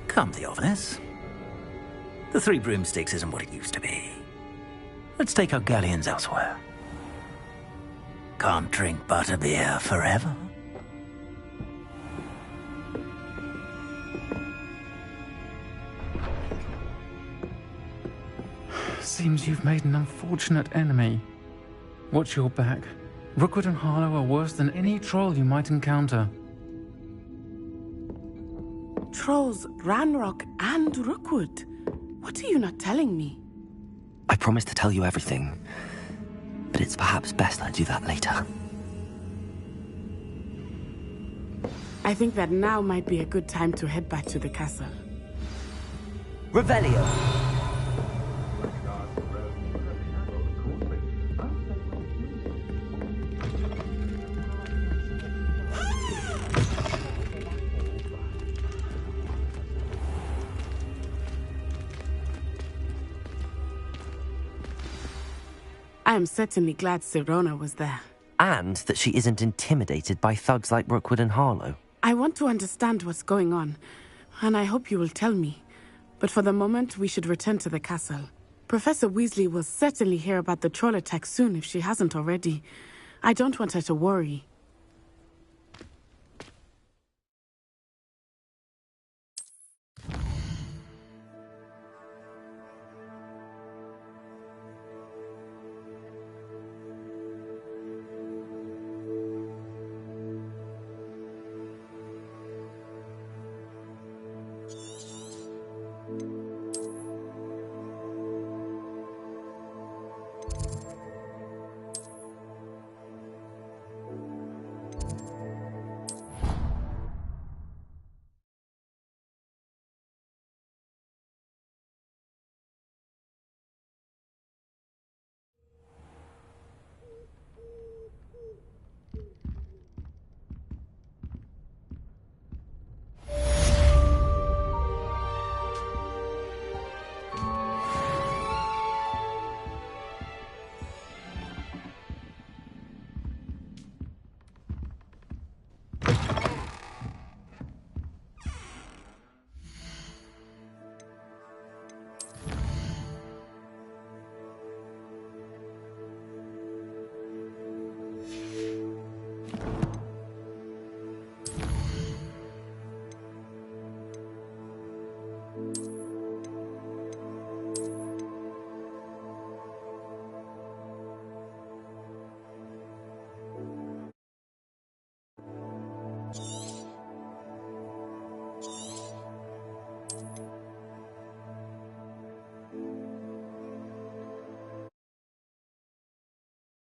Come, Theophilus. The 3 broomsticks isn't what it used to be. Let's take our galleons elsewhere. Can't drink butterbeer forever. Seems you've made an unfortunate enemy. Watch your back. Rookwood and Harlow are worse than any troll you might encounter. Trolls, Ranrock, and Rookwood. What are you not telling me? I promised to tell you everything, but it's perhaps best I do that later. I think that now might be a good time to head back to the castle. Revelio! I am certainly glad Sirona was there. And that she isn't intimidated by thugs like Rookwood and Harlow. I want to understand what's going on, and I hope you will tell me. But for the moment, we should return to the castle. Professor Weasley will certainly hear about the troll attack soon if she hasn't already. I don't want her to worry.